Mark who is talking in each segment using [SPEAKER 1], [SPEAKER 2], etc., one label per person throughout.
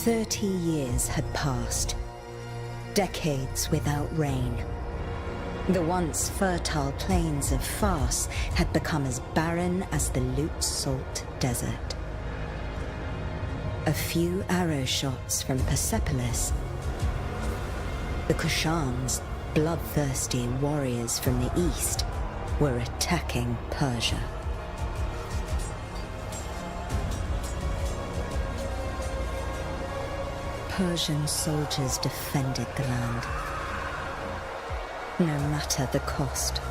[SPEAKER 1] 30 years had passed, decades without rain. The once fertile plains of Fars had become as barren as the Lut Salt Desert. A few arrow shots from Persepolis, the Kushans, bloodthirsty warriors from the east, were attacking Persia. Persian soldiers defended the land, no matter the cost.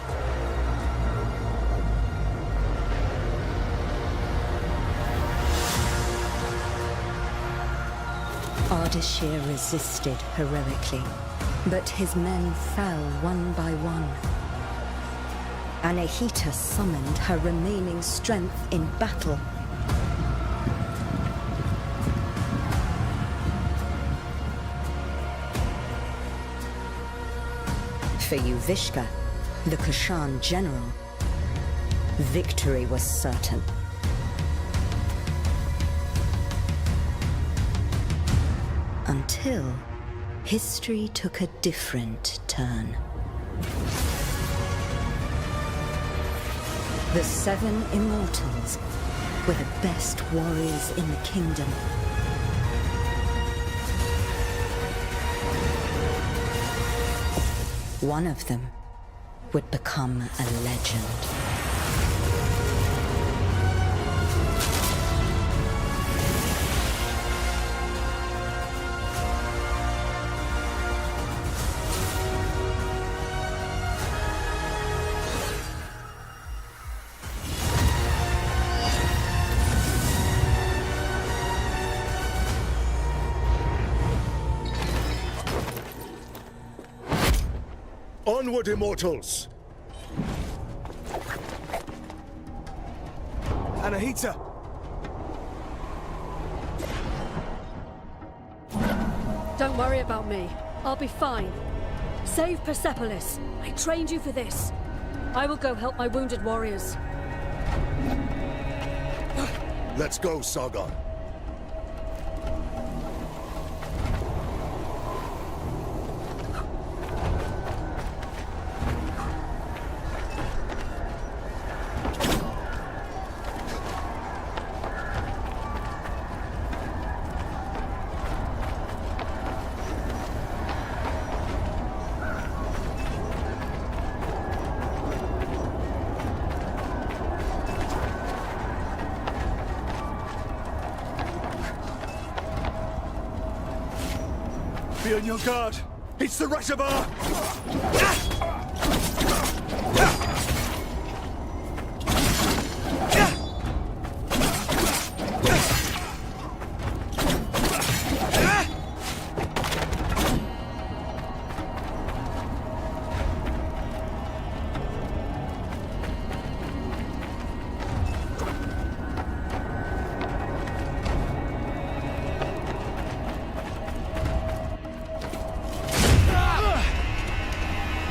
[SPEAKER 1] Ardashir resisted heroically, but his men fell one by one. Anahita summoned her remaining strength in battle. For Yuvishka, the Kushan general, victory was certain. Until history took a different turn. The 7 immortals were the best warriors in the kingdom. One of them would become a legend.
[SPEAKER 2] Onward, immortals!
[SPEAKER 3] Anahita!
[SPEAKER 4] Don't worry about me. I'll be fine. Save Persepolis. I trained you for this. I will go help my wounded warriors.
[SPEAKER 2] Let's go, Sargon.
[SPEAKER 3] Be on your guard! It's the reservoir!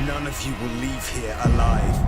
[SPEAKER 3] None of you will leave here alive.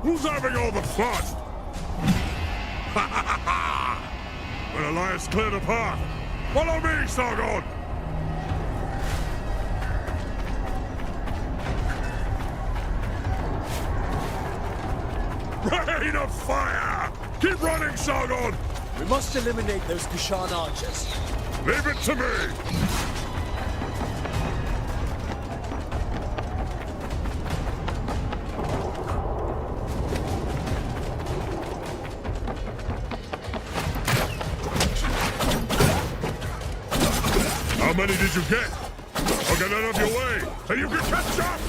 [SPEAKER 2] Who's having all the fun? When Elias cleared a path, follow me, Sargon! Rain of fire! Keep running, Sargon!
[SPEAKER 3] We must eliminate those Kushan archers.
[SPEAKER 2] Leave it to me! How many did you get? I'll get out of your way so you can catch up!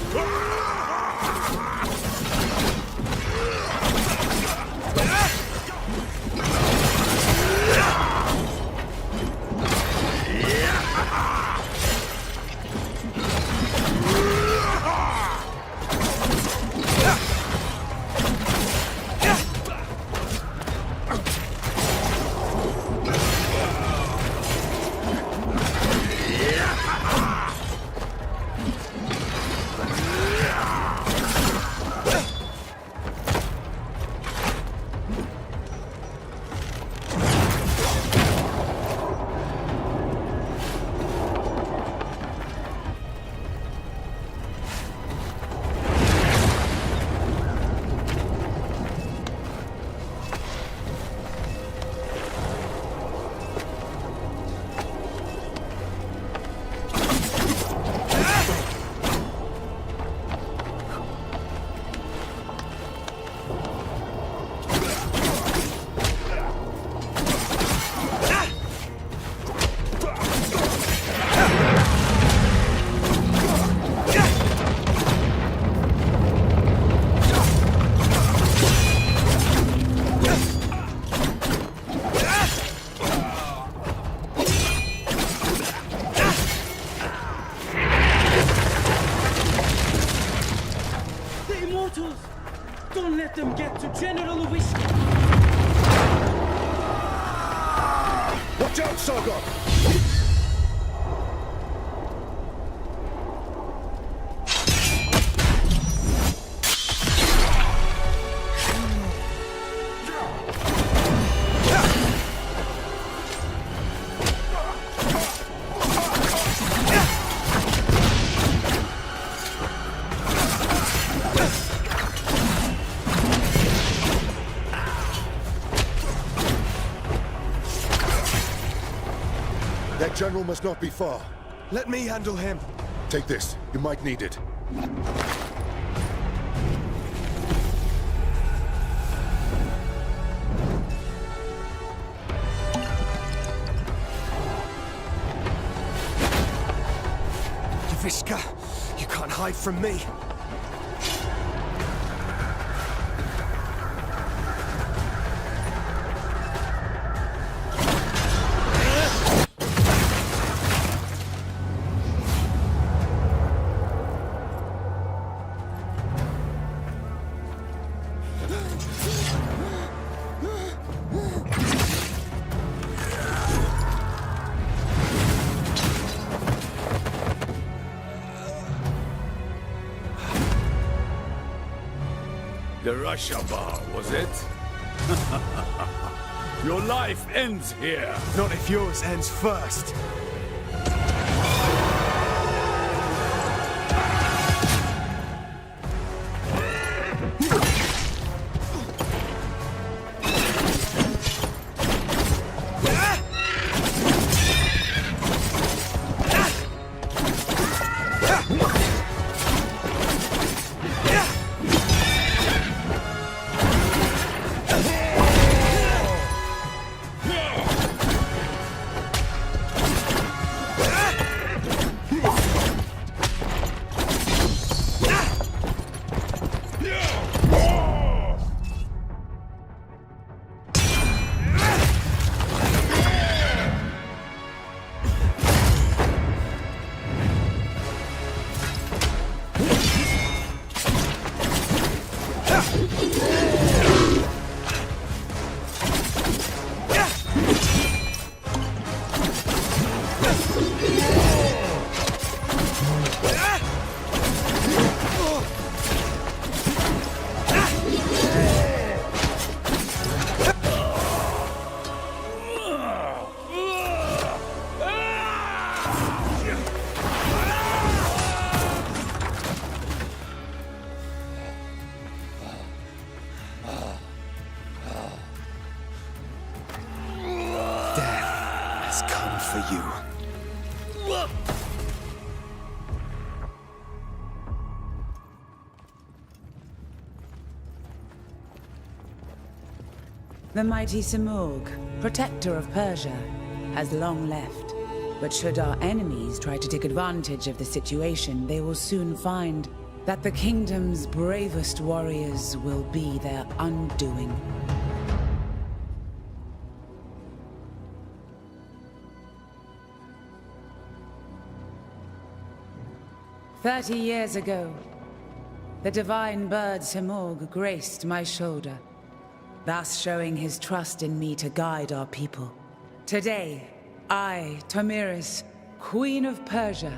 [SPEAKER 5] The Immortals! Don't let them get to General Whiskey!
[SPEAKER 2] Watch out, Sargon! That general must not be far.
[SPEAKER 3] Let me handle him.
[SPEAKER 2] Take this. You might need it.
[SPEAKER 3] Vishka, you can't hide from me.
[SPEAKER 6] The Rashabar, was it? Your life ends here.
[SPEAKER 3] Not if yours ends first. For you.
[SPEAKER 7] The mighty Simurgh, protector of Persia, has long left. But should our enemies try to take advantage of the situation, they will soon find that the kingdom's bravest warriors will be their undoing. "30 years ago, the divine bird Simurgh graced my shoulder, thus showing his trust in me to guide our people. Today, I, Tomiris, Queen of Persia,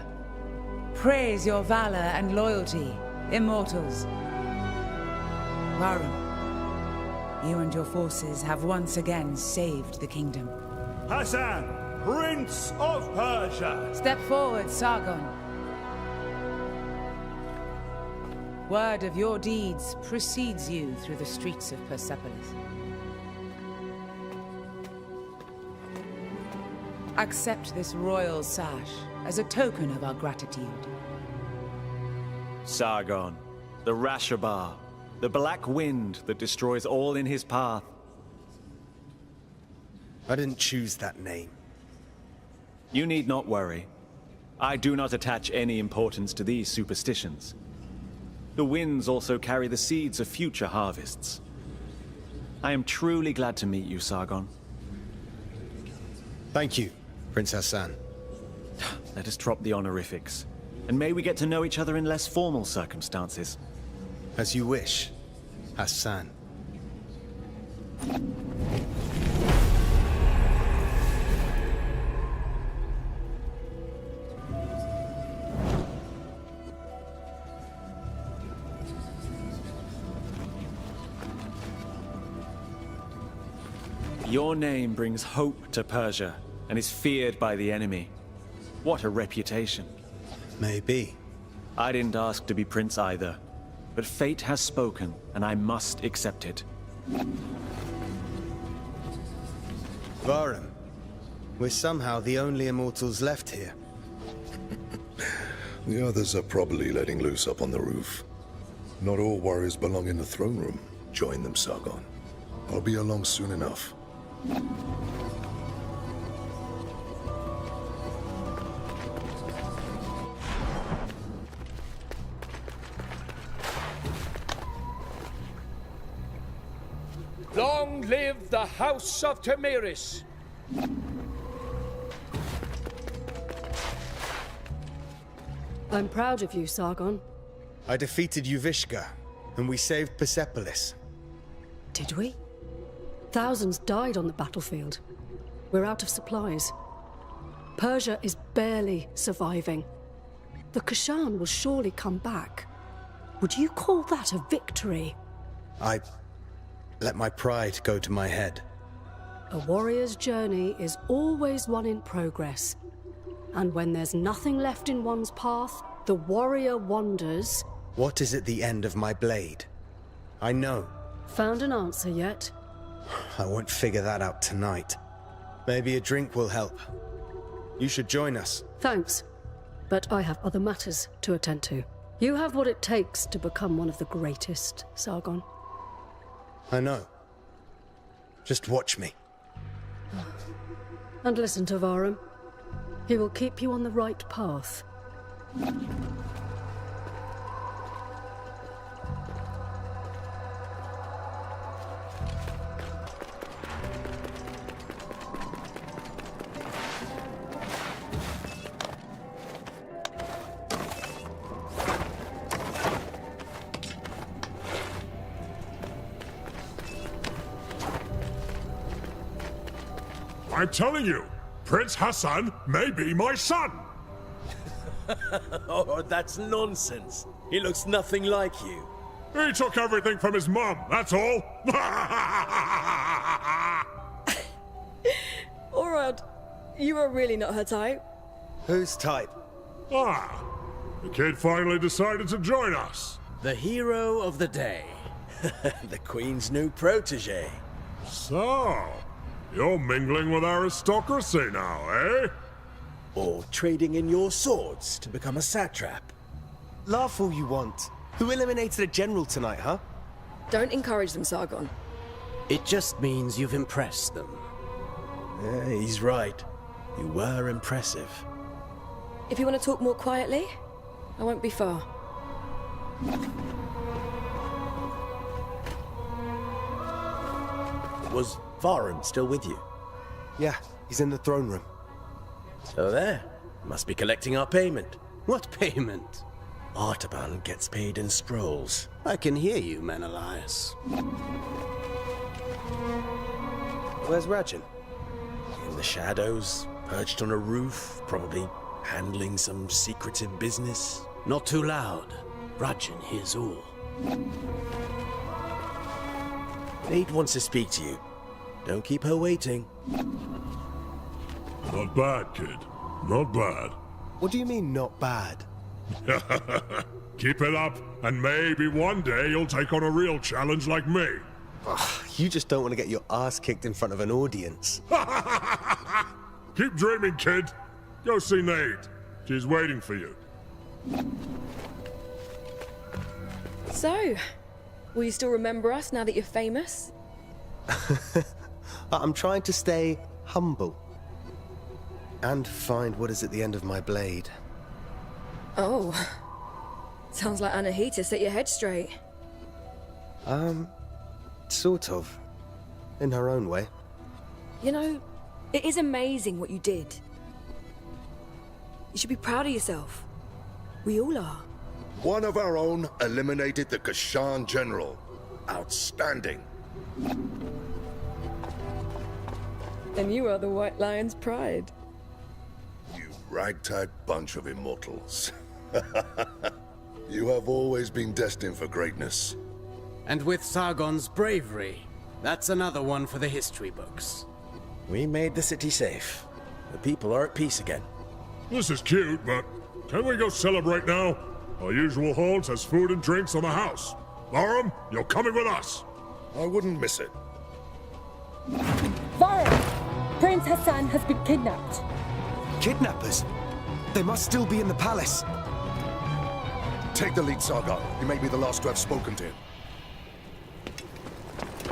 [SPEAKER 7] praise your valor and loyalty, Immortals. Varun, you and your forces have once again saved the kingdom.
[SPEAKER 6] Hassan, Prince of Persia!
[SPEAKER 7] Step forward, Sargon. Word of your deeds precedes you through the streets of Persepolis. Accept this royal sash as a token of our gratitude.
[SPEAKER 8] Sargon, the Rashabar, the black wind that destroys all in his path.
[SPEAKER 3] I didn't choose that name.
[SPEAKER 8] You need not worry. I do not attach any importance to these superstitions. The winds also carry the seeds of future harvests. I am truly glad to meet you, Sargon.
[SPEAKER 3] Thank you, Prince Hassan.
[SPEAKER 8] Let us drop the honorifics, and may we get to know each other in less formal circumstances.
[SPEAKER 3] As you wish, Hassan.
[SPEAKER 8] Your name brings hope to Persia and is feared by the enemy. What a reputation.
[SPEAKER 3] Maybe.
[SPEAKER 8] I didn't ask to be prince either, but fate has spoken, and I must accept it.
[SPEAKER 3] Varum, we're somehow the only immortals left here.
[SPEAKER 2] The others are probably letting loose up on the roof. Not all warriors belong in the throne room. Join them, Sargon. I'll be along soon enough.
[SPEAKER 5] Long live the House of Tamiris!
[SPEAKER 4] I'm proud of you, Sargon.
[SPEAKER 3] I defeated Yuvishka, and we saved Persepolis.
[SPEAKER 4] Did we? Thousands died on the battlefield. We're out of supplies. Persia is barely surviving. The Kashan will surely come back. Would you call that a victory?
[SPEAKER 3] I let my pride go to my head.
[SPEAKER 4] A warrior's journey is always one in progress. And when there's nothing left in one's path, the warrior wanders.
[SPEAKER 3] What is at the end of my blade? I know.
[SPEAKER 4] Found an answer yet?
[SPEAKER 3] I won't figure that out tonight. Maybe a drink will help. You should join us.
[SPEAKER 4] Thanks, but I have other matters to attend to. You have what it takes to become one of the greatest, Sargon.
[SPEAKER 3] I know. Just watch me.
[SPEAKER 4] And listen to Varum. He will keep you on the right path.
[SPEAKER 2] I'm telling you, Prince Hassan may be my son!
[SPEAKER 9] Oh, that's nonsense. He looks nothing like you.
[SPEAKER 2] He took everything from his mum, that's all!
[SPEAKER 10] Alright, you are really not her type.
[SPEAKER 3] Whose type?
[SPEAKER 2] Ah, the kid finally decided to join us.
[SPEAKER 9] The hero of the day. The Queen's new protege.
[SPEAKER 2] So, you're mingling with aristocracy now, eh?
[SPEAKER 9] Or trading in your swords to become a satrap.
[SPEAKER 11] Laugh all you want. Who eliminated a general tonight, huh?
[SPEAKER 10] Don't encourage them, Sargon.
[SPEAKER 9] It just means you've impressed them. Yeah, he's right. You were impressive.
[SPEAKER 10] If you want to talk more quietly, I won't be far.
[SPEAKER 9] Was Varum still with you?
[SPEAKER 11] Yeah, he's in the throne room.
[SPEAKER 9] So there. Must be collecting our payment.
[SPEAKER 11] What payment?
[SPEAKER 9] Artaban gets paid in scrolls.
[SPEAKER 11] I can hear you, Menelaus.
[SPEAKER 9] Where's Rajin? In the shadows, perched on a roof, probably handling some secretive business.
[SPEAKER 11] Not too loud. Rajin hears all.
[SPEAKER 9] Nate wants to speak to you. Don't keep her waiting.
[SPEAKER 2] Not bad, kid. Not bad.
[SPEAKER 11] What do you mean, not bad?
[SPEAKER 2] Keep it up, and maybe one day you'll take on a real challenge like me.
[SPEAKER 11] Ugh, you just don't want to get your ass kicked in front of an audience.
[SPEAKER 2] Keep dreaming, kid. Go see Nate. She's waiting for you.
[SPEAKER 10] So, will you still remember us now that you're famous?
[SPEAKER 11] I'm trying to stay humble. And find what is at the end of my blade.
[SPEAKER 10] Oh. Sounds like Anahita set your head straight.
[SPEAKER 11] Sort of. In her own way.
[SPEAKER 10] You know, it is amazing what you did. You should be proud of yourself. We all are.
[SPEAKER 2] One of our own eliminated the Kashan general. Outstanding.
[SPEAKER 10] And you are the White Lion's pride.
[SPEAKER 2] You ragtag bunch of immortals. You have always been destined for greatness.
[SPEAKER 5] And with Sargon's bravery, that's another one for the history books.
[SPEAKER 9] We made the city safe. The people are at peace again.
[SPEAKER 12] This is cute, but can we go celebrate now? Our usual halls has food and drinks on the house. Laram, you're coming with us.
[SPEAKER 2] I wouldn't miss it.
[SPEAKER 13] Varro! Prince Hassan has been kidnapped.
[SPEAKER 3] Kidnappers? They must still be in the palace.
[SPEAKER 2] Take the lead, Sargon. You may be the last to have spoken to him.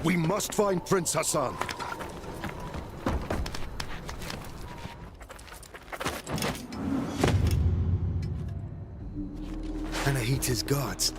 [SPEAKER 2] We must find Prince Hassan.
[SPEAKER 3] Anahita's guards.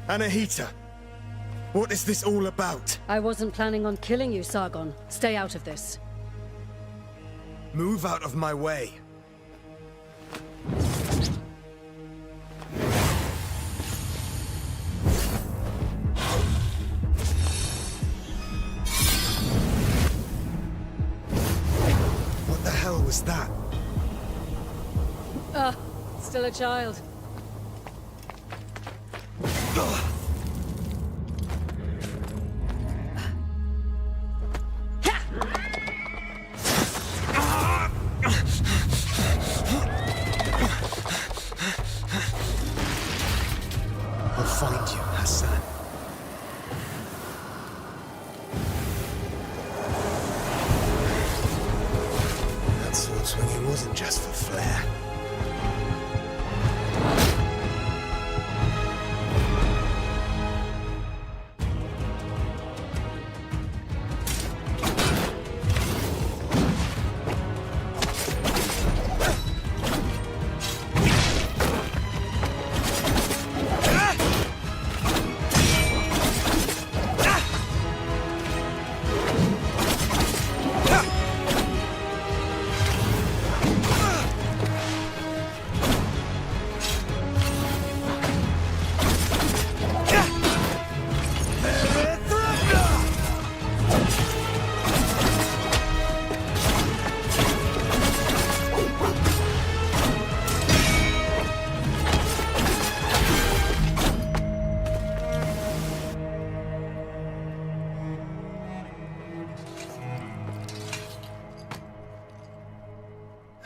[SPEAKER 3] Anahita! What is this all about?
[SPEAKER 4] I wasn't planning on killing you, Sargon. Stay out of this.
[SPEAKER 3] Move out of my way. What the hell was that?
[SPEAKER 4] Still a child.
[SPEAKER 3] I'll find you, Hassan. That sword swinging wasn't just for flair.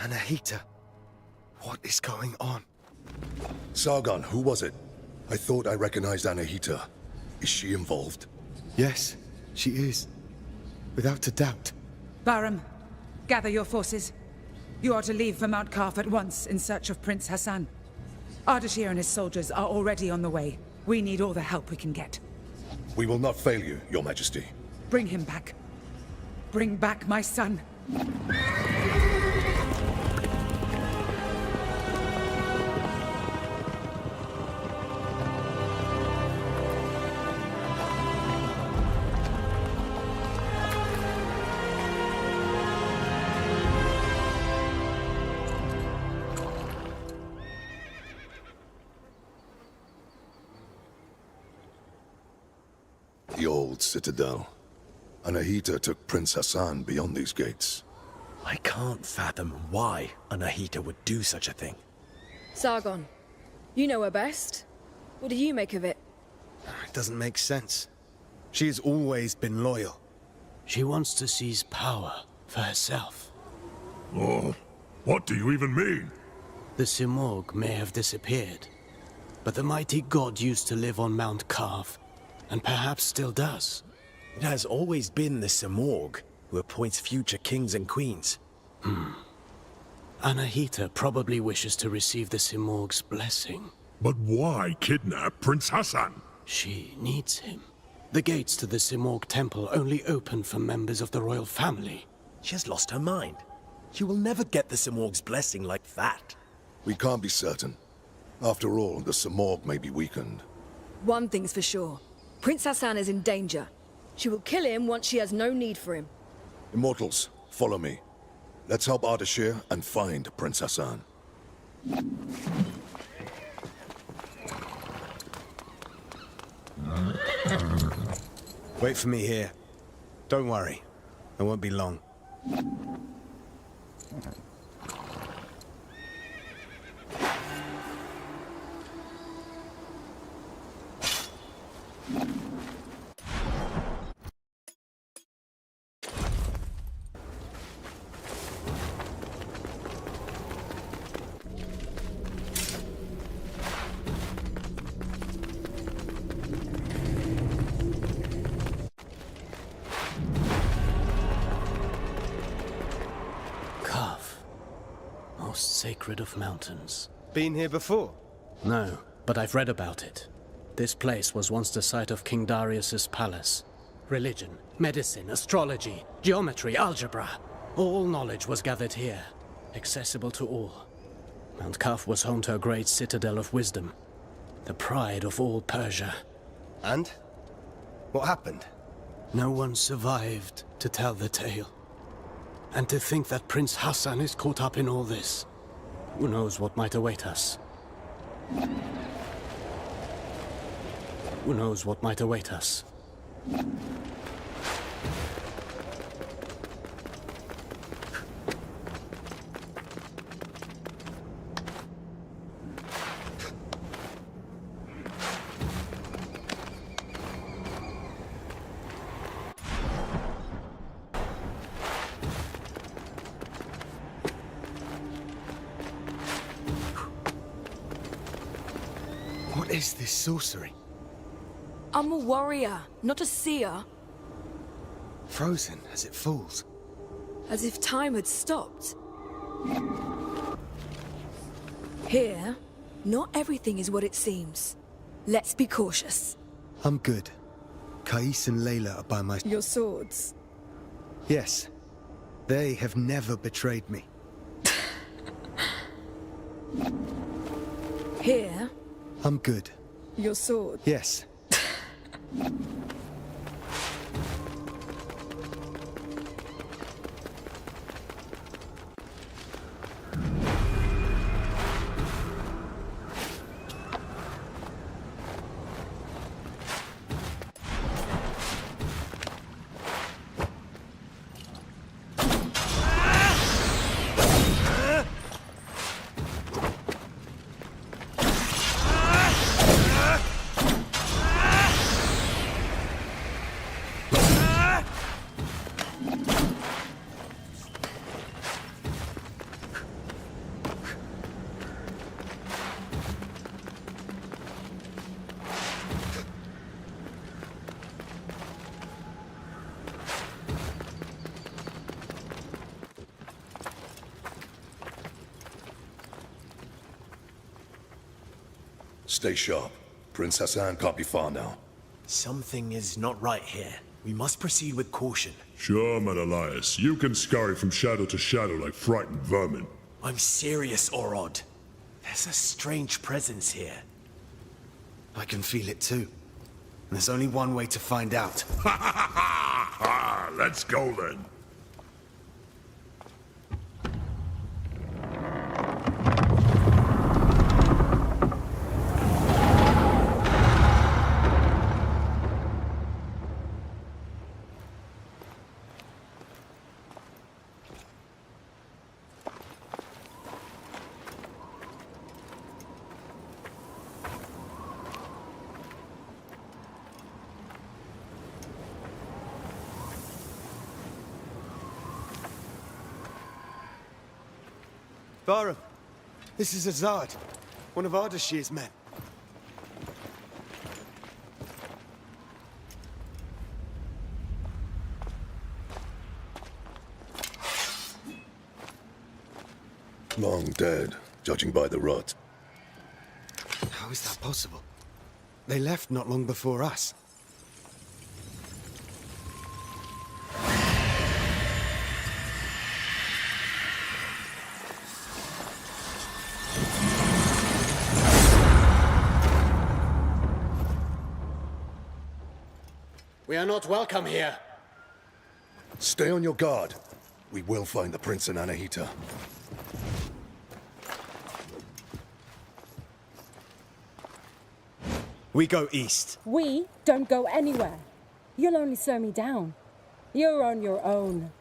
[SPEAKER 11] Anahita, what is going on?
[SPEAKER 2] Sargon, who was it? I thought I recognized Anahita. Is she involved?
[SPEAKER 11] Yes, she is. Without a doubt.
[SPEAKER 7] Baram, gather your forces. You are to leave for Mount Kaf at once in search of Prince Hassan. Ardashir and his soldiers are already on the way. We need all the help we can get.
[SPEAKER 2] We will not fail you, Your Majesty.
[SPEAKER 7] Bring him back. Bring back my son.
[SPEAKER 2] The old citadel. Anahita took Prince Hassan beyond these gates.
[SPEAKER 9] I can't fathom why Anahita would do such a thing.
[SPEAKER 10] Sargon, you know her best. What do you make of it?
[SPEAKER 11] It doesn't make sense. She has always been loyal.
[SPEAKER 5] She wants to seize power for herself.
[SPEAKER 12] Oh, what do you even mean?
[SPEAKER 5] The Simorg may have disappeared, but the mighty god used to live on Mount Kaf, and perhaps still does.
[SPEAKER 9] It has always been the Simorg who appoints future kings and queens.
[SPEAKER 5] Anahita probably wishes to receive the Simorg's blessing.
[SPEAKER 12] But why kidnap Prince Hassan?
[SPEAKER 5] She needs him. The gates to the Simorg temple only open for members of the royal family.
[SPEAKER 9] She has lost her mind. She will never get the Simorg's blessing like that.
[SPEAKER 2] We can't be certain. After all, the Simorg may be weakened.
[SPEAKER 10] One thing's for sure. Prince Hassan is in danger. She will kill him once she has no need for him.
[SPEAKER 2] Immortals, follow me. Let's help Ardashir and find Prince Hassan.
[SPEAKER 3] Wait for me here. Don't worry. I won't be long.
[SPEAKER 5] Most sacred of mountains.
[SPEAKER 11] Been here before?
[SPEAKER 5] No, but I've read about it. This place was once the site of King Darius's palace. Religion, medicine, astrology, geometry, algebra. All knowledge was gathered here, accessible to all. Mount Kaf was home to a great citadel of wisdom, the pride of all Persia.
[SPEAKER 11] And? What happened?
[SPEAKER 5] No one survived to tell the tale. And to think that Prince Hassan is caught up in all this. Who knows what might await us? Who knows what might await us?
[SPEAKER 11] What is this sorcery?
[SPEAKER 10] I'm a warrior, not a seer.
[SPEAKER 11] Frozen as it falls.
[SPEAKER 10] As if time had stopped. Here, not everything is what it seems. Let's be cautious.
[SPEAKER 11] I'm good. Kais and Layla are by my...
[SPEAKER 10] Your swords?
[SPEAKER 11] Yes. They have never betrayed me.
[SPEAKER 10] Here?
[SPEAKER 11] I'm good.
[SPEAKER 10] Your sword?
[SPEAKER 11] Yes.
[SPEAKER 2] Stay sharp. Prince Hassan can't be far now.
[SPEAKER 9] Something is not right here. We must proceed with caution.
[SPEAKER 12] Sure, Menelaus. You can scurry from shadow to shadow like frightened vermin.
[SPEAKER 9] I'm serious, Orod. There's a strange presence here.
[SPEAKER 3] I can feel it too. And there's only one way to find out.
[SPEAKER 12] Let's go then.
[SPEAKER 3] Barum, this is Azad, one of Ardashir's men.
[SPEAKER 2] Long dead, judging by the rot.
[SPEAKER 3] How is that possible? They left not long before us.
[SPEAKER 5] We are not welcome here.
[SPEAKER 2] Stay on your guard. We will find the Prince and Anahita.
[SPEAKER 3] We go east.
[SPEAKER 13] We don't go anywhere. You'll only slow me down. You're on your own.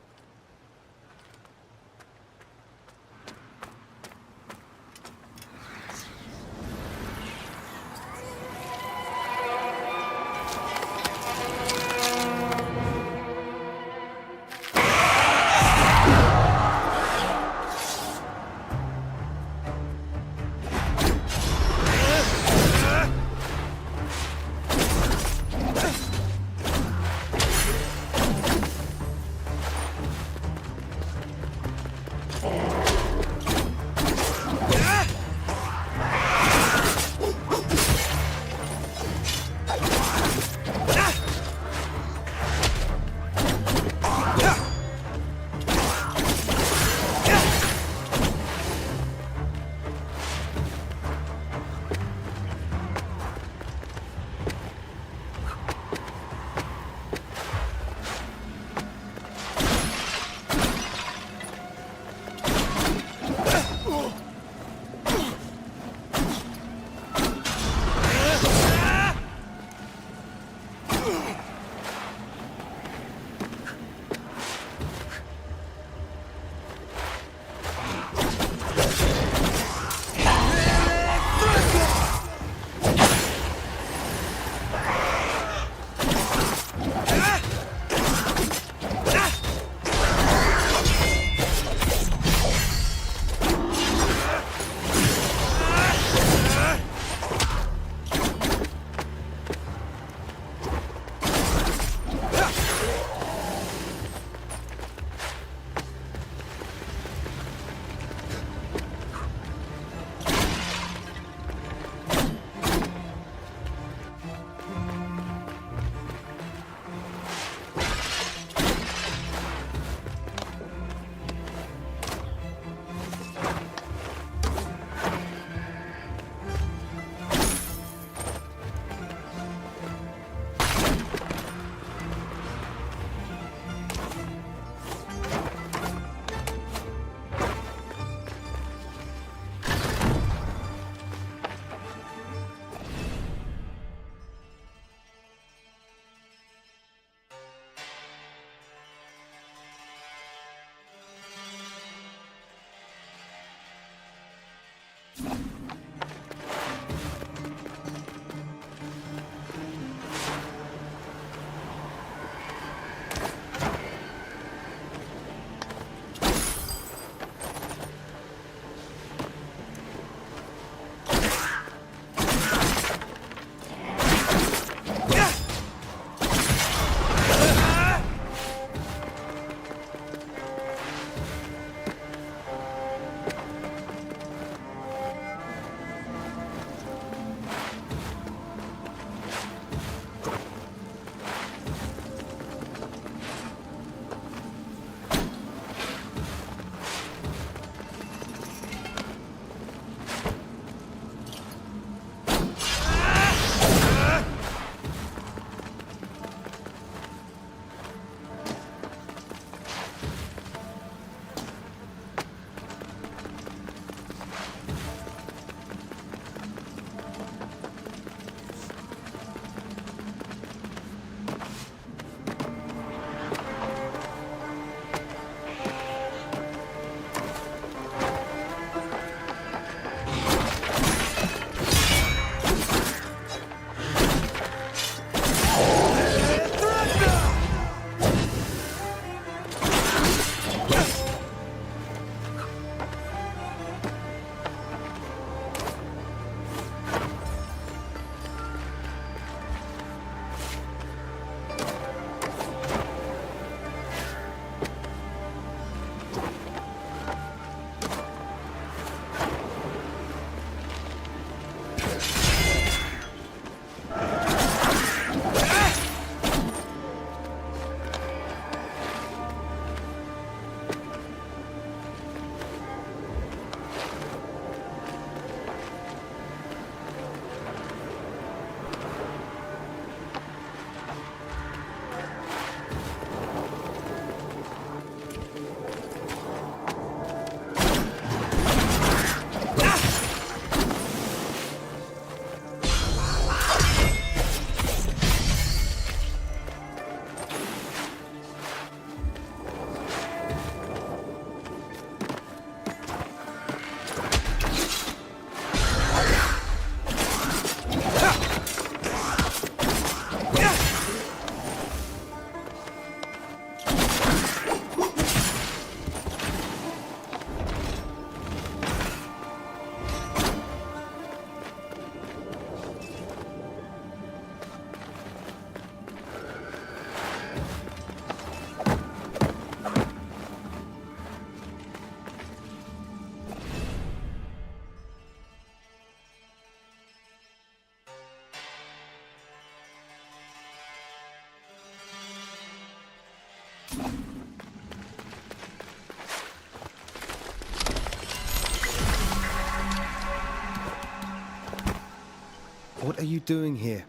[SPEAKER 11] What are you doing here?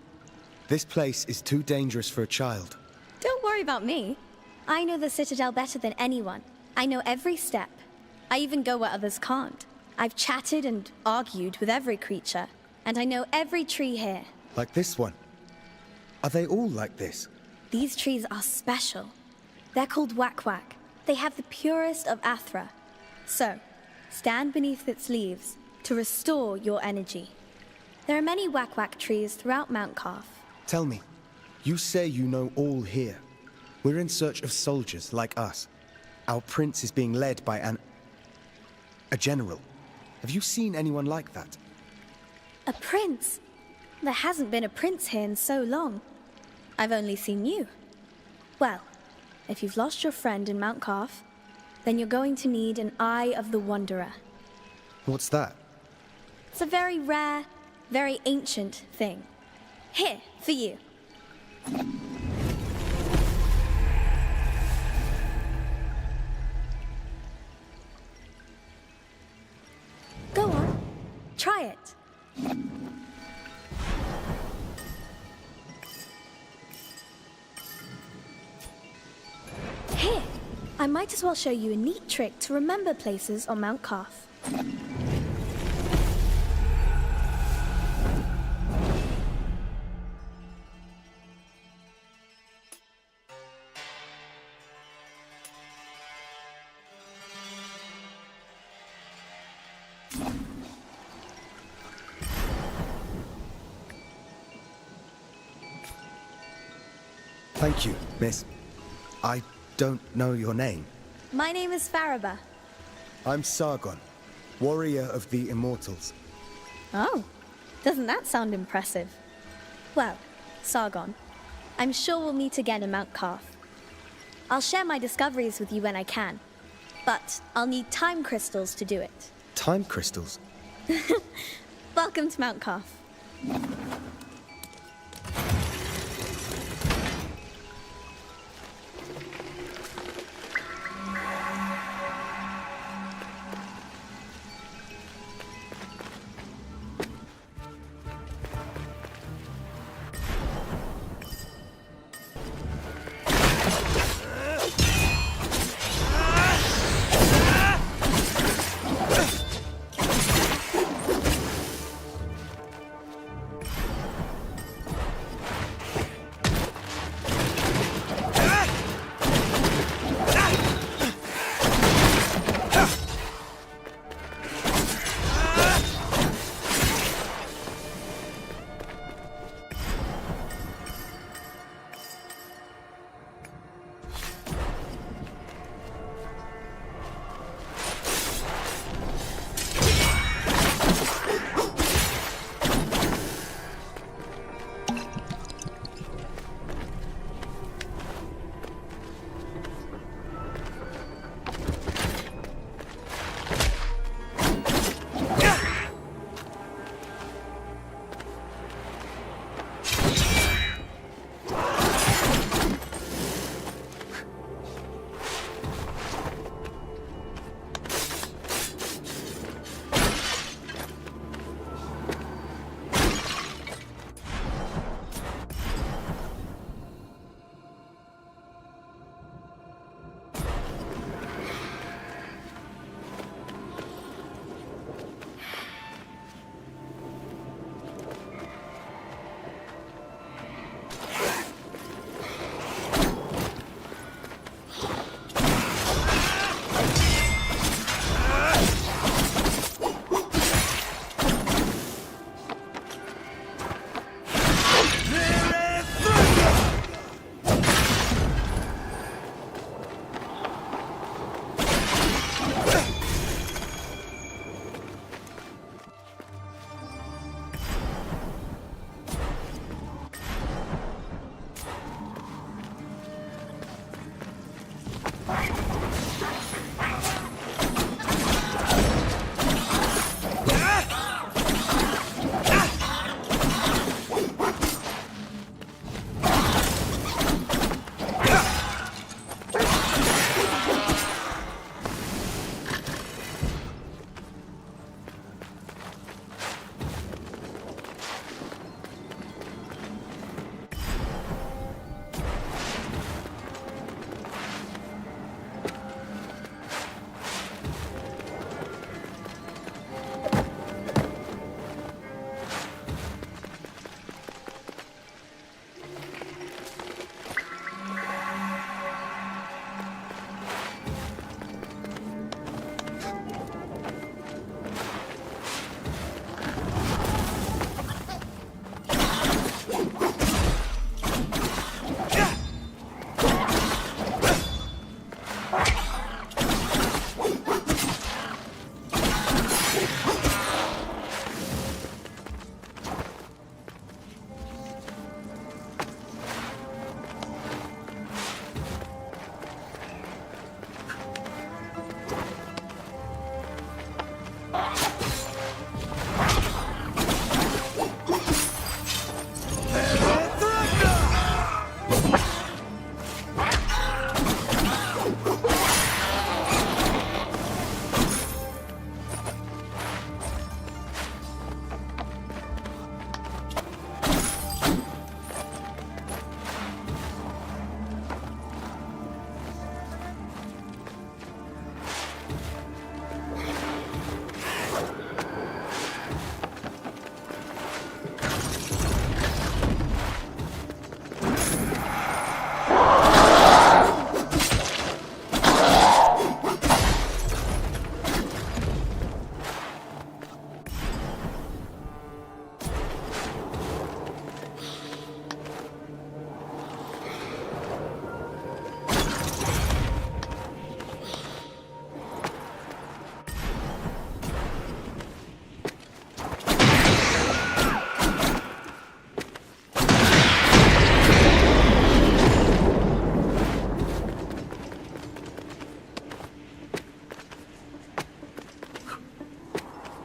[SPEAKER 11] This place is too dangerous for a child.
[SPEAKER 14] Don't worry about me. I know the Citadel better than anyone. I know every step. I even go where others can't. I've chatted and argued with every creature, and I know every tree here.
[SPEAKER 11] Like this one? Are they all like this?
[SPEAKER 14] These trees are special. They're called Wak-Wak. They have the purest of Athra. So, stand beneath its leaves to restore your energy. There are many Wak-Wak trees throughout Mount Calf.
[SPEAKER 11] Tell me, you say you know all here. We're in search of soldiers like us. Our prince is being led by a general. Have you seen anyone like that?
[SPEAKER 14] A prince? There hasn't been a prince here in so long. I've only seen you. Well, if you've lost your friend in Mount Calf, then you're going to need an Eye of the Wanderer.
[SPEAKER 11] What's that?
[SPEAKER 14] It's a very rare, very ancient thing. Here, for you. Go on, try it. Here, I might as well show you a neat trick to remember places on Mount Calf.
[SPEAKER 11] Thank you, miss. I don't know your name.
[SPEAKER 14] My name is Faraba.
[SPEAKER 11] I'm Sargon, warrior of the Immortals.
[SPEAKER 14] Oh, doesn't that sound impressive? Well, Sargon, I'm sure we'll meet again in Mount Calf. I'll share my discoveries with you when I can, but I'll need time crystals to do it.
[SPEAKER 11] Time crystals?
[SPEAKER 14] Welcome to Mount Calf.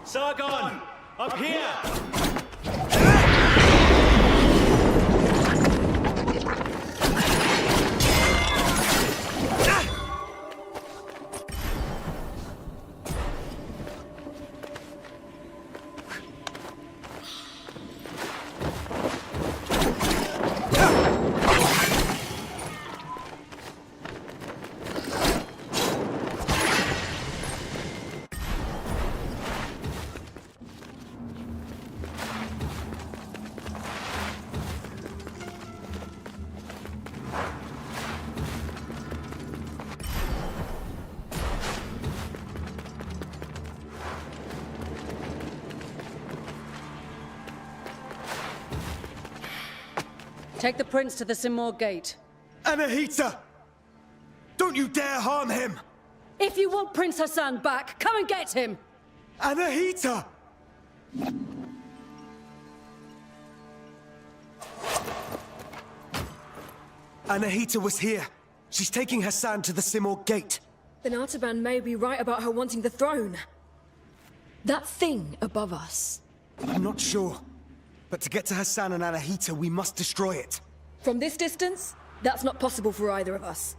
[SPEAKER 8] Sargon! Up here!
[SPEAKER 4] Take the prince to the Simor Gate.
[SPEAKER 11] Anahita! Don't you dare harm him!
[SPEAKER 4] If you want Prince Hassan back, come and get him!
[SPEAKER 11] Anahita! Anahita was here. She's taking Hassan to the Simor Gate.
[SPEAKER 10] Then Artaban may be right about her wanting the throne. That thing above us.
[SPEAKER 11] I'm not sure. But to get to Hassan and Anahita, we must destroy it.
[SPEAKER 10] From this distance, that's not possible for either of us.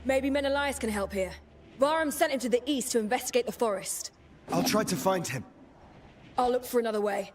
[SPEAKER 10] Maybe Menelaus can help here. Bahram sent him to the east to investigate the forest.
[SPEAKER 11] I'll try to find him.
[SPEAKER 10] I'll look for another way.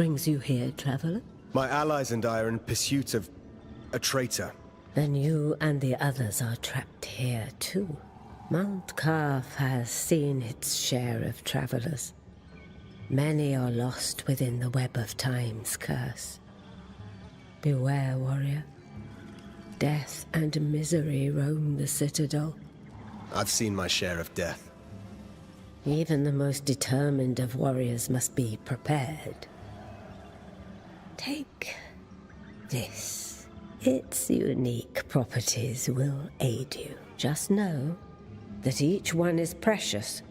[SPEAKER 15] brings you here, traveler?
[SPEAKER 11] My allies and I are in pursuit of a traitor.
[SPEAKER 15] Then you and the others are trapped here too. Mount Carf has seen its share of travelers. Many are lost within the web of time's curse. Beware, warrior. Death and misery roam the citadel.
[SPEAKER 11] I've seen my share of death.
[SPEAKER 15] Even the most determined of warriors must be prepared. Take this. Its unique properties will aid you. Just know that each one is precious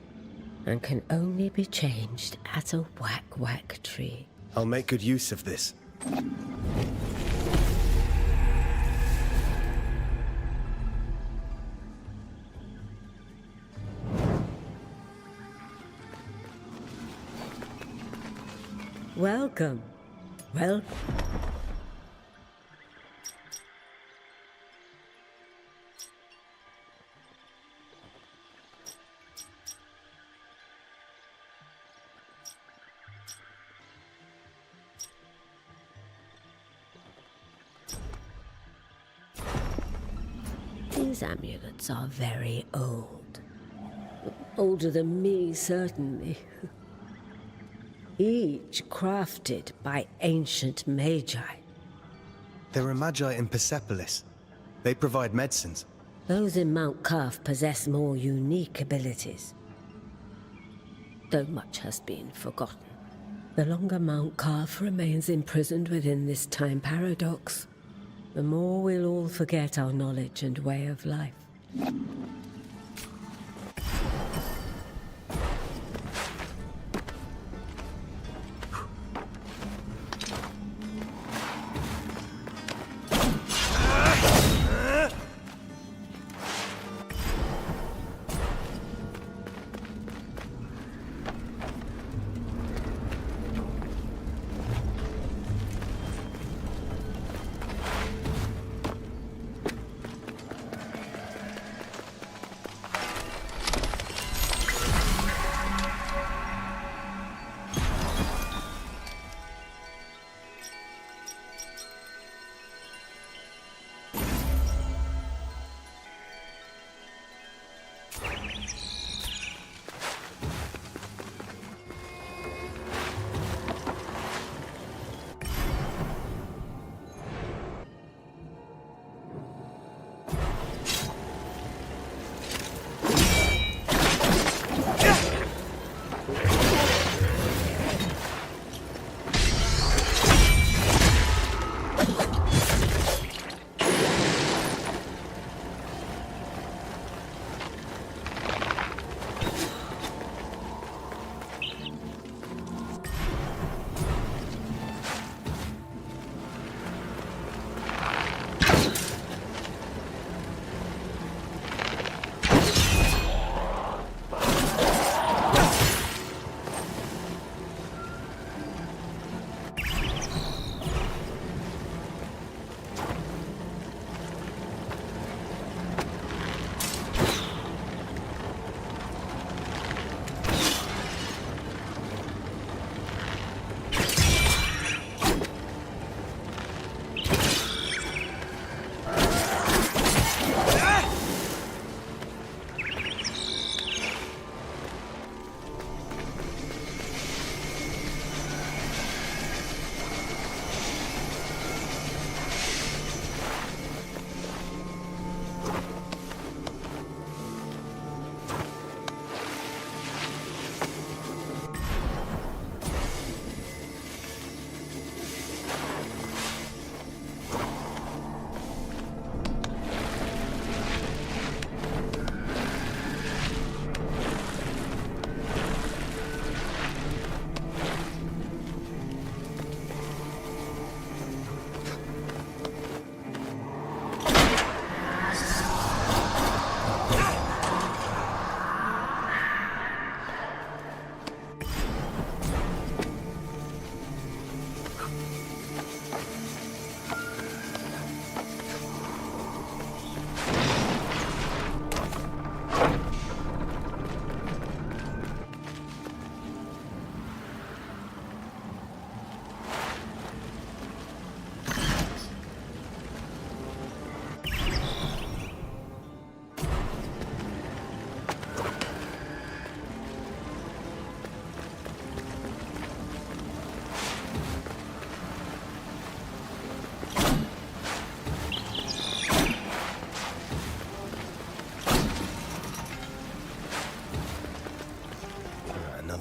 [SPEAKER 15] and can only be changed at a whack-whack tree.
[SPEAKER 11] I'll make good use of this.
[SPEAKER 15] Welcome. Well... These amulets are very old. Older than me, certainly. Each crafted by ancient magi.
[SPEAKER 11] There are magi in Persepolis. They provide medicines.
[SPEAKER 15] Those in Mount Carf possess more unique abilities. Though much has been forgotten. The longer Mount Carf remains imprisoned within this time paradox, the more we'll all forget our knowledge and way of life.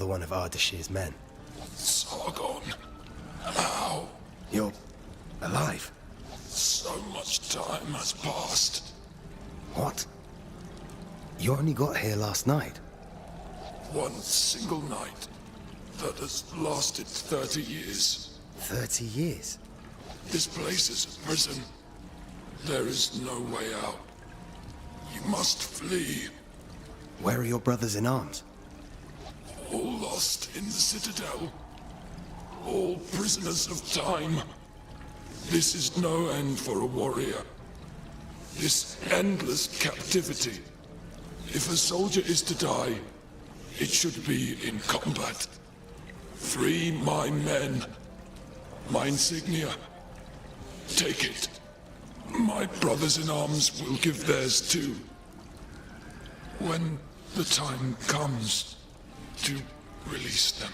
[SPEAKER 11] one of Ardashir's men.
[SPEAKER 2] Sargon. How?
[SPEAKER 11] You're alive?
[SPEAKER 2] So much time has passed.
[SPEAKER 11] What? You only got here last night.
[SPEAKER 2] One single night that has lasted 30 years.
[SPEAKER 11] 30 years?
[SPEAKER 2] This place is a prison. There is no way out. You must flee.
[SPEAKER 11] Where are your brothers in arms?
[SPEAKER 2] All lost in the Citadel. All prisoners of time. This is no end for a warrior. This endless captivity. If a soldier is to die, it should be in combat. Free my men. My insignia. Take it. My brothers in arms will give theirs too. When the time comes to release them.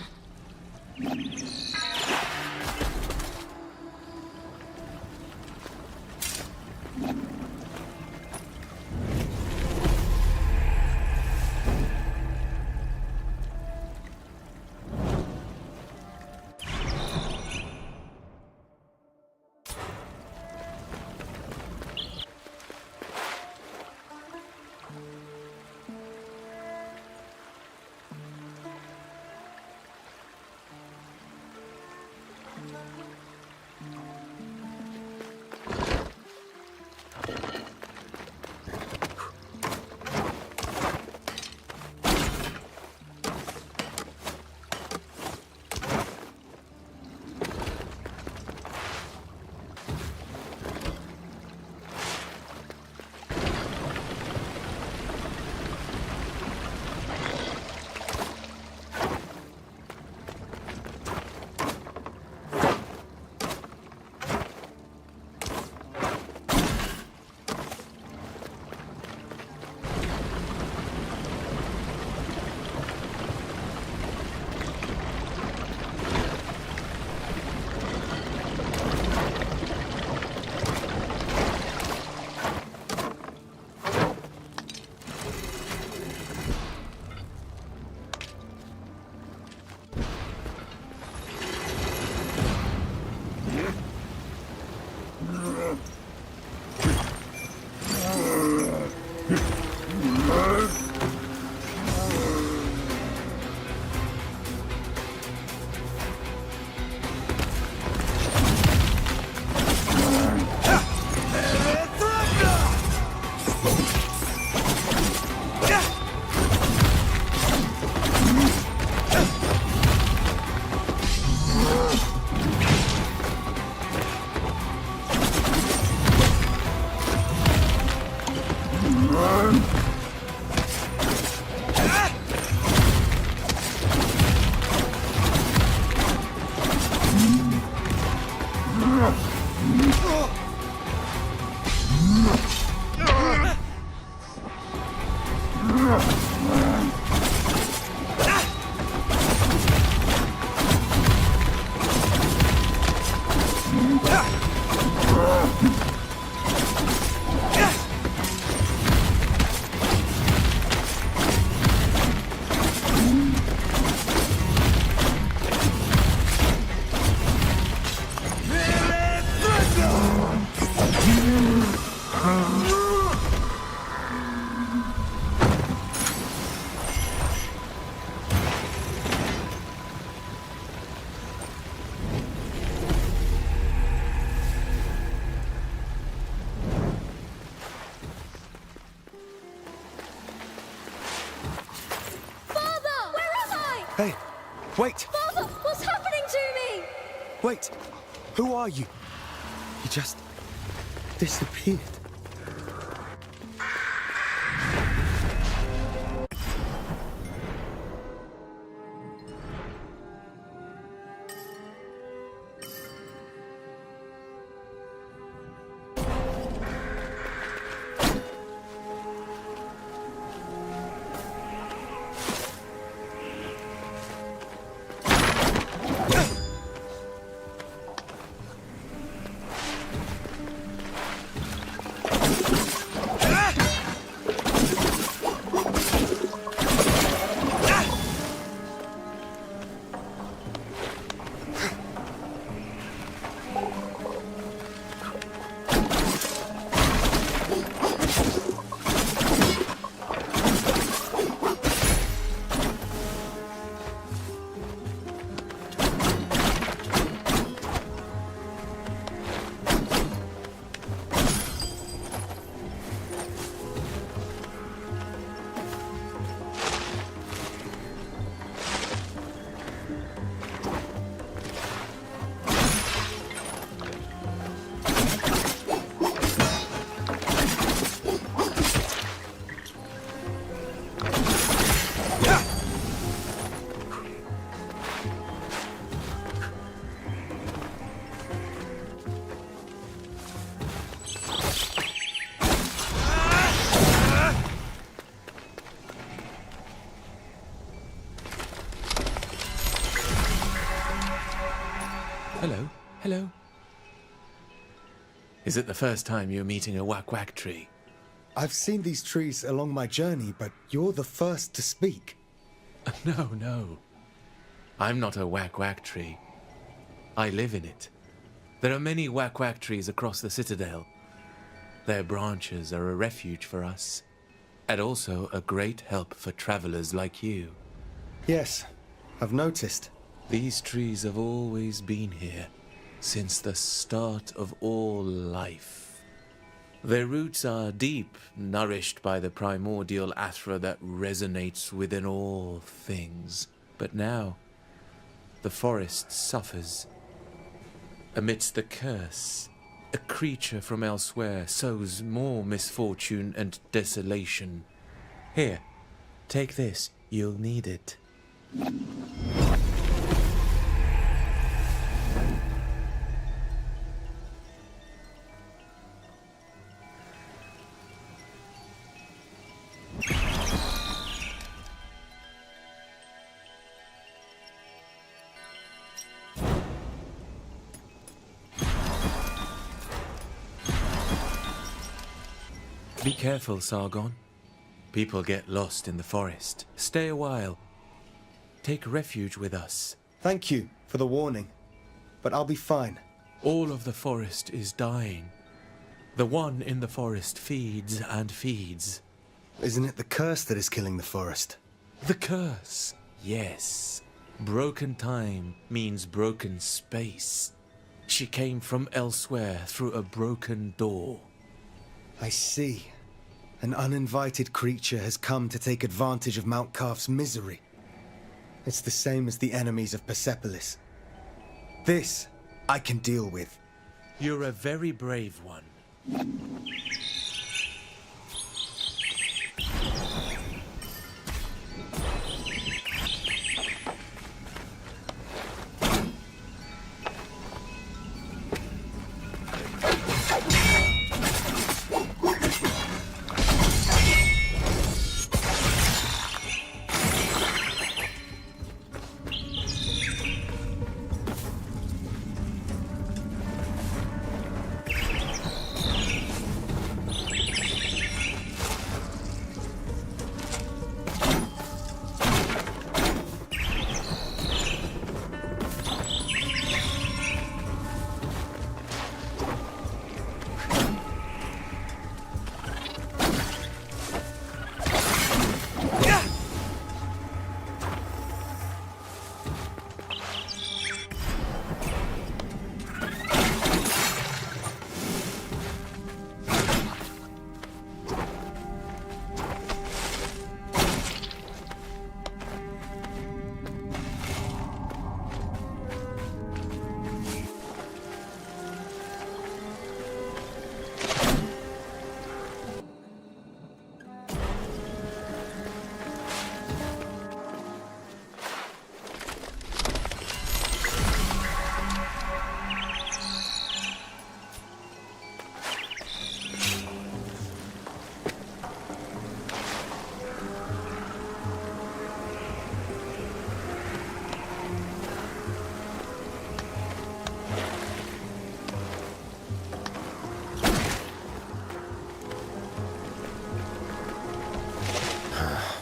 [SPEAKER 11] Hey, wait!
[SPEAKER 10] Father, what's happening to me?
[SPEAKER 11] Wait! Who are you? You just disappeared.
[SPEAKER 16] Hello. Is it the first time you're meeting a whack-whack tree?
[SPEAKER 11] I've seen these trees along my journey, but you're the first to speak.
[SPEAKER 16] No. I'm not a whack-whack tree. I live in it. There are many whack-whack trees across the Citadel. Their branches are a refuge for us, and also a great help for travelers like you.
[SPEAKER 11] Yes, I've noticed.
[SPEAKER 16] These trees have always been here, since the start of all life. Their roots are deep, nourished by the primordial athra that resonates within all things. But now, the forest suffers. Amidst the curse, a creature from elsewhere sows more misfortune and desolation. Here, take this. You'll need it. Be careful, Sargon. People get lost in the forest. Stay a while. Take refuge with us.
[SPEAKER 11] Thank you for the warning, but I'll be fine.
[SPEAKER 16] All of the forest is dying. The one in the forest feeds and feeds.
[SPEAKER 11] Isn't it the curse that is killing the forest?
[SPEAKER 16] The curse, yes. Broken time means broken space. She came from elsewhere through a broken door.
[SPEAKER 11] I see. An uninvited creature has come to take advantage of Mount Calf's misery. It's the same as the enemies of Persepolis. This I can deal with.
[SPEAKER 16] You're a very brave one.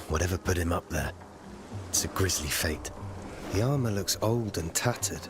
[SPEAKER 11] Whatever put him up there. It's a grisly fate. The armor looks old and tattered.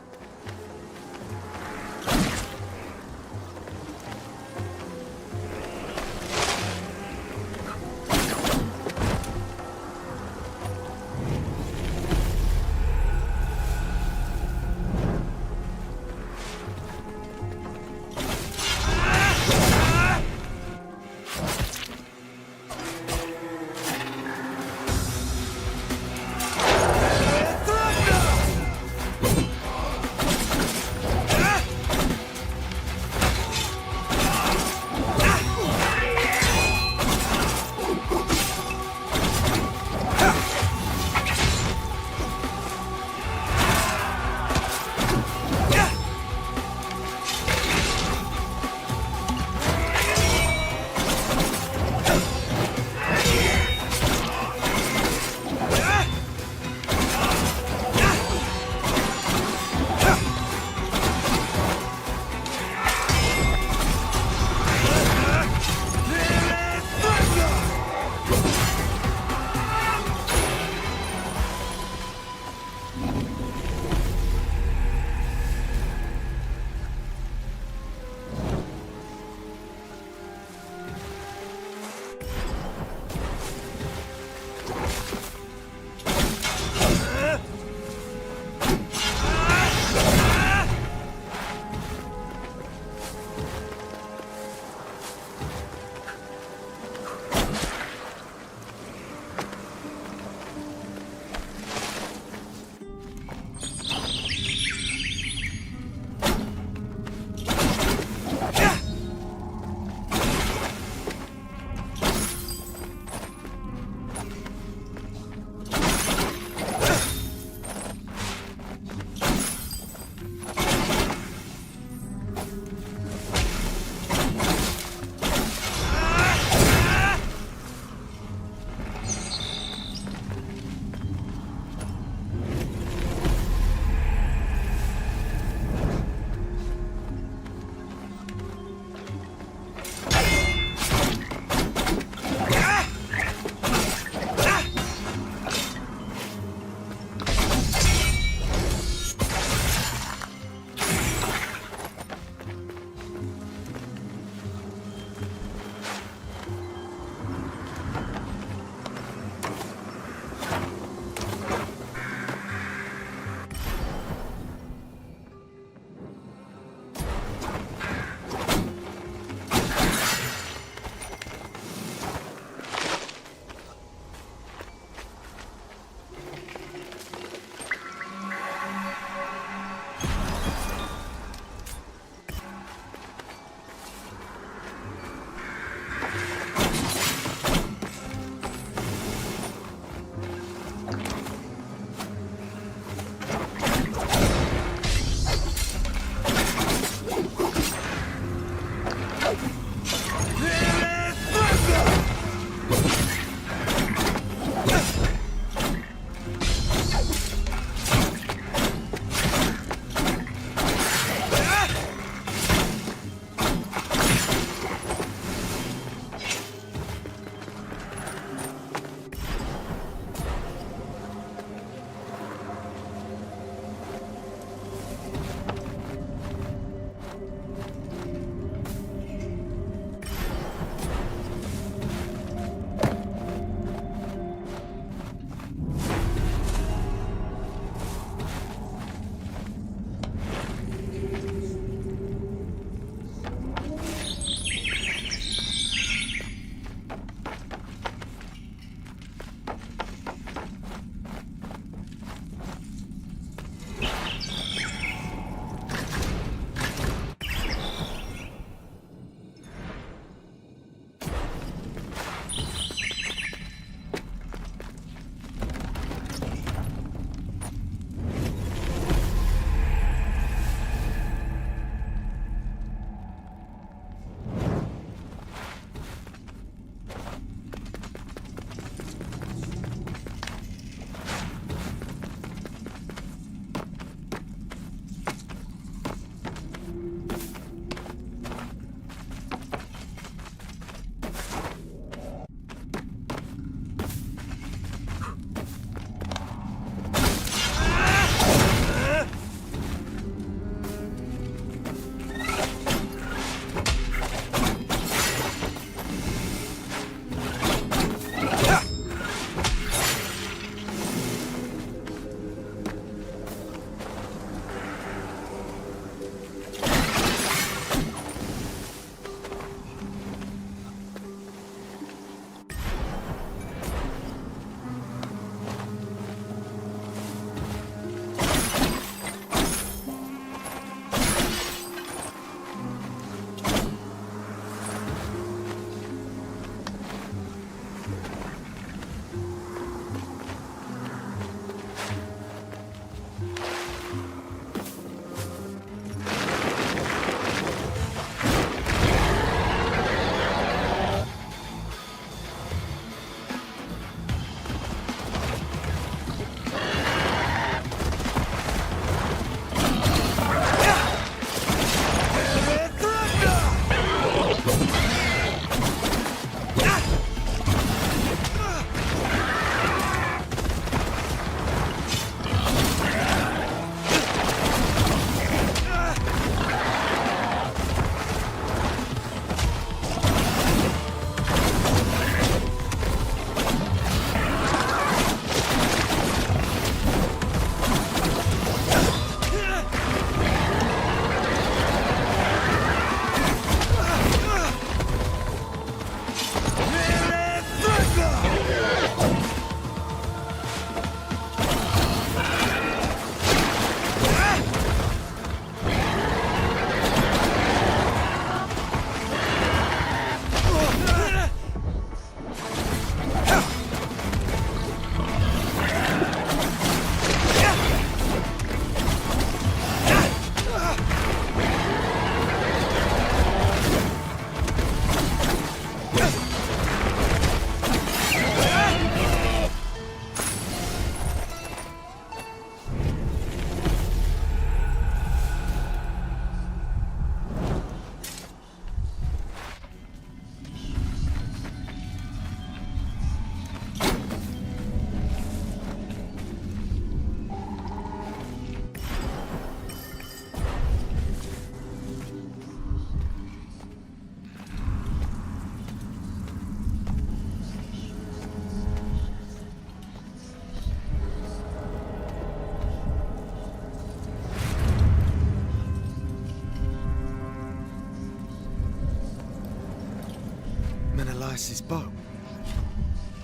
[SPEAKER 11] Menelaus' bow.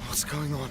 [SPEAKER 11] What's going on?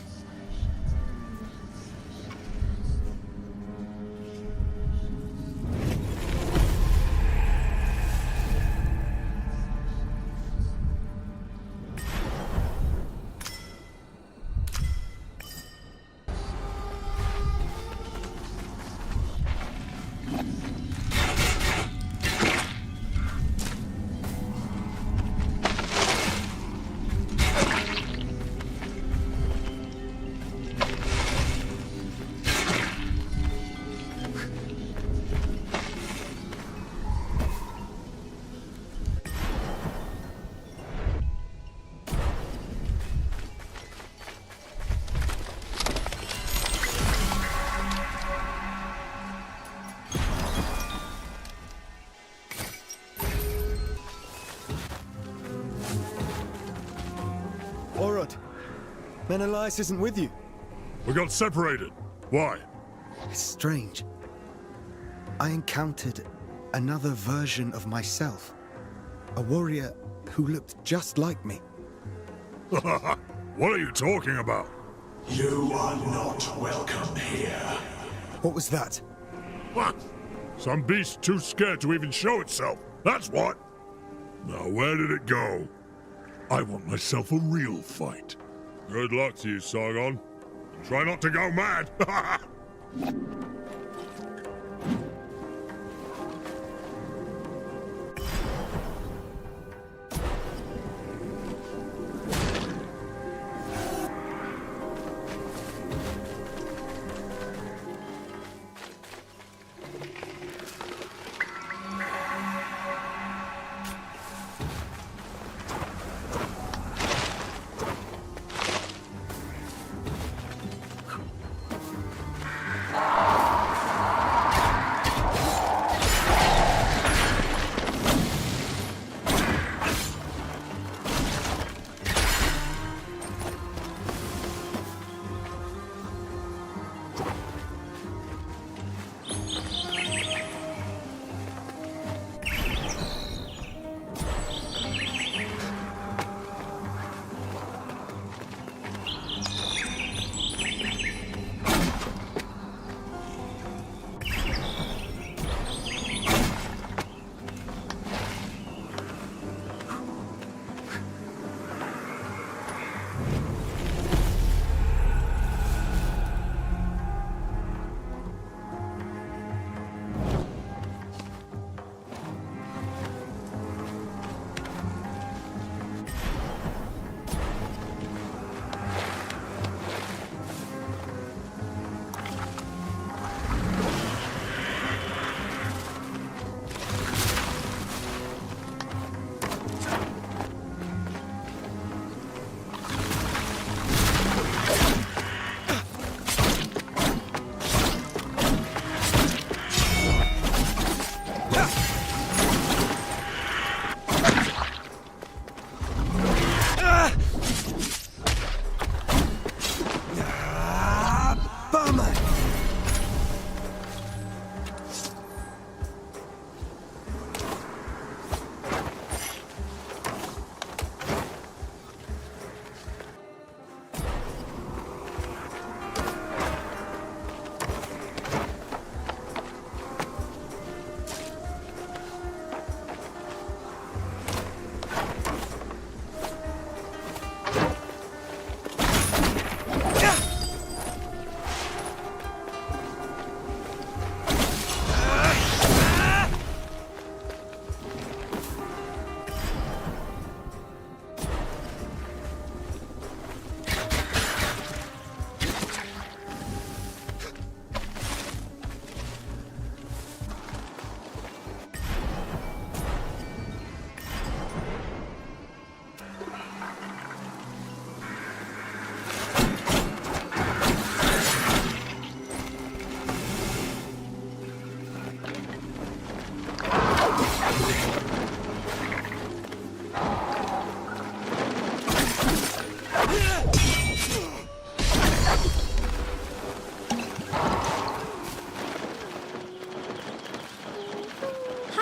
[SPEAKER 11] Orod, Menelaus isn't with you.
[SPEAKER 12] We got separated. Why?
[SPEAKER 11] It's strange. I encountered another version of myself. A warrior who looked just like me.
[SPEAKER 12] What are you talking about?
[SPEAKER 2] You are not welcome here.
[SPEAKER 11] What was that?
[SPEAKER 12] What? Some beast too scared to even show itself. That's what. Now where did it go? I want myself a real fight. Good luck to you, Sargon. Try not to go mad.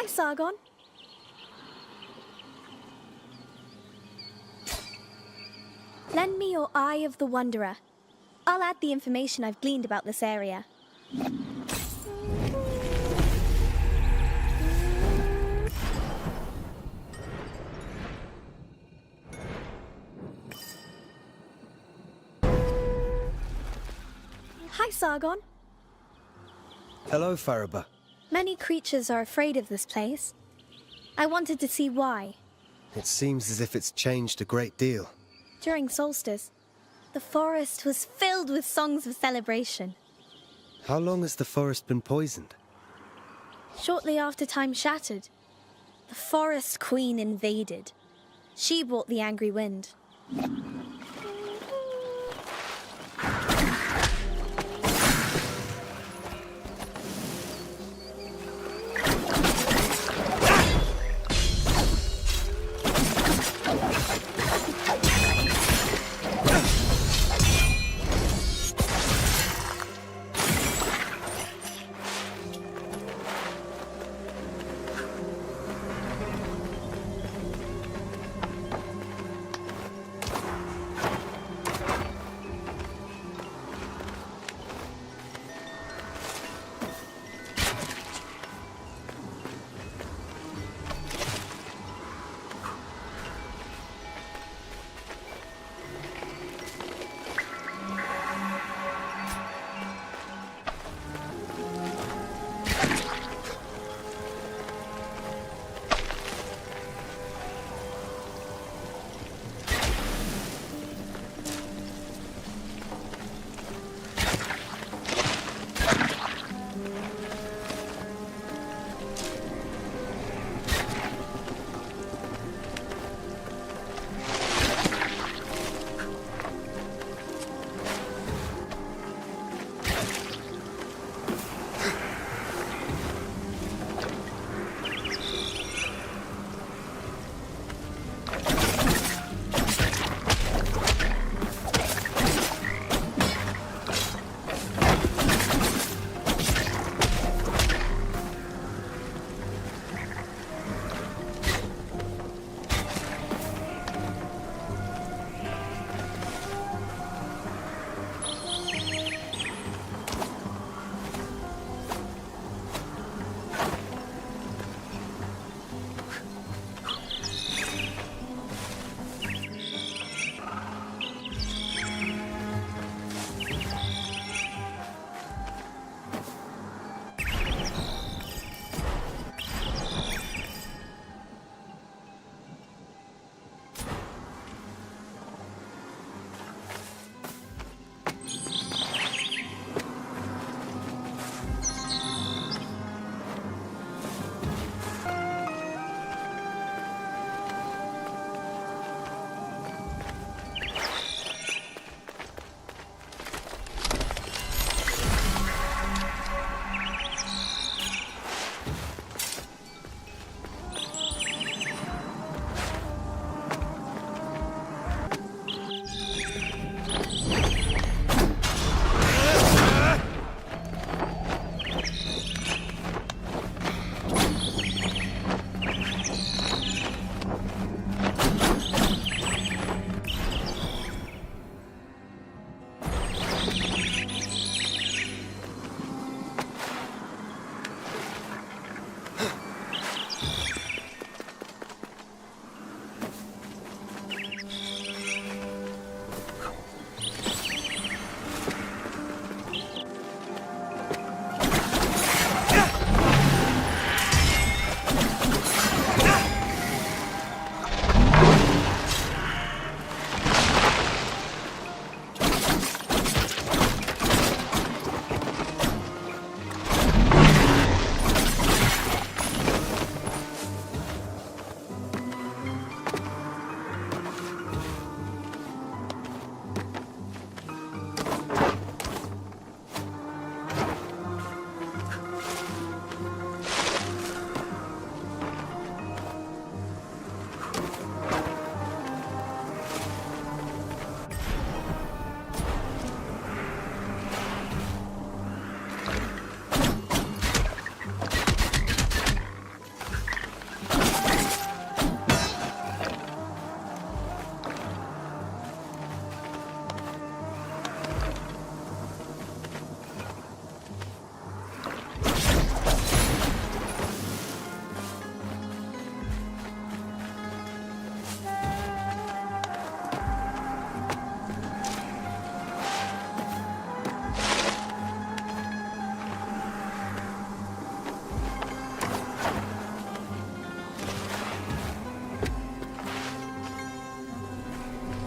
[SPEAKER 14] Sargon? Lend me your Eye of the Wanderer. I'll add the information I've gleaned about this area. Hi, Sargon.
[SPEAKER 11] Hello, Faraba.
[SPEAKER 14] Many creatures are afraid of this place. I wanted to see why.
[SPEAKER 11] It seems as if it's changed a great deal.
[SPEAKER 14] During solstice, the forest was filled with songs of celebration.
[SPEAKER 11] How long has the forest been poisoned?
[SPEAKER 14] Shortly after time shattered, the forest queen invaded. She brought the angry wind.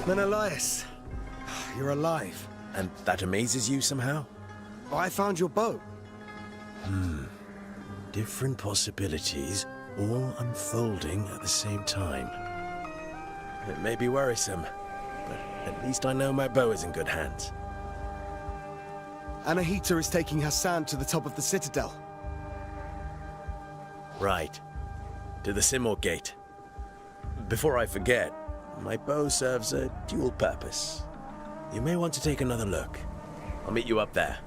[SPEAKER 11] Menelaus, you're alive.
[SPEAKER 9] And that amazes you somehow?
[SPEAKER 11] I found your boat.
[SPEAKER 9] Different possibilities, all unfolding at the same time. It may be worrisome, but at least I know my bow is in good hands.
[SPEAKER 11] Anahita is taking Hassan to the top of the citadel.
[SPEAKER 9] Right. To the Simorg Gate. Before I forget, my bow serves a dual purpose. You may want to take another look. I'll meet you up there.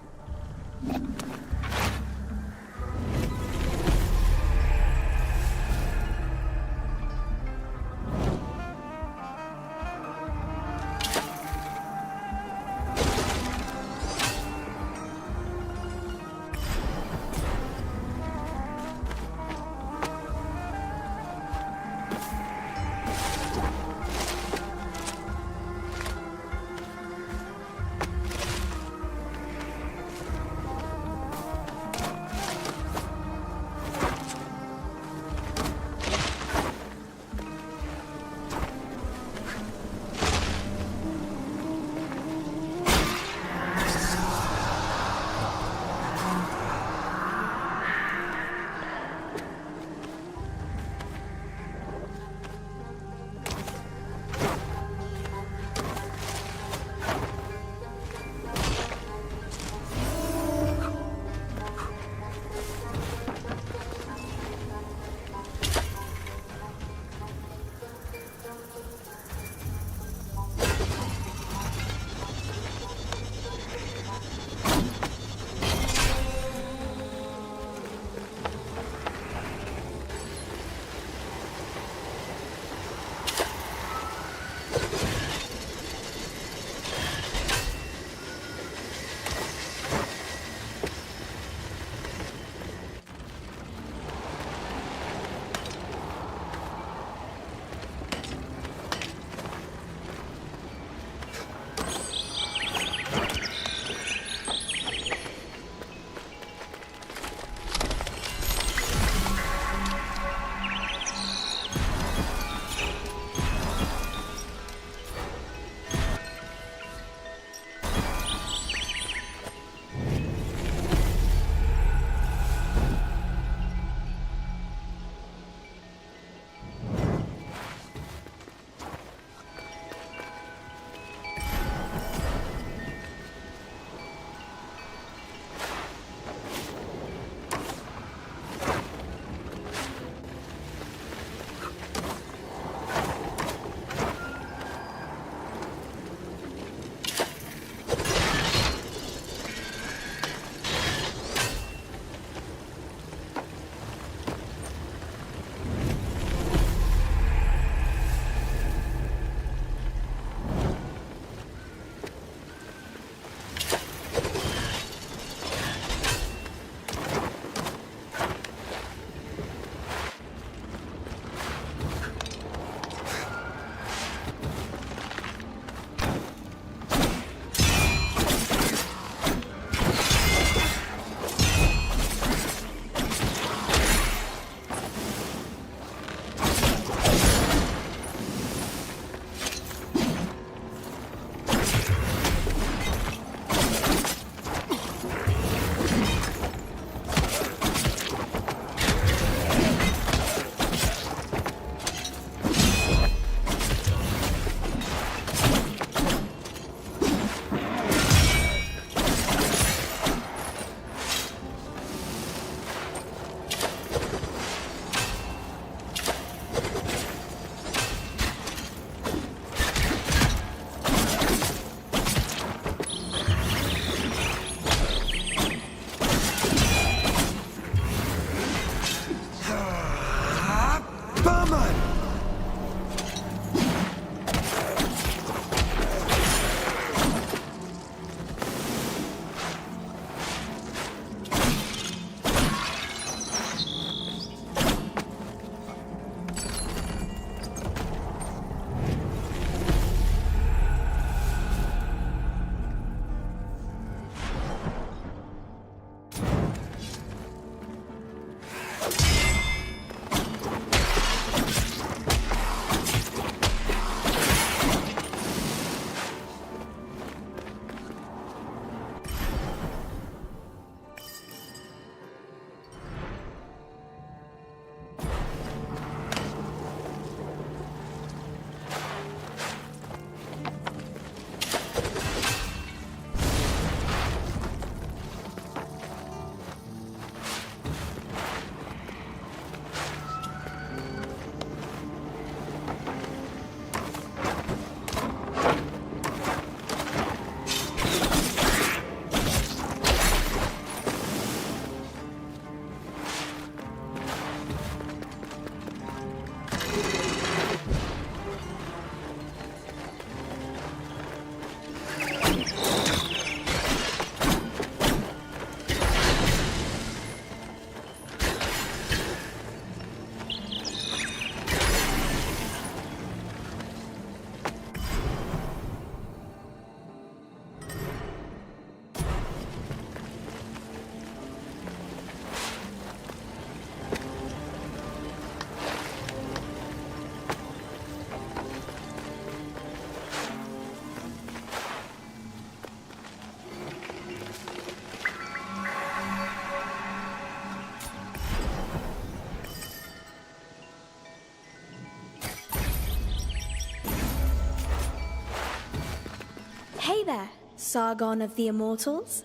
[SPEAKER 14] Hey there, Sargon of the Immortals.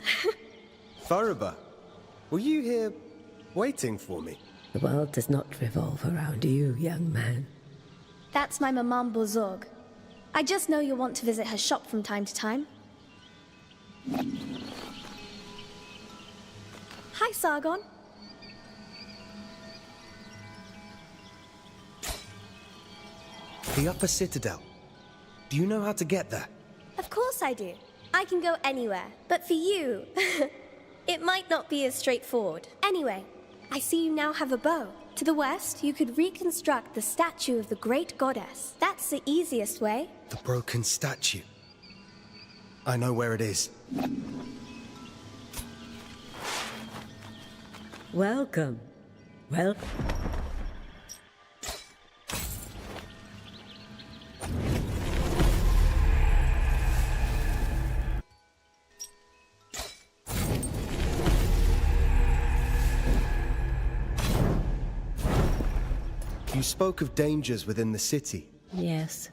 [SPEAKER 11] Faruba, were you here waiting for me?
[SPEAKER 15] The world does not revolve around you, young man.
[SPEAKER 14] That's my Maman Bozorg. I just know you'll want to visit her shop from time to time. Hi, Sargon.
[SPEAKER 11] The Upper Citadel. Do you know how to get there?
[SPEAKER 14] Of course I do. I can go anywhere. But for you, it might not be as straightforward. Anyway, I see you now have a bow. To the west, you could reconstruct the statue of the great goddess. That's the easiest way.
[SPEAKER 11] The broken statue. I know where it is.
[SPEAKER 15] Welcome. Welcome.
[SPEAKER 11] You spoke of dangers within the city.
[SPEAKER 15] Yes.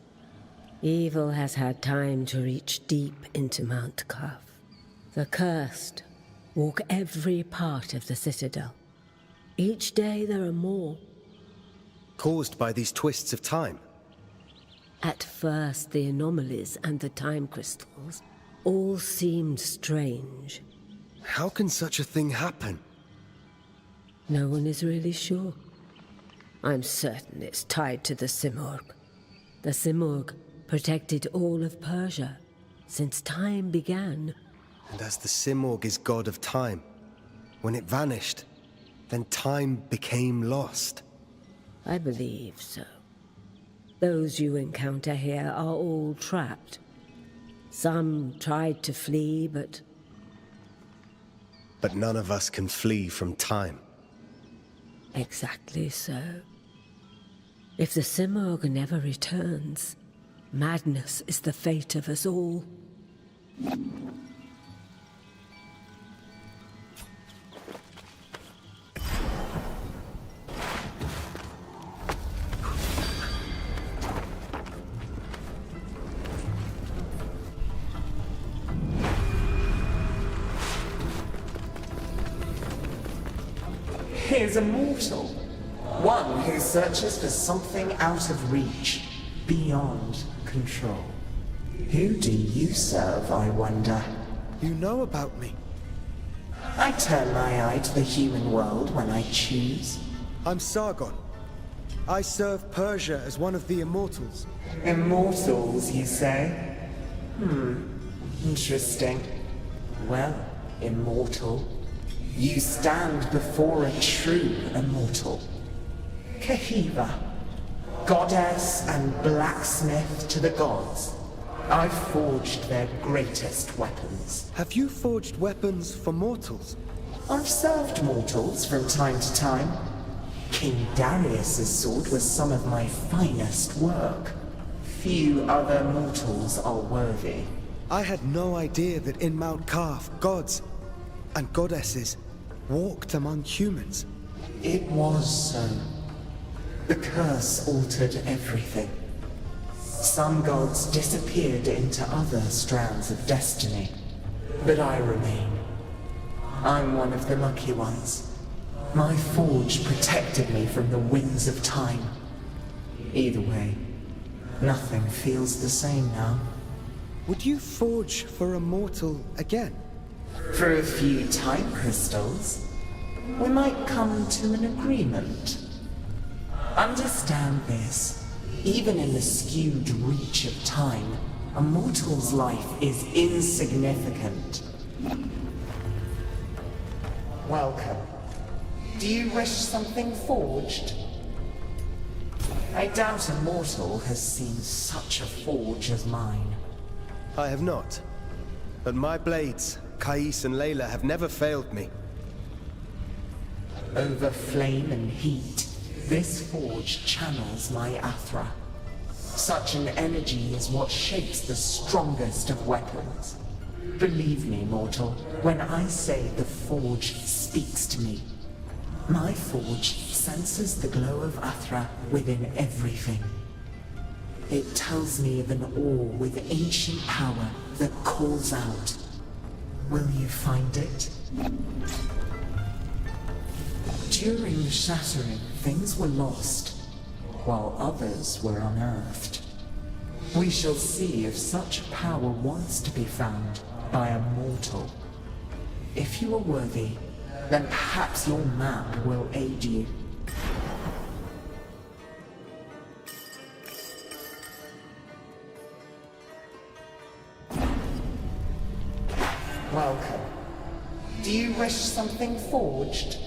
[SPEAKER 15] Evil has had time to reach deep into Mount Kaf. The cursed walk every part of the citadel. Each day there are more.
[SPEAKER 11] Caused by these twists of time.
[SPEAKER 15] At first, the anomalies and the time crystals all seemed strange.
[SPEAKER 11] How can such a thing happen?
[SPEAKER 15] No one is really sure. I'm certain it's tied to the Simurgh. The Simurgh protected all of Persia since time began.
[SPEAKER 11] And as the Simurgh is god of time, when it vanished, then time became lost.
[SPEAKER 15] I believe so. Those you encounter here are all trapped. Some tried to flee, but
[SPEAKER 11] none of us can flee from time.
[SPEAKER 15] Exactly so. If the Simurgh never returns, madness is the fate of us all.
[SPEAKER 17] He's immortal. One who searches for something out of reach, beyond control. Who do you serve, I wonder?
[SPEAKER 11] You know about me.
[SPEAKER 17] I turn my eye to the human world when I choose.
[SPEAKER 11] I'm Sargon. I serve Persia as one of the Immortals.
[SPEAKER 17] Immortals, you say? Interesting. Well, immortal. You stand before a true immortal. Kahiva, goddess and blacksmith to the gods. I've forged their greatest weapons.
[SPEAKER 11] Have you forged weapons for mortals?
[SPEAKER 17] I've served mortals from time to time. King Darius's sword was some of my finest work. Few other mortals are worthy.
[SPEAKER 11] I had no idea that in Mount Kaf, gods and goddesses walked among humans.
[SPEAKER 17] It was so. The curse altered everything. Some gods disappeared into other strands of destiny, but I remain. I'm one of the lucky ones. My forge protected me from the winds of time. Either way, nothing feels the same now.
[SPEAKER 11] Would you forge for a mortal again?
[SPEAKER 17] For a few time crystals, we might come to an agreement. Understand this. Even in the skewed reach of time, A mortal's life is insignificant. Welcome. Do you wish something forged? I doubt a mortal has seen such a forge as mine.
[SPEAKER 11] I have not. But my blades, Kais and Layla, have never failed me.
[SPEAKER 17] Over flame and heat, this forge channels my Athra. Such an energy is what shapes the strongest of weapons. Believe me, mortal, when I say the forge speaks to me. My forge senses the glow of Athra within everything. It tells me of an ore with ancient power that calls out. Will you find it? During the shattering, things were lost, while others were unearthed. We shall see if such power wants to be found by a mortal. If you are worthy, then perhaps your map will aid you. Welcome. Do you wish something forged?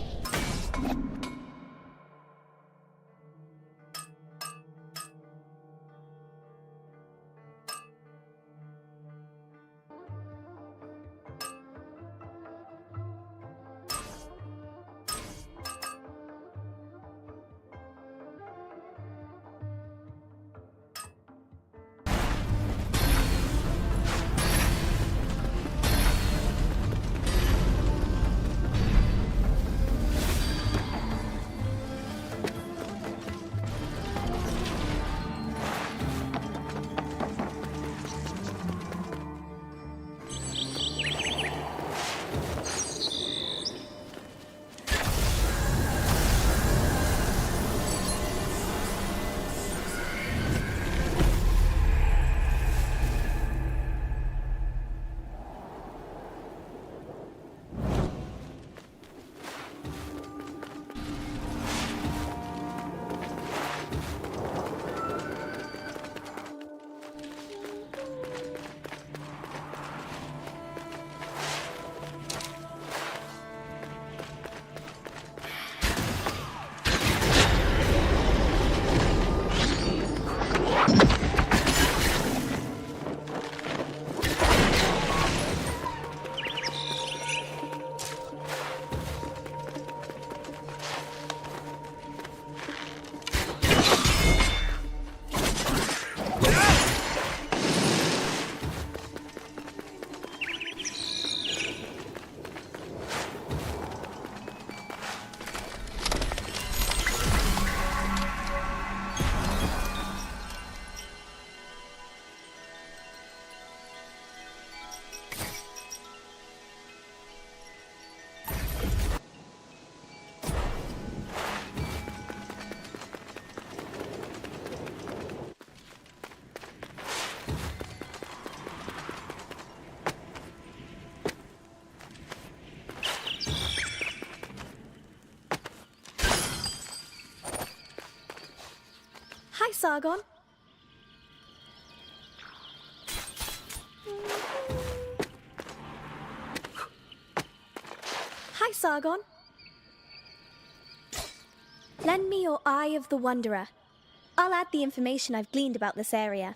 [SPEAKER 14] Hi, Sargon. Hi, Sargon. Lend me your Eye of the Wanderer. I'll add the information I've gleaned about this area.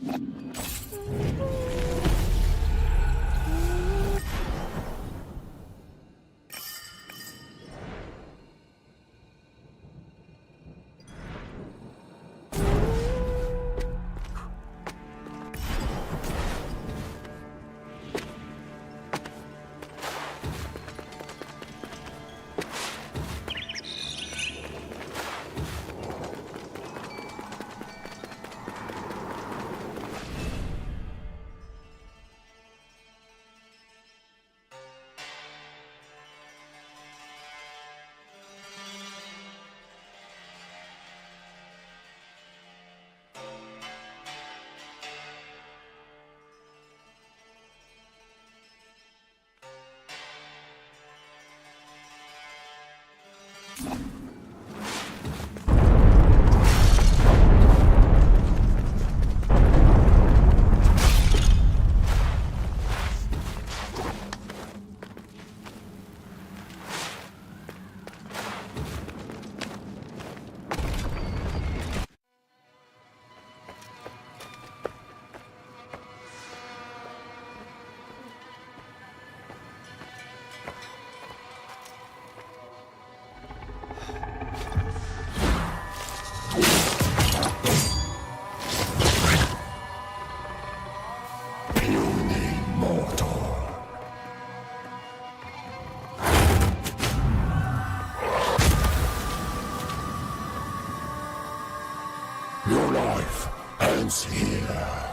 [SPEAKER 12] ends here.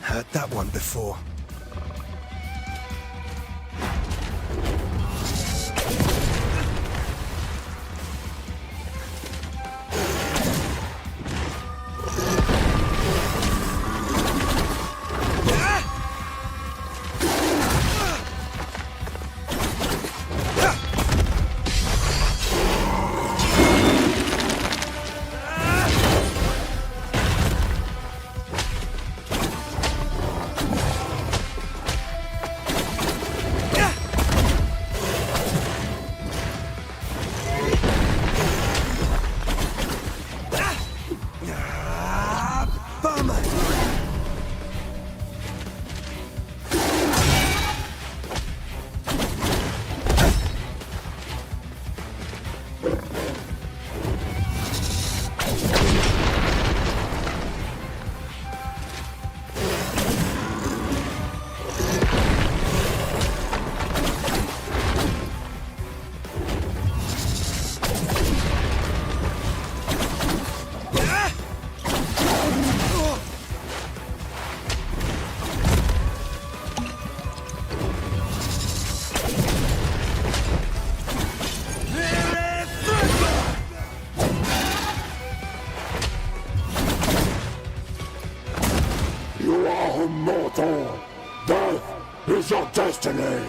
[SPEAKER 11] Heard that one before.
[SPEAKER 12] You are immortal. Death is your destiny.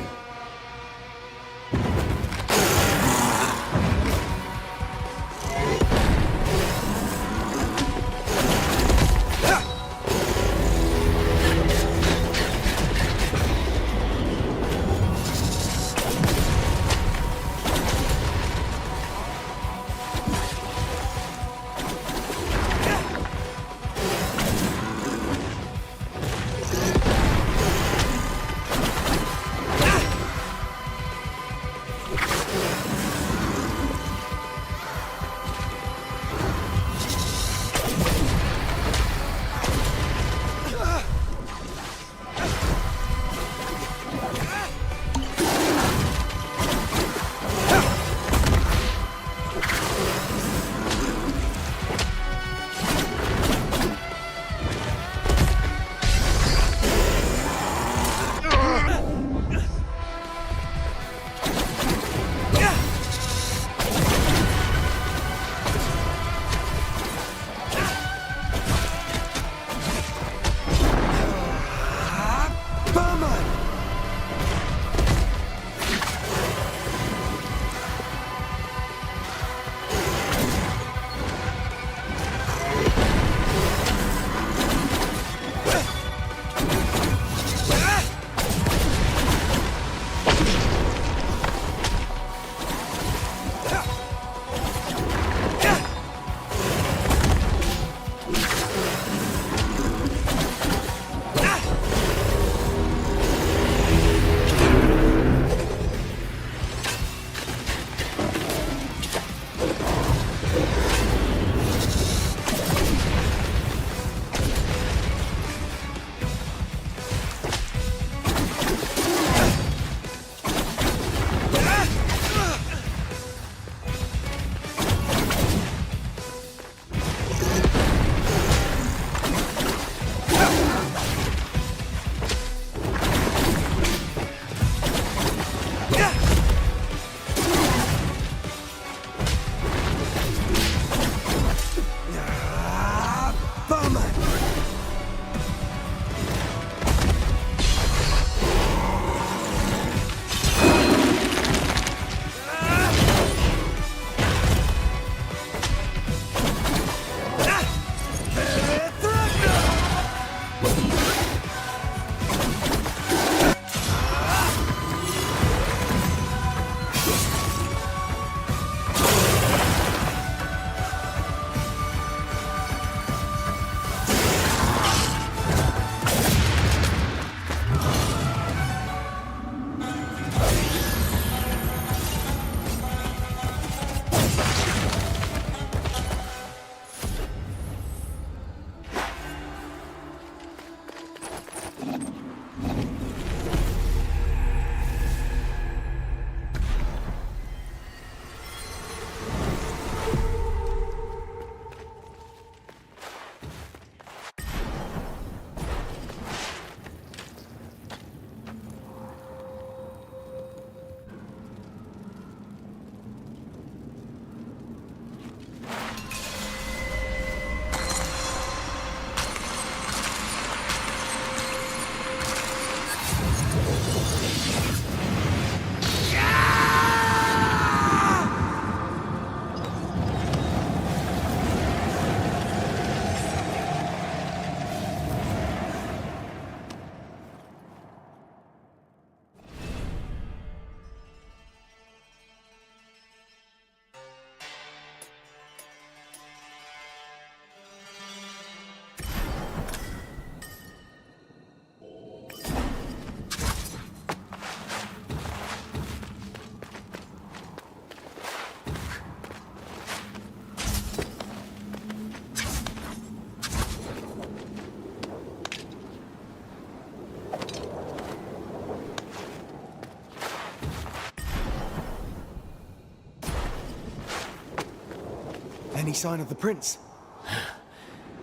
[SPEAKER 11] Any sign of the prince?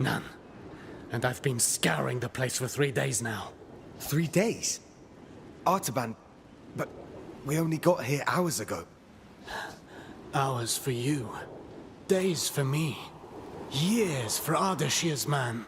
[SPEAKER 5] None. And I've been scouring the place for 3 days now.
[SPEAKER 11] 3 days? Artaban, but we only got here hours ago.
[SPEAKER 5] Hours for you. Days for me. Years for Ardashir's man.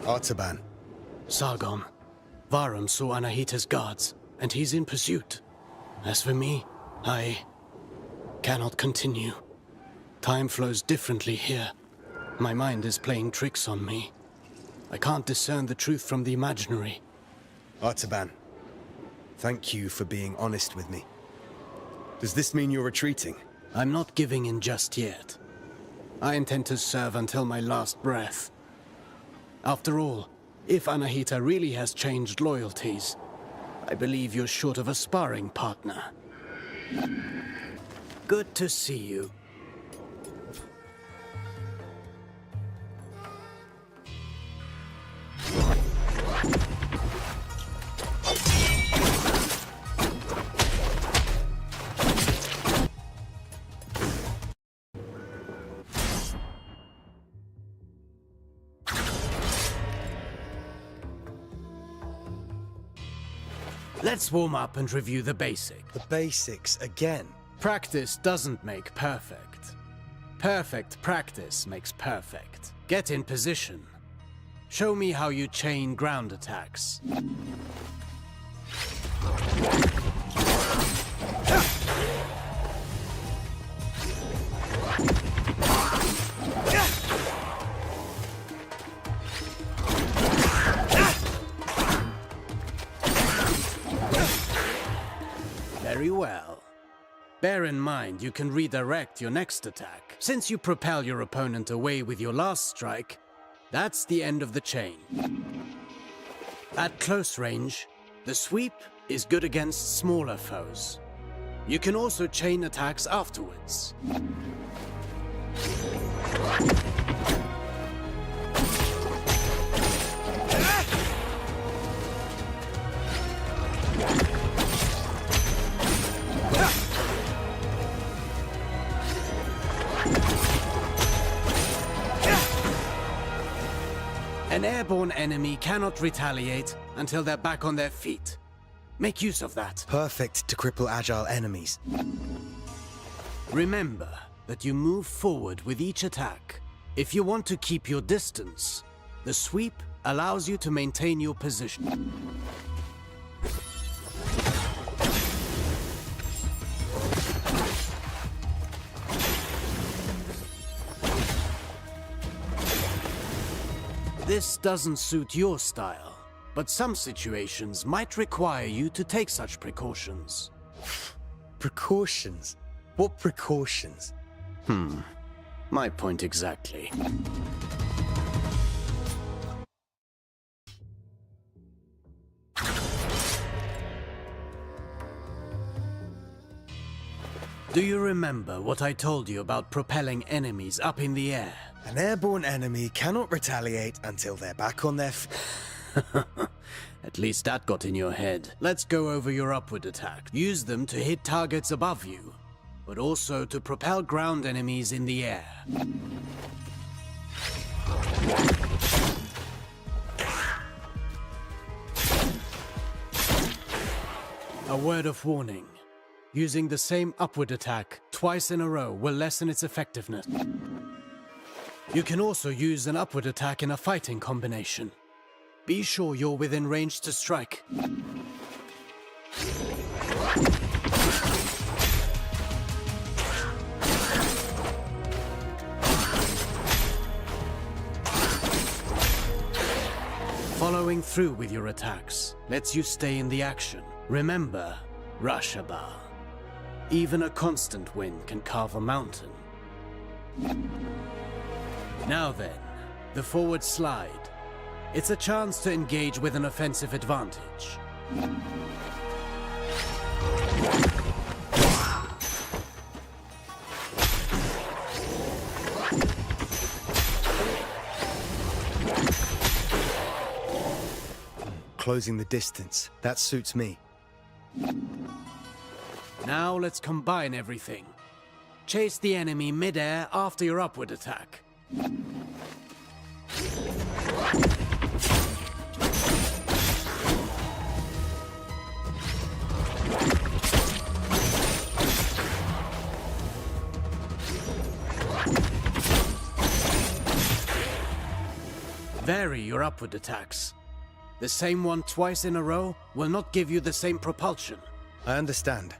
[SPEAKER 3] Artaban.
[SPEAKER 5] Sargon. Varum saw Anahita's guards, and he's in pursuit. As for me, I cannot continue. Time flows differently here. My mind is playing tricks on me. I can't discern the truth from the imaginary.
[SPEAKER 3] Artaban, thank you for being honest with me. Does this mean you're retreating?
[SPEAKER 5] I'm not giving in just yet. I intend to serve until my last breath. After all, if Anahita really has changed loyalties, I believe you're short of a sparring partner. Good to see you. Let's warm up and review the basics.
[SPEAKER 3] The basics again?
[SPEAKER 5] Practice doesn't make perfect. Perfect practice makes perfect. Get in position. Show me how you chain ground attacks. Very well. Bear in mind you can redirect your next attack. Since you propel your opponent away with your last strike, that's the end of the chain. At close range, the sweep is good against smaller foes. You can also chain attacks afterwards. An airborne enemy cannot retaliate until they're back on their feet. Make use of that.
[SPEAKER 11] Perfect to cripple agile enemies.
[SPEAKER 5] Remember that you move forward with each attack. If you want to keep your distance, the sweep allows you to maintain your position. This doesn't suit your style, but some situations might require you to take such precautions.
[SPEAKER 11] Precautions? What precautions?
[SPEAKER 5] My point exactly. Do you remember what I told you about propelling enemies up in the air?
[SPEAKER 11] An airborne enemy cannot retaliate until they're back on their
[SPEAKER 5] At least that got in your head. Let's go over your upward attack. Use them to hit targets above you, but also to propel ground enemies in the air. A word of warning. Using the same upward attack twice in a row will lessen its effectiveness. You can also use an upward attack in a fighting combination. Be sure you're within range to strike. Following through with your attacks lets you stay in the action. Remember, Rashaba. Even a constant wind can carve a mountain. Now then, the forward slide. It's a chance to engage with an offensive advantage.
[SPEAKER 11] Closing the distance. That suits me.
[SPEAKER 5] Now let's combine everything. Chase the enemy mid-air after your upward attack. Vary your upward attacks. The same one twice in a row will not give you the same propulsion.
[SPEAKER 11] I understand.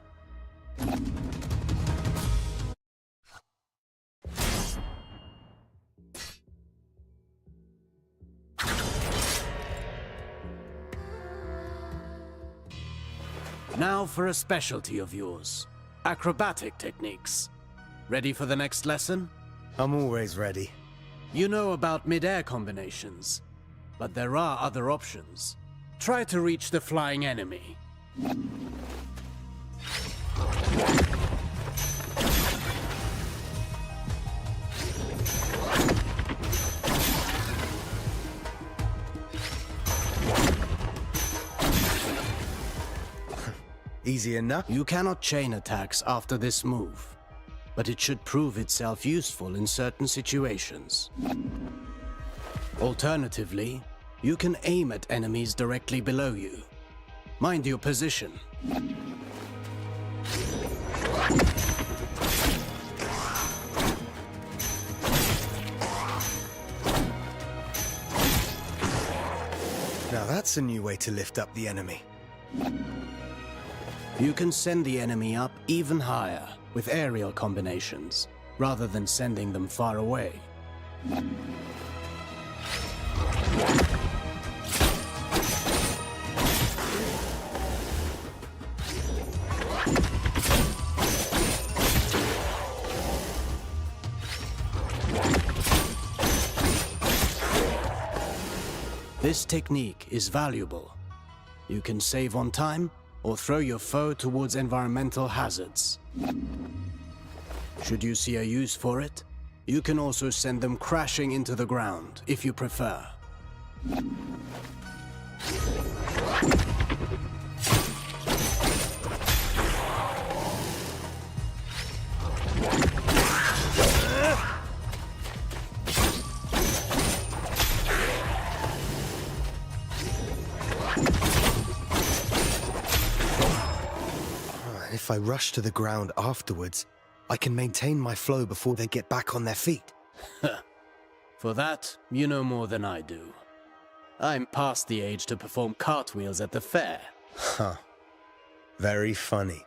[SPEAKER 5] Now for a specialty of yours. Acrobatic techniques. Ready for the next lesson?
[SPEAKER 11] I'm always ready.
[SPEAKER 5] You know about mid-air combinations, but there are other options. Try to reach the flying enemy.
[SPEAKER 11] Easy enough?
[SPEAKER 5] You cannot chain attacks after this move, but it should prove itself useful in certain situations. Alternatively, you can aim at enemies directly below you. Mind your position.
[SPEAKER 11] Now that's a new way to lift up the enemy.
[SPEAKER 5] You can send the enemy up even higher with aerial combinations, rather than sending them far away. This technique is valuable. You can save on time or throw your foe towards environmental hazards. Should you see a use for it, you can also send them crashing into the ground, if you prefer.
[SPEAKER 11] If I rush to the ground afterwards, I can maintain my flow before they get back on their feet.
[SPEAKER 5] For that, you know more than I do. I'm past the age to perform cartwheels at the fair.
[SPEAKER 11] Huh. Very funny.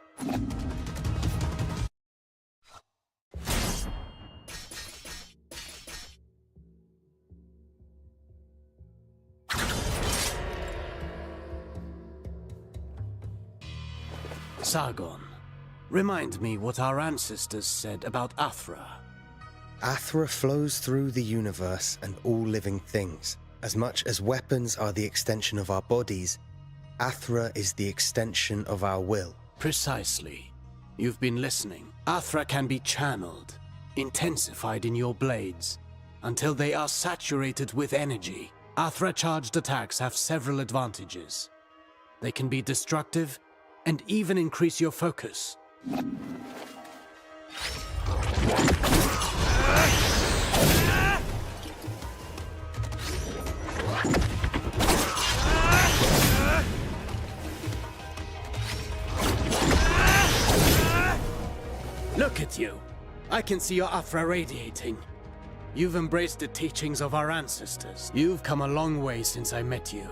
[SPEAKER 5] Sargon, remind me what our ancestors said about Athra.
[SPEAKER 11] Athra flows through the universe and all living things. As much as weapons are the extension of our bodies, Athra is the extension of our will.
[SPEAKER 5] Precisely. You've been listening. Athra can be channeled, intensified in your blades, until they are saturated with energy. Athra-charged attacks have several advantages. They can be destructive, and even increase your focus. Look at you! I can see your Athra radiating. You've embraced the teachings of our ancestors. You've come a long way since I met you.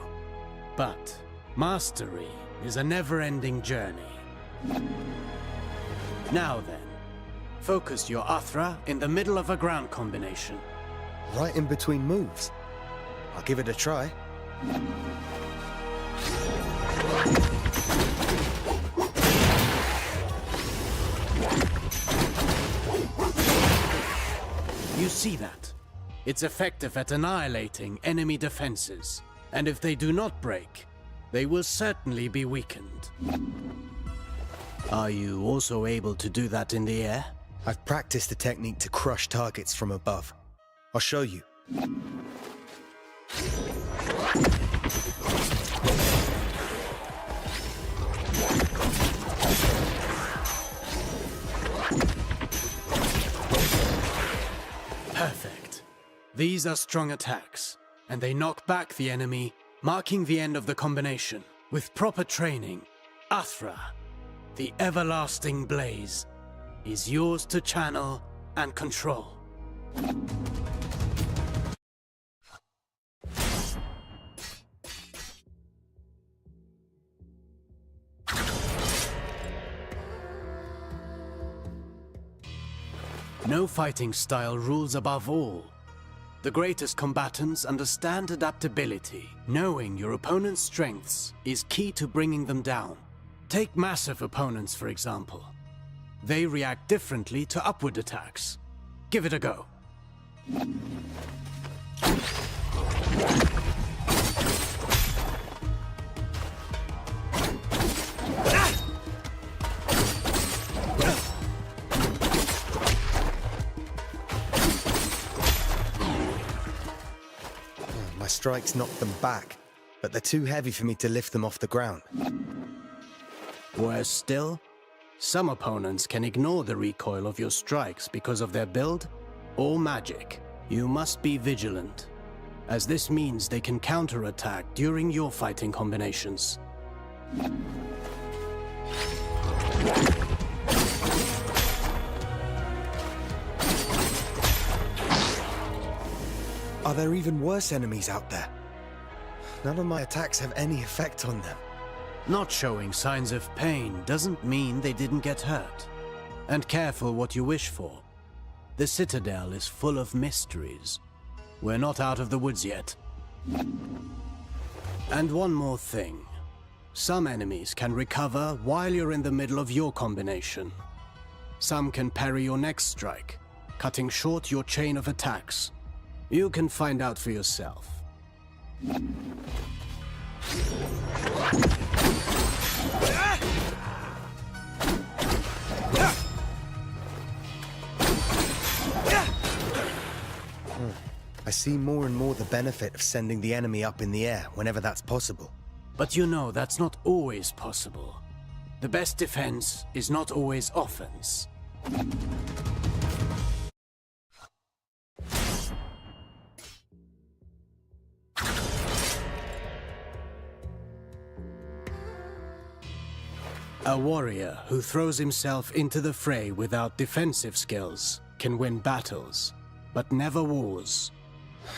[SPEAKER 5] But mastery is a never-ending journey. Now then, focus your Athra in the middle of a ground combination.
[SPEAKER 11] Right in between moves. I'll give it a try.
[SPEAKER 5] You see that? It's effective at annihilating enemy defenses. And if they do not break, they will certainly be weakened. Are you also able to do that in the air?
[SPEAKER 11] I've practiced the technique to crush targets from above. I'll show you.
[SPEAKER 5] Perfect. These are strong attacks, and they knock back the enemy, marking the end of the combination. With proper training, Athra, the everlasting blaze, is yours to channel and control. No fighting style rules above all. The greatest combatants understand adaptability. Knowing your opponent's strengths is key to bringing them down. Take massive opponents, for example. They react differently to upward attacks. Give it a go.
[SPEAKER 11] My strikes knocked them back, but they're too heavy for me to lift them off the ground.
[SPEAKER 5] Worse still, some opponents can ignore the recoil of your strikes because of their build or magic. You must be vigilant, as this means they can counterattack during your fighting combinations.
[SPEAKER 11] Are there even worse enemies out there? None of my attacks have any effect on them.
[SPEAKER 5] Not showing signs of pain doesn't mean they didn't get hurt. And careful what you wish for. The Citadel is full of mysteries. We're not out of the woods yet. And one more thing. Some enemies can recover while you're in the middle of your combination. Some can parry your next strike, cutting short your chain of attacks. You can find out for yourself.
[SPEAKER 11] I see more and more the benefit of sending the enemy up in the air whenever that's possible.
[SPEAKER 5] But you know that's not always possible. The best defense is not always offense. A warrior who throws himself into the fray without defensive skills can win battles, but never wars.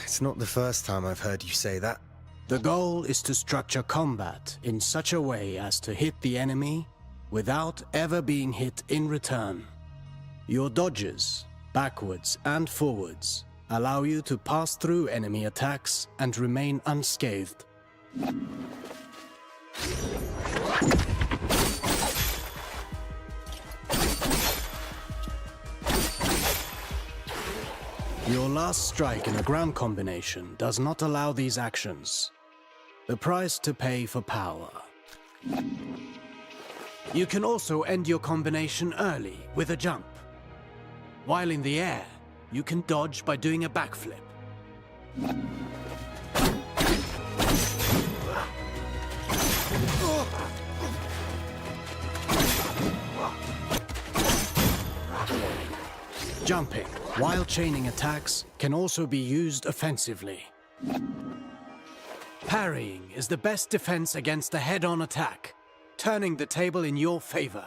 [SPEAKER 11] It's not the first time I've heard you say that.
[SPEAKER 5] The goal is to structure combat in such a way as to hit the enemy without ever being hit in return. Your dodges, backwards and forwards, allow you to pass through enemy attacks and remain unscathed. Your last strike in a ground combination does not allow these actions. The price to pay for power. You can also end your combination early with a jump. While in the air, you can dodge by doing a backflip. Jumping, while chaining attacks, can also be used offensively. Parrying is the best defense against a head-on attack, turning the table in your favor.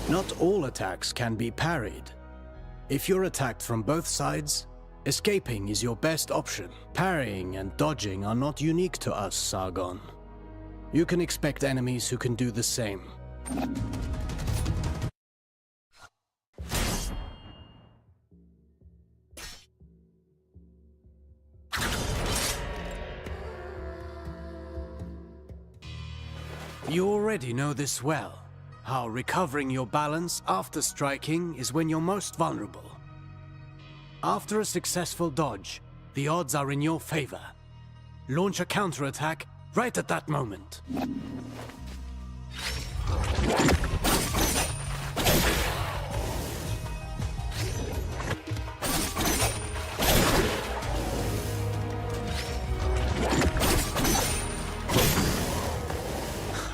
[SPEAKER 5] Not all attacks can be parried. If you're attacked from both sides, escaping is your best option. Parrying and dodging are not unique to us, Sargon. You can expect enemies who can do the same. You already know this well, how recovering your balance after striking is when you're most vulnerable. After a successful dodge, the odds are in your favor. Launch a counterattack right at that moment.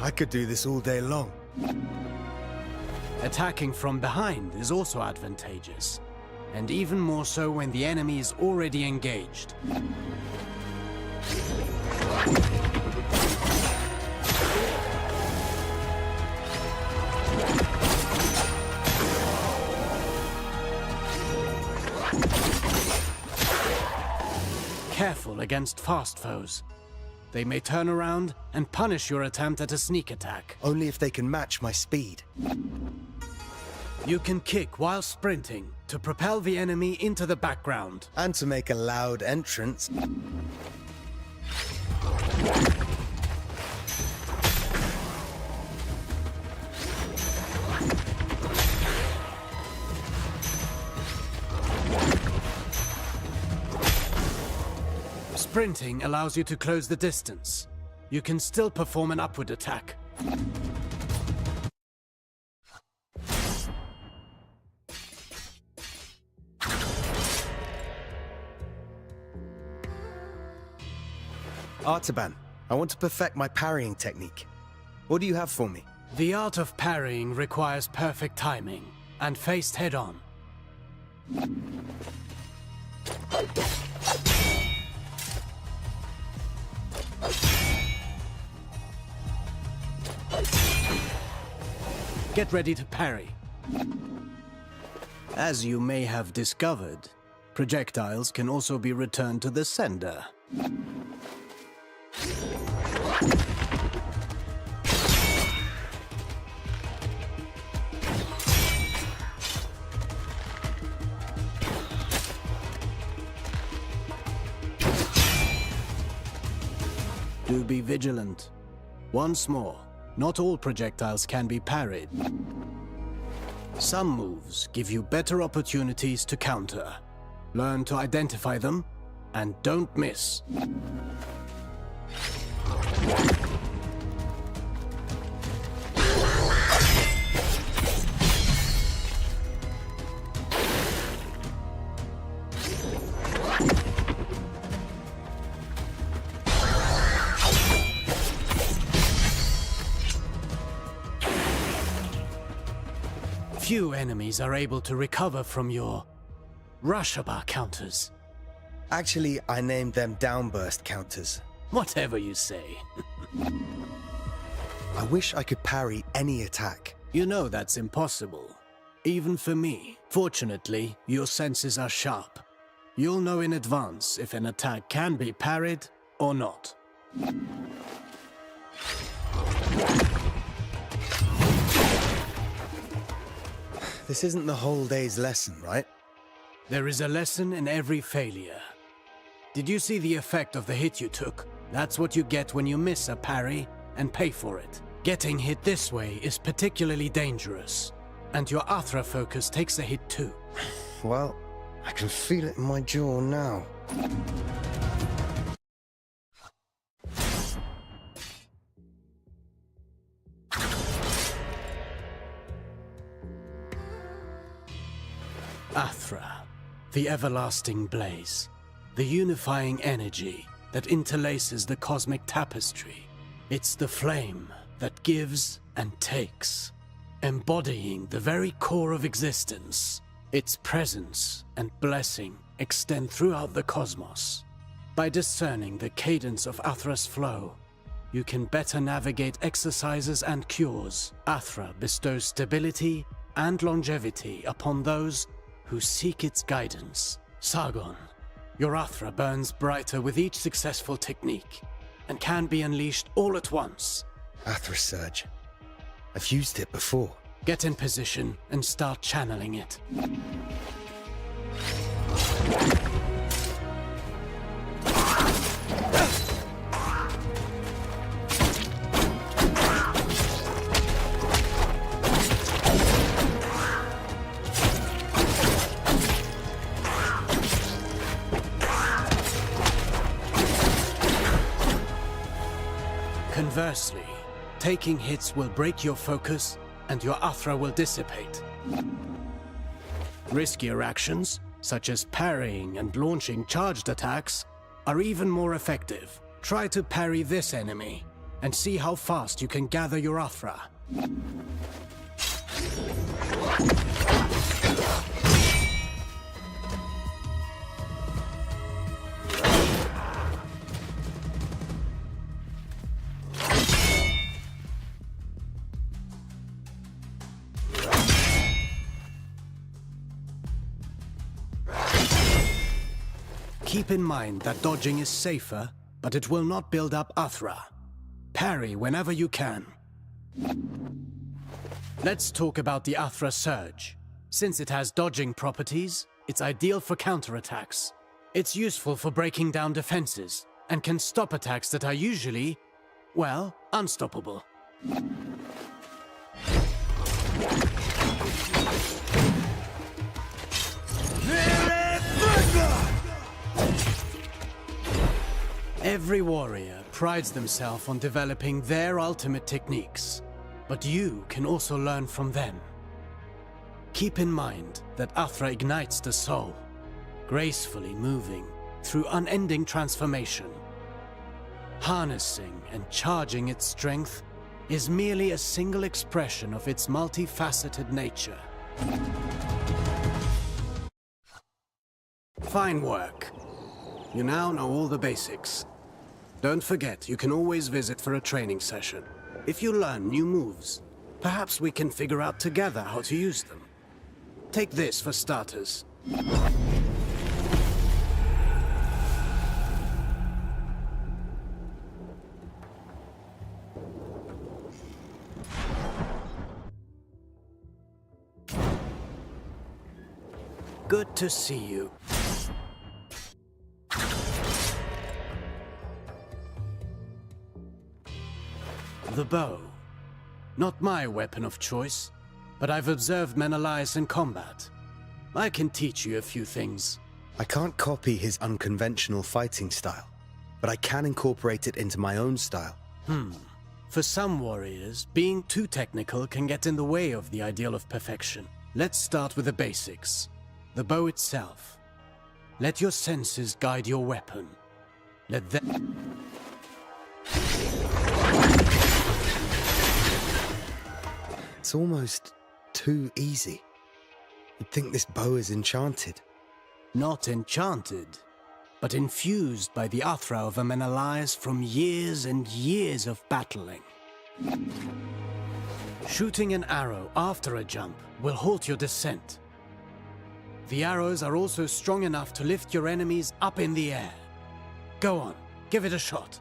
[SPEAKER 11] I could do this all day long.
[SPEAKER 5] Attacking from behind is also advantageous, and even more so when the enemy is already engaged. Careful against fast foes. They may turn around and punish your attempt at a sneak attack.
[SPEAKER 11] Only if they can match my speed.
[SPEAKER 5] You can kick while sprinting to propel the enemy into the background.
[SPEAKER 11] And to make a loud entrance.
[SPEAKER 5] Sprinting allows you to close the distance. You can still perform an upward attack.
[SPEAKER 11] Artaban, I want to perfect my parrying technique. What do you have for me?
[SPEAKER 5] The art of parrying requires perfect timing and faced head-on. Get ready to parry. As you may have discovered, projectiles can also be returned to the sender. Do be vigilant. Once more, not all projectiles can be parried. Some moves give you better opportunities to counter. Learn to identify them, and don't miss. Few enemies are able to recover from your Rashaba counters.
[SPEAKER 11] Actually, I named them downburst counters.
[SPEAKER 5] Whatever you say.
[SPEAKER 11] I wish I could parry any attack.
[SPEAKER 5] You know that's impossible. Even for me. Fortunately, your senses are sharp. You'll know in advance if an attack can be parried or not.
[SPEAKER 11] This isn't the whole day's lesson, right?
[SPEAKER 5] There is a lesson in every failure. Did you see the effect of the hit you took? That's what you get when you miss a parry and pay for it. Getting hit this way is particularly dangerous, and your Athra focus takes a hit too.
[SPEAKER 11] Well, I can feel it in my jaw now.
[SPEAKER 5] Athra, the everlasting blaze, the unifying energy that interlaces the cosmic tapestry. It's the flame that gives and takes, embodying the very core of existence. Its presence and blessing extend throughout the cosmos. By discerning the cadence of Athra's flow, you can better navigate exercises and cures. Athra bestows stability and longevity upon those who seek its guidance. Sargon, your Athra burns brighter with each successful technique, and can be unleashed all at once.
[SPEAKER 11] Athra Surge. I've used it before.
[SPEAKER 5] Get in position and start channeling it. Conversely, taking hits will break your focus and your Athra will dissipate. Riskier actions, such as parrying and launching charged attacks, are even more effective. Try to parry this enemy, and see how fast you can gather your Athra. Keep in mind that dodging is safer, but it will not build up Athra. Parry whenever you can. Let's talk about the Athra Surge. Since it has dodging properties, it's ideal for counterattacks. It's useful for breaking down defenses, and can stop attacks that are usually, well, unstoppable. Every warrior prides themselves on developing their ultimate techniques, but you can also learn from them. Keep in mind that Athra ignites the soul, gracefully moving through unending transformation. Harnessing and charging its strength is merely a single expression of its multifaceted nature. Fine work. You now know all the basics. Don't forget, you can always visit for a training session. If you learn new moves, perhaps we can figure out together how to use them. Take this for starters. Good to see you. The bow. Not my weapon of choice, but I've observed Menelaus in combat. I can teach you a few things.
[SPEAKER 11] I can't copy his unconventional fighting style, but I can incorporate it into my own style.
[SPEAKER 5] For some warriors, being too technical can get in the way of the ideal of perfection. Let's start with the basics. The bow itself. Let your senses guide your weapon. Let them...
[SPEAKER 11] It's almost too easy. You'd think this bow is enchanted.
[SPEAKER 5] Not enchanted, but infused by the Athra of Menelaus from years and years of battling. Shooting an arrow after a jump will halt your descent. The arrows are also strong enough to lift your enemies up in the air. Go on, give it a shot.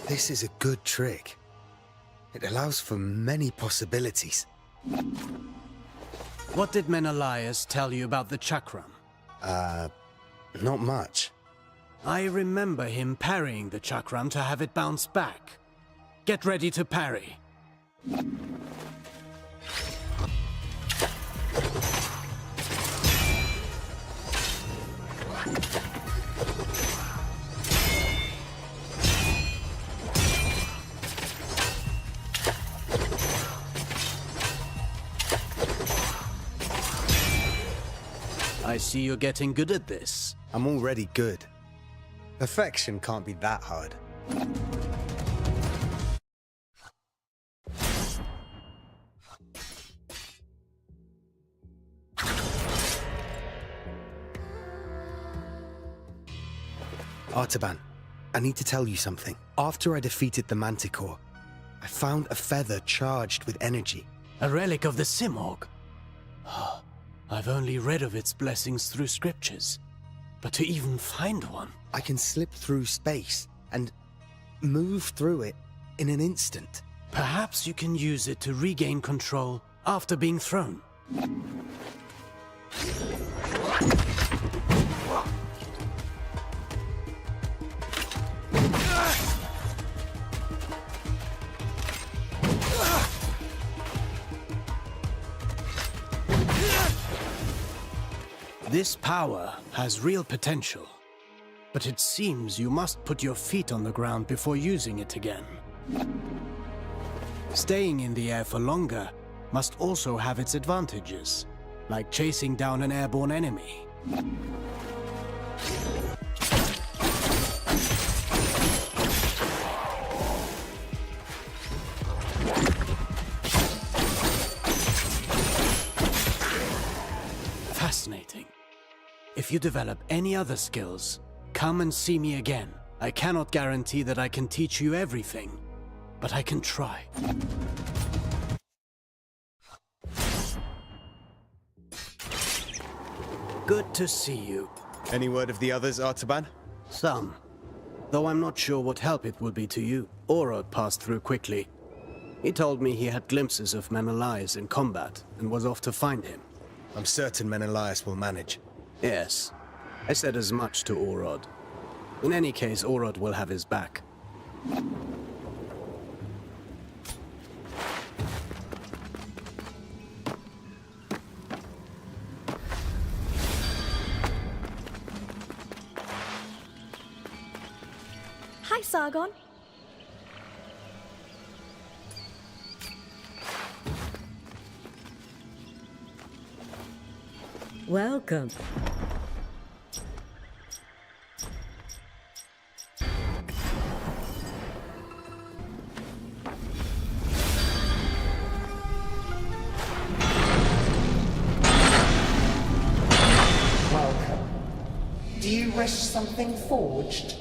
[SPEAKER 11] This is a good trick. It allows for many possibilities.
[SPEAKER 5] What did Menelaus tell you about the chakram?
[SPEAKER 11] Not much.
[SPEAKER 5] I remember him parrying the chakram to have it bounce back. Get ready to parry. I see you're getting good at this.
[SPEAKER 11] I'm already good. Perfection can't be that hard. Artaban, I need to tell you something. After I defeated the Manticore, I found a feather charged with energy.
[SPEAKER 5] A relic of the Simorg. I've only read of its blessings through scriptures, but to even find one...
[SPEAKER 11] I can slip through space and move through it in an instant.
[SPEAKER 5] Perhaps you can use it to regain control after being thrown. This power has real potential, but it seems you must put your feet on the ground before using it again. Staying in the air for longer must also have its advantages, like chasing down an airborne enemy. Fascinating. If you develop any other skills, come and see me again. I cannot guarantee that I can teach you everything, but I can try. Good to see you.
[SPEAKER 11] Any word of the others, Artaban?
[SPEAKER 5] Some. Though I'm not sure what help it will be to you. Orod passed through quickly. He told me he had glimpses of Menelaus in combat and was off to find him.
[SPEAKER 11] I'm certain Menelaus will manage.
[SPEAKER 5] Yes. I said as much to Orod. In any case, Orod will have his back.
[SPEAKER 14] Hi, Sargon.
[SPEAKER 15] Welcome.
[SPEAKER 17] Welcome. Do you wish something forged?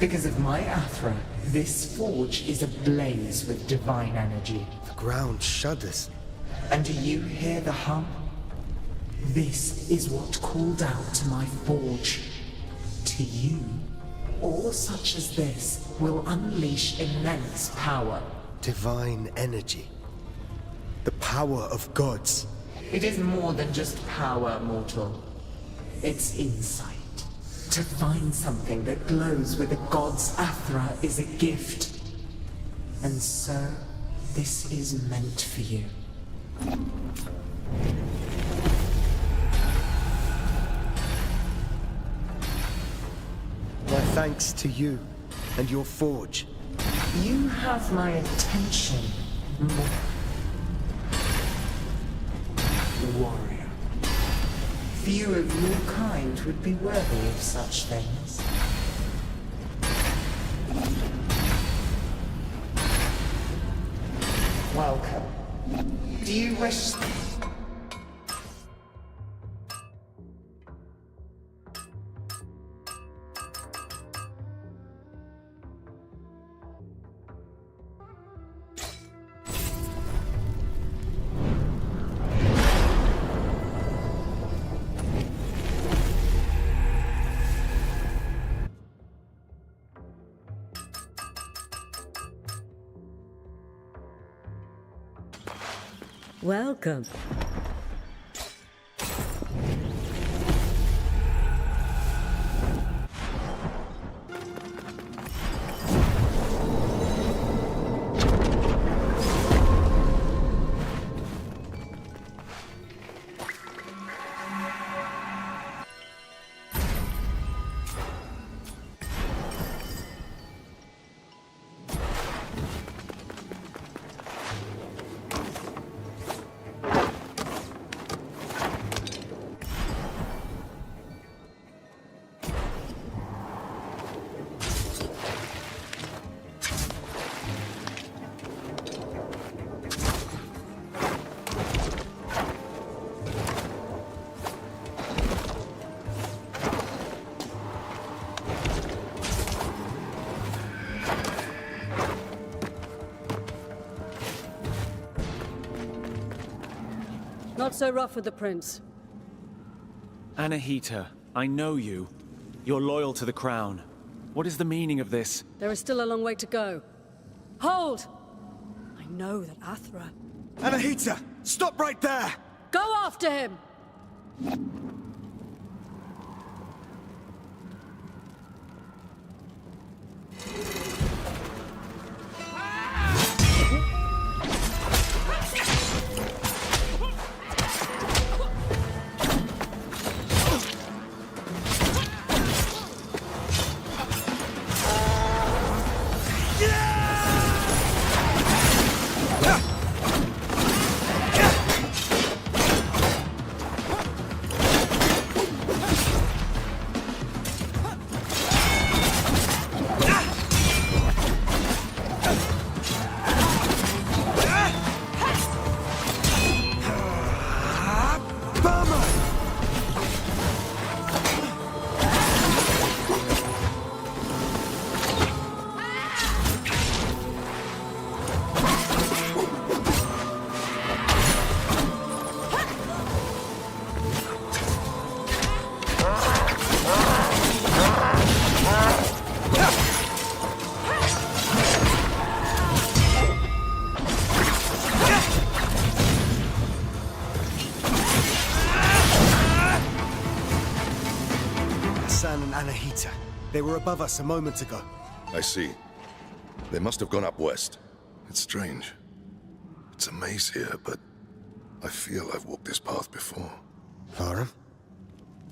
[SPEAKER 17] Because of my Athra, this forge is ablaze with divine energy.
[SPEAKER 11] The ground shudders.
[SPEAKER 17] And do you hear the hum? This is what called out to my forge. To you, all such as this will unleash immense power.
[SPEAKER 11] Divine energy. The power of gods.
[SPEAKER 17] It is more than just power, mortal. It's insight. To find something that glows with a god's Athra is a gift. And so, this is meant for you.
[SPEAKER 11] My thanks to you and your forge.
[SPEAKER 17] You have my attention, warrior. Few of your kind would be worthy of such things. Welcome. Do you wish...
[SPEAKER 15] Welcome.
[SPEAKER 4] Not so rough with the prince.
[SPEAKER 8] Anahita, I know you. You're loyal to the crown. What is the meaning of this?
[SPEAKER 4] There is still a long way to go. Hold! I know that Athra...
[SPEAKER 11] Anahita! Stop right there!
[SPEAKER 4] Go after him!
[SPEAKER 11] And Anahita. They were above us a moment ago.
[SPEAKER 18] I see. They must have gone up west. It's strange. It's a maze here, but I feel I've walked this path before.
[SPEAKER 11] Farum?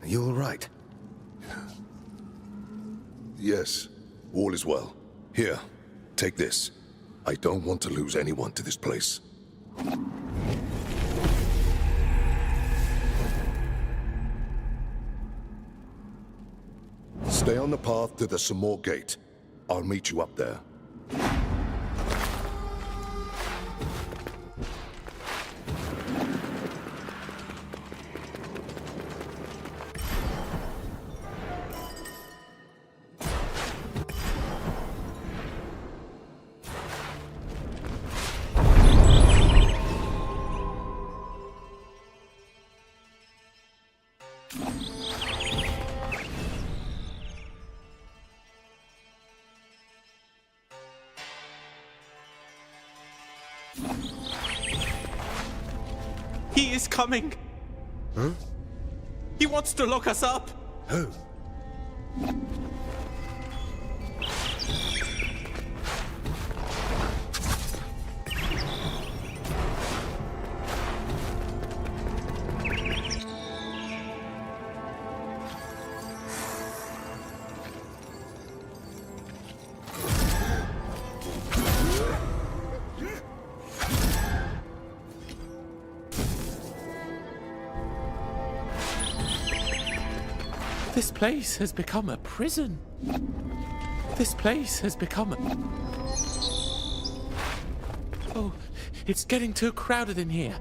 [SPEAKER 11] Are you all right?
[SPEAKER 18] Yes, all is well. Here, take this. I don't want to lose anyone to this place. Stay on the path to the Samor Gate. I'll meet you up there.
[SPEAKER 16] He is coming!
[SPEAKER 11] Huh?
[SPEAKER 16] He wants to lock us up!
[SPEAKER 11] Who?
[SPEAKER 16] This place has become a prison. This place has become a... Oh, it's getting too crowded in here.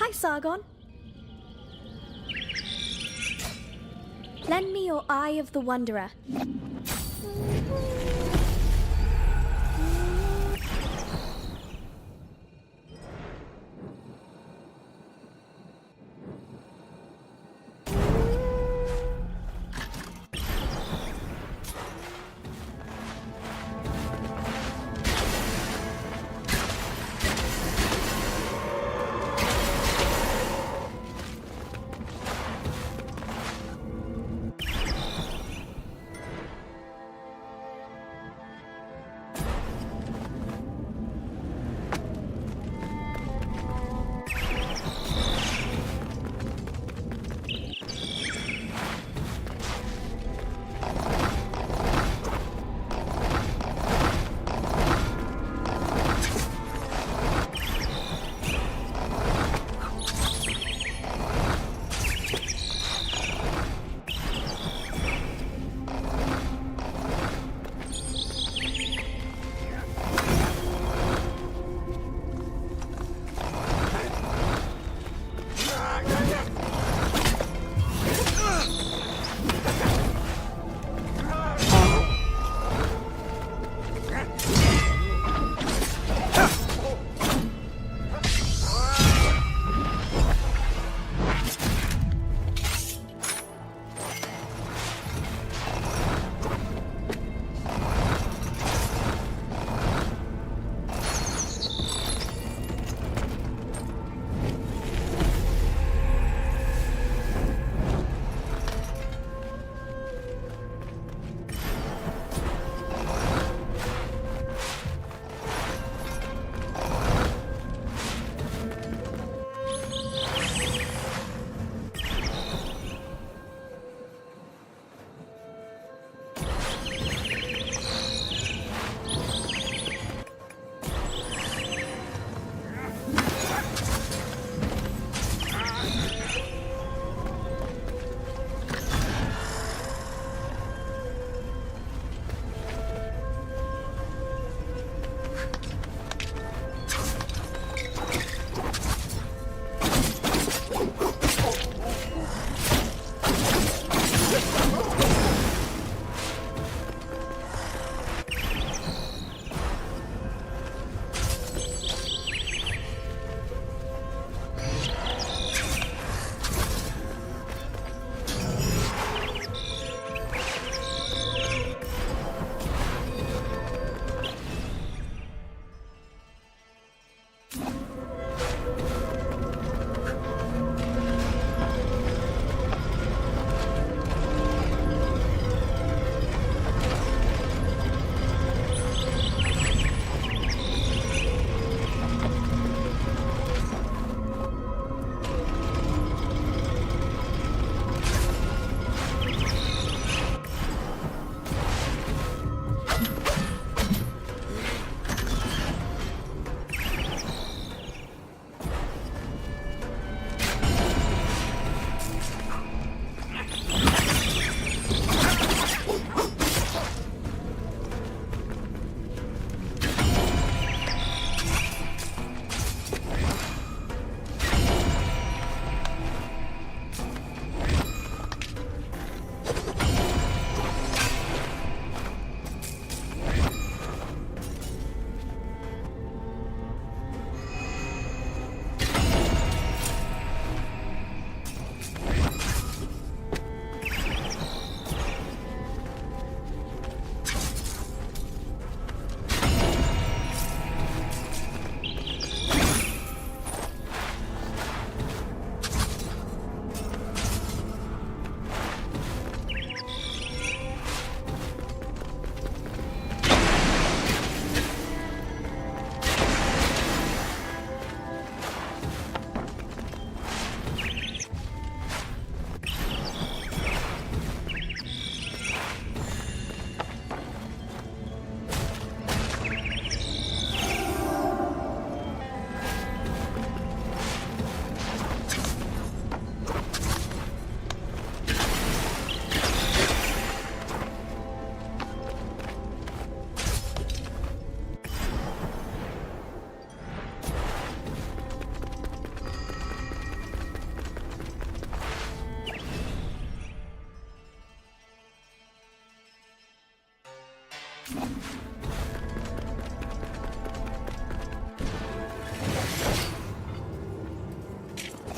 [SPEAKER 14] Hi, Sargon. Lend me your Eye of the Wanderer.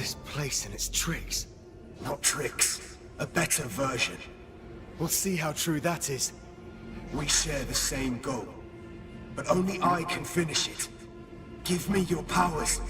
[SPEAKER 11] This place and its tricks.
[SPEAKER 19] Not tricks, a better version.
[SPEAKER 11] We'll see how true that is.
[SPEAKER 19] We share the same goal, but only I can finish it. Give me your powers.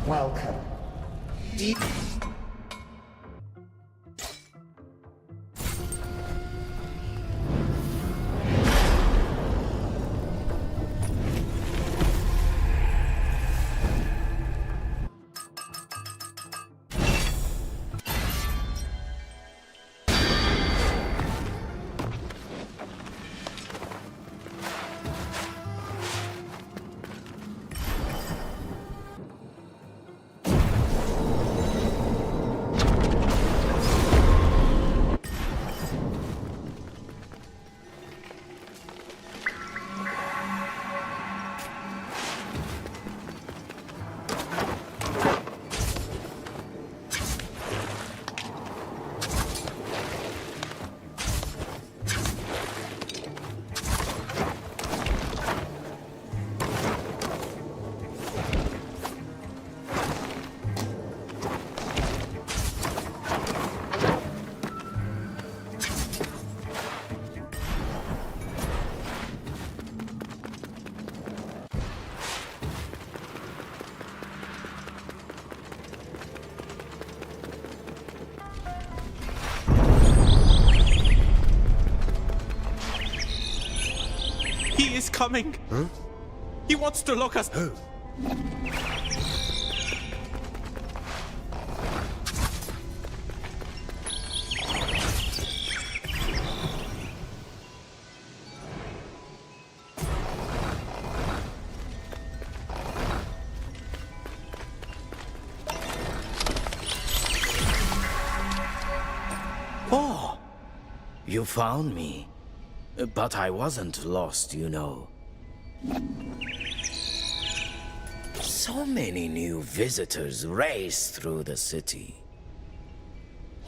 [SPEAKER 17] Welcome.
[SPEAKER 16] He is coming!
[SPEAKER 11] Huh?
[SPEAKER 16] He wants to lock us...
[SPEAKER 11] Who?
[SPEAKER 20] Oh! You found me. But I wasn't lost, you know. So many new visitors race through the city.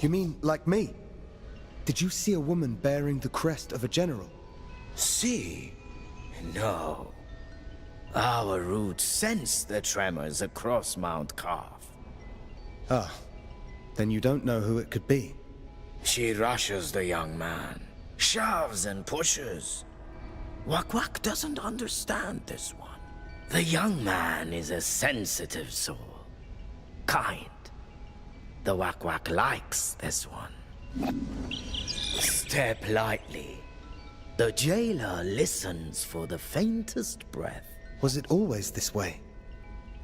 [SPEAKER 11] You mean like me? Did you see a woman bearing the crest of a general?
[SPEAKER 20] See? No. Our route sensed the tremors across Mount Carf.
[SPEAKER 11] Ah, then you don't know who it could be.
[SPEAKER 20] She rushes the young man, shoves and pushes. Wak-Wak doesn't understand this one. The young man is a sensitive soul. Kind. The Wak-Wak likes this one. Step lightly. The jailer listens for the faintest breath.
[SPEAKER 11] Was it always this way?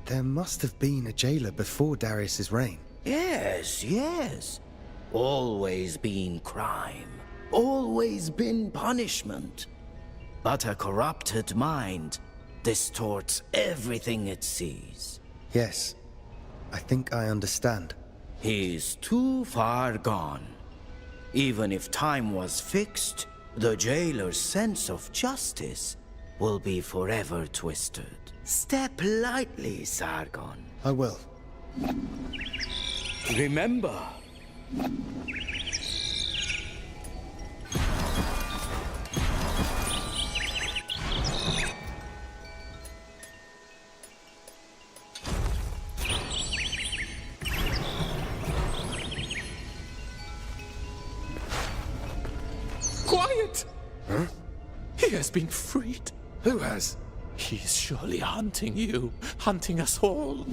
[SPEAKER 11] There must have been a jailer before Darius's reign.
[SPEAKER 20] Yes, yes. Always been crime. Always been punishment. But a corrupted mind distorts everything it sees.
[SPEAKER 11] Yes, I think I understand.
[SPEAKER 20] He's too far gone. Even if time was fixed, the jailer's sense of justice will be forever twisted. Step lightly, Sargon.
[SPEAKER 11] I will.
[SPEAKER 20] Remember.
[SPEAKER 16] Quiet!
[SPEAKER 11] Huh?
[SPEAKER 16] He has been freed.
[SPEAKER 11] Who has?
[SPEAKER 16] He is surely hunting you, hunting us all.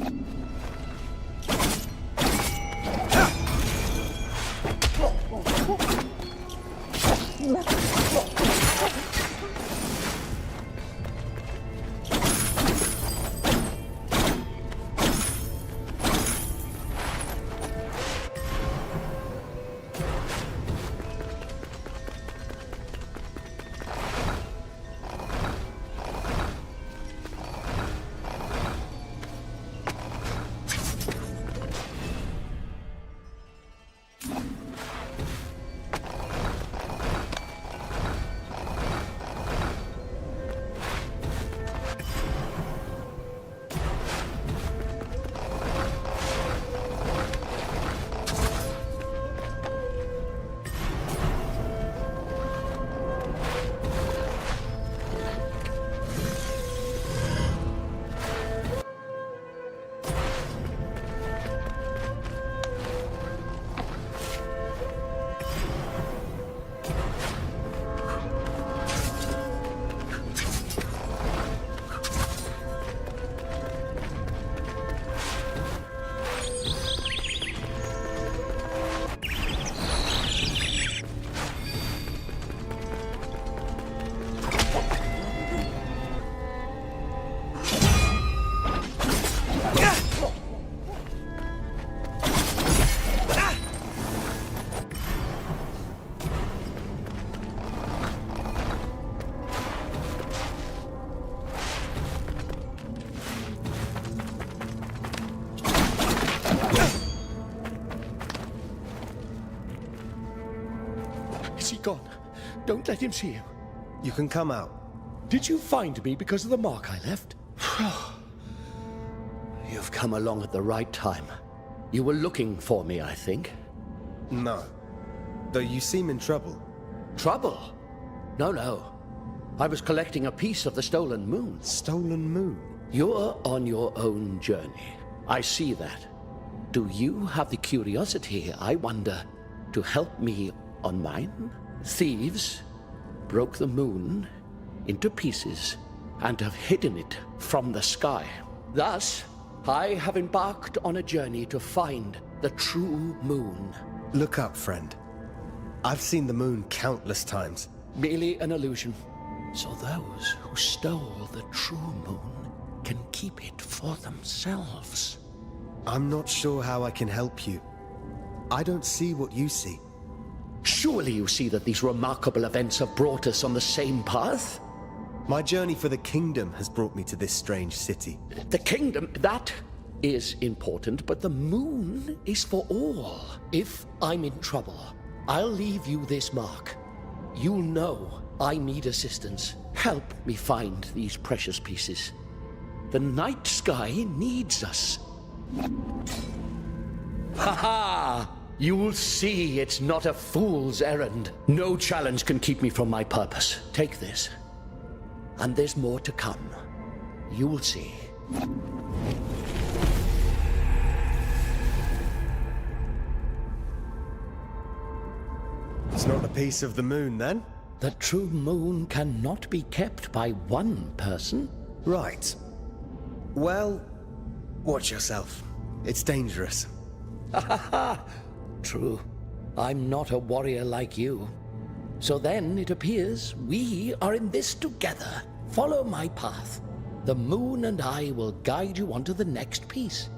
[SPEAKER 21] Is he gone? Don't let him see you.
[SPEAKER 11] You can come out.
[SPEAKER 21] Did you find me because of the mark I left? You've come along at the right time. You were looking for me, I think.
[SPEAKER 11] No. Though you seem in trouble.
[SPEAKER 21] Trouble? No. I was collecting a piece of the stolen moon.
[SPEAKER 11] Stolen moon?
[SPEAKER 21] You're on your own journey. I see that. Do you have the curiosity, I wonder, to help me on mine? Thieves broke the moon into pieces and have hidden it from the sky. Thus, I have embarked on a journey to find the true moon.
[SPEAKER 11] Look up, friend. I've seen the moon countless times.
[SPEAKER 21] Merely an illusion. So those who stole the true moon can keep it for themselves.
[SPEAKER 11] I'm not sure how I can help you. I don't see what you see.
[SPEAKER 21] Surely you see that these remarkable events have brought us on the same path?
[SPEAKER 11] My journey for the kingdom has brought me to this strange city.
[SPEAKER 21] The kingdom, that is important, but the moon is for all. If I'm in trouble, I'll leave you this mark. You'll know I need assistance. Help me find these precious pieces. The night sky needs us. Ha-ha! You'll see it's not a fool's errand. No challenge can keep me from my purpose. Take this. And there's more to come. You'll see.
[SPEAKER 11] It's not a piece of the moon, then?
[SPEAKER 21] The true moon cannot be kept by one person.
[SPEAKER 11] Right. Well, watch yourself. It's dangerous.
[SPEAKER 21] Ha ha ha! True. I'm not a warrior like you. So then, it appears, we are in this together. Follow my path. The moon and I will guide you onto the next piece.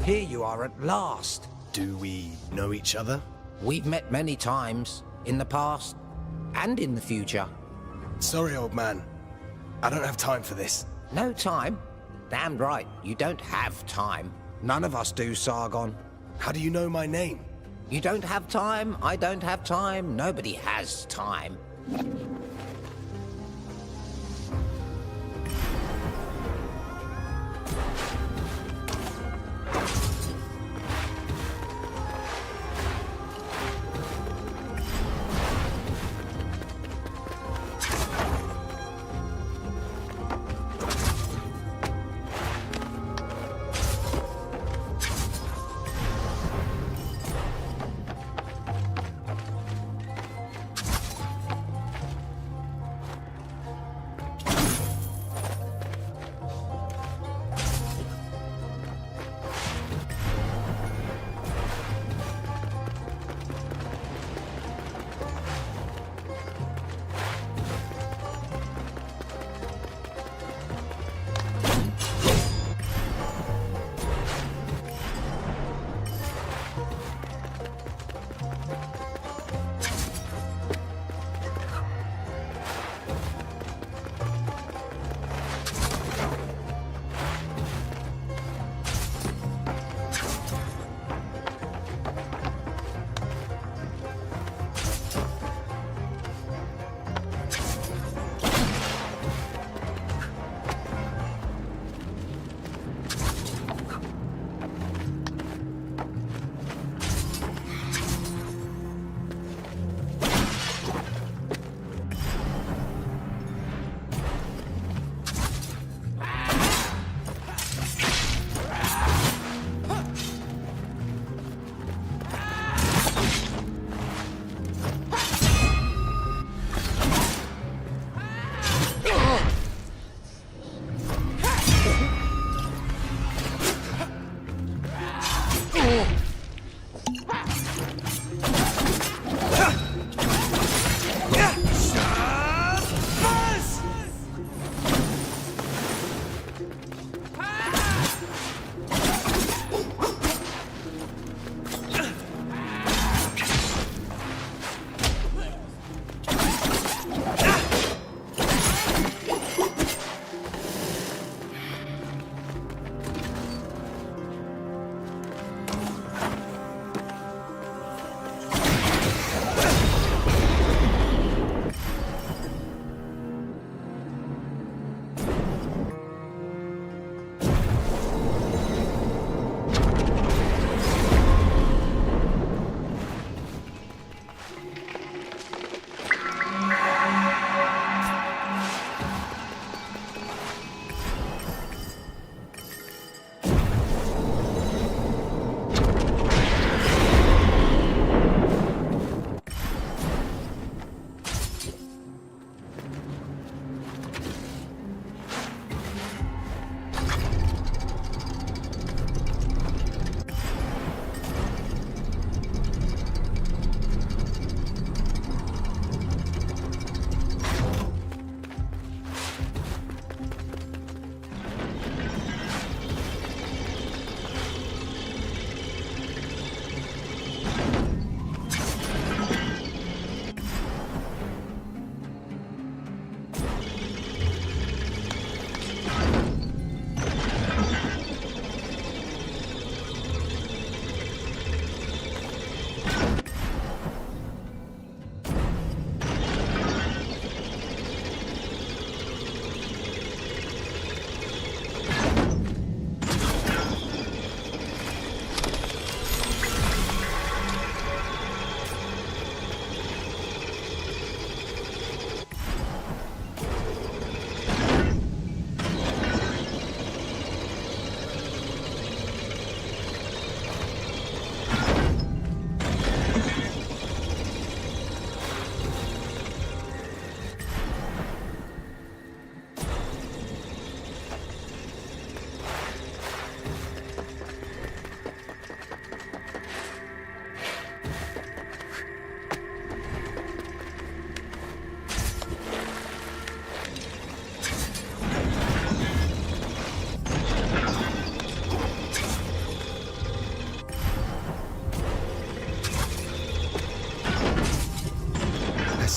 [SPEAKER 1] Here you are at last.
[SPEAKER 3] Do we know each other?
[SPEAKER 1] We've met many times, in the past, and in the future.
[SPEAKER 3] Sorry, old man. I don't have time for this.
[SPEAKER 1] No time? Damned right, you don't have time. None of us do, Sargon.
[SPEAKER 3] How do you know my name?
[SPEAKER 1] You don't have time, I don't have time, nobody has time.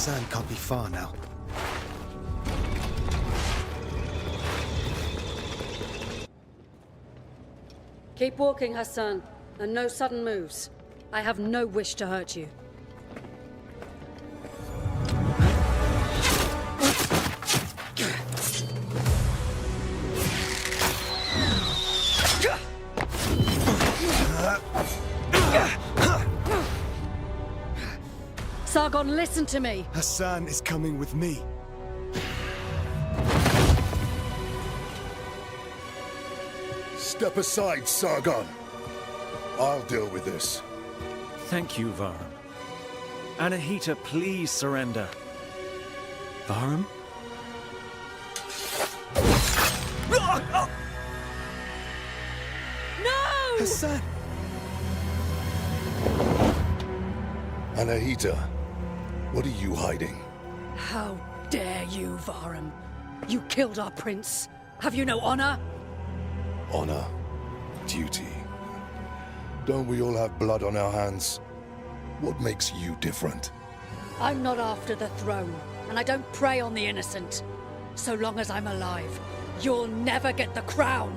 [SPEAKER 11] Hassan can't be far now.
[SPEAKER 4] Keep walking, Hassan, and no sudden moves. I have no wish to hurt you. Sargon, listen to me!
[SPEAKER 11] Hassan is coming with me.
[SPEAKER 18] Step aside, Sargon. I'll deal with this.
[SPEAKER 8] Thank you, Varum. Anahita, please surrender.
[SPEAKER 5] Varum?
[SPEAKER 4] No!
[SPEAKER 11] Hassan!
[SPEAKER 18] Anahita, what are you hiding?
[SPEAKER 4] How dare you, Varum? You killed our prince. Have you no honor?
[SPEAKER 18] Honor, duty. Don't we all have blood on our hands? What makes you different?
[SPEAKER 4] I'm not after the throne, and I don't prey on the innocent. So long as I'm alive, you'll never get the crown.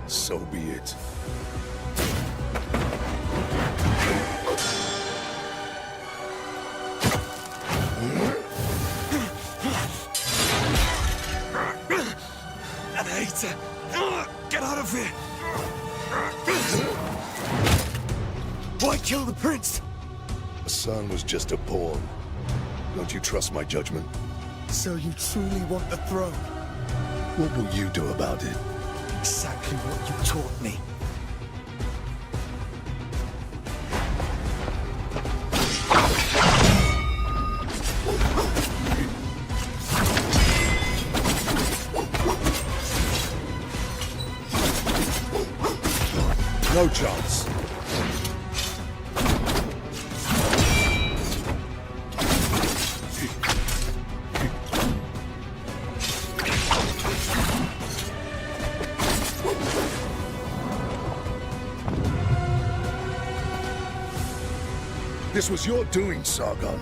[SPEAKER 18] So be it.
[SPEAKER 19] Anahita! Get out of here! Why kill the prince?
[SPEAKER 18] Hassan was just a pawn. Don't you trust my judgment?
[SPEAKER 11] So you truly want the throne?
[SPEAKER 18] What will you do about it?
[SPEAKER 11] Exactly what you taught me.
[SPEAKER 18] No chance. This was your doing, Sargon.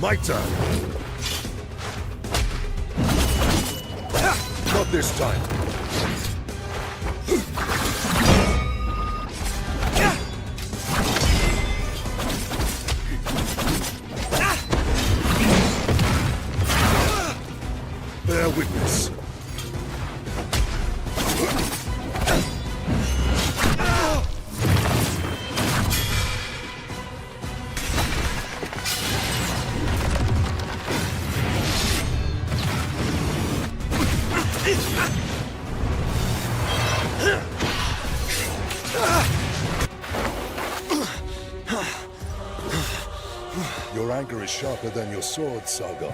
[SPEAKER 18] My turn. Not this time. Bear witness. Your anger is sharper than your sword, Sargon.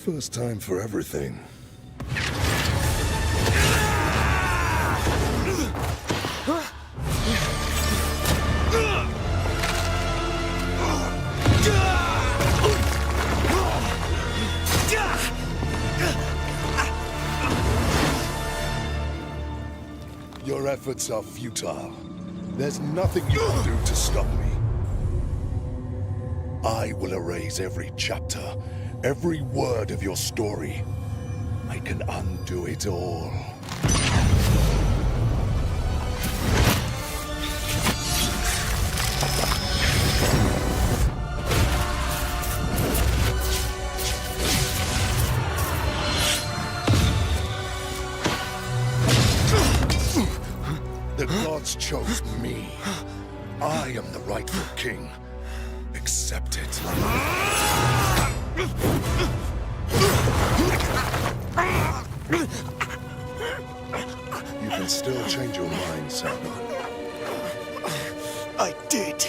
[SPEAKER 18] First time for everything. Your efforts are futile. There's nothing you can do to stop me. I will erase every chapter, every word of your story. I can undo it all. gods chose me. I am the rightful king. Accept it. You can still change your mind, Sargon.
[SPEAKER 19] I did.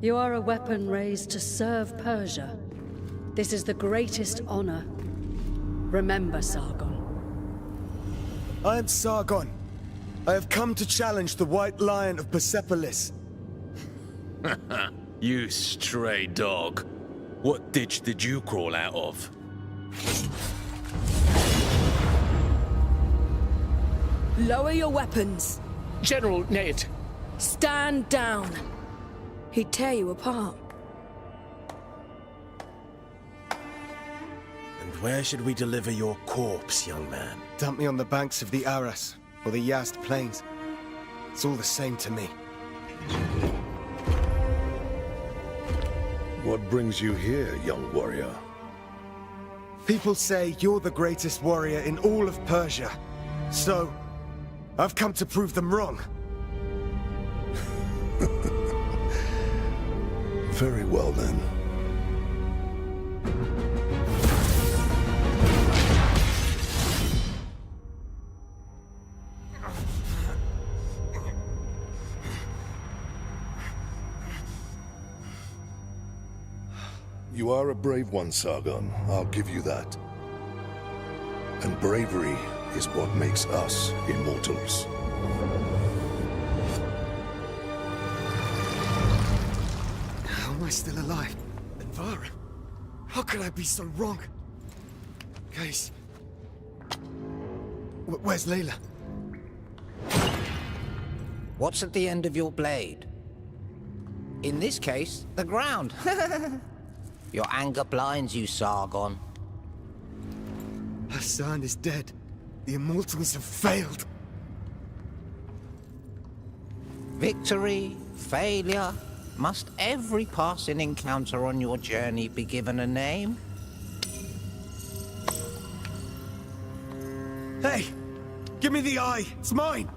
[SPEAKER 4] You are a weapon raised to serve Persia. This is the greatest honor. Remember, Sargon.
[SPEAKER 11] I am Sargon. I have come to challenge the White Lion of Persepolis.
[SPEAKER 9] You stray dog. What ditch did you crawl out of?
[SPEAKER 10] Lower your weapons.
[SPEAKER 21] General Ned.
[SPEAKER 10] Stand down. He'd tear you apart.
[SPEAKER 3] And where should we deliver your corpse, young man?
[SPEAKER 11] Dump me on the banks of the Aras, or the Yazd Plains. It's all the same to me.
[SPEAKER 18] What brings you here, young warrior?
[SPEAKER 11] People say you're the greatest warrior in all of Persia. So, I've come to prove them wrong.
[SPEAKER 18] Very well, then. You are a brave one, Sargon. I'll give you that. And bravery is what makes us immortals.
[SPEAKER 11] How am I still alive? And Vara? How could I be so wrong? Case. Where's Layla?
[SPEAKER 1] What's at the end of your blade? In this case, the ground. Your anger blinds you, Sargon.
[SPEAKER 11] Hassan is dead. The Immortals have failed.
[SPEAKER 1] Victory, failure. Must every passing encounter on your journey be given a name?
[SPEAKER 11] Hey! Give me the eye! It's mine!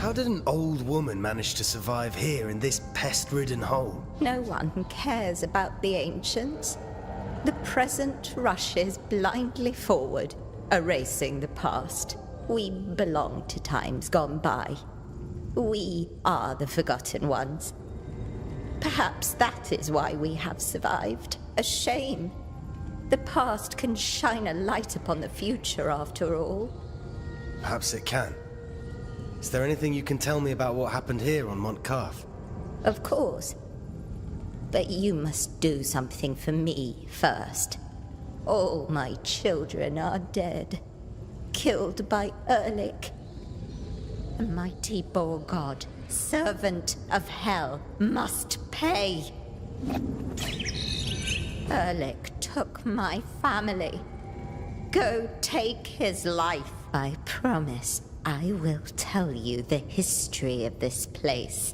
[SPEAKER 11] How did an old woman manage to survive here in this pest-ridden hole?
[SPEAKER 6] No one cares about the ancients. The present rushes blindly forward, erasing the past. We belong to times gone by. We are the forgotten ones. Perhaps that is why we have survived. A shame. The past can shine a light upon the future, after all.
[SPEAKER 11] Perhaps it can. Is there anything you can tell me about what happened here on Mont Carth?
[SPEAKER 6] Of course. But you must do something for me first. All my children are dead. Killed by Erlich. A mighty boar god, servant of hell, must pay. Erlich took my family. Go take his life. I promise I will tell you the history of this place.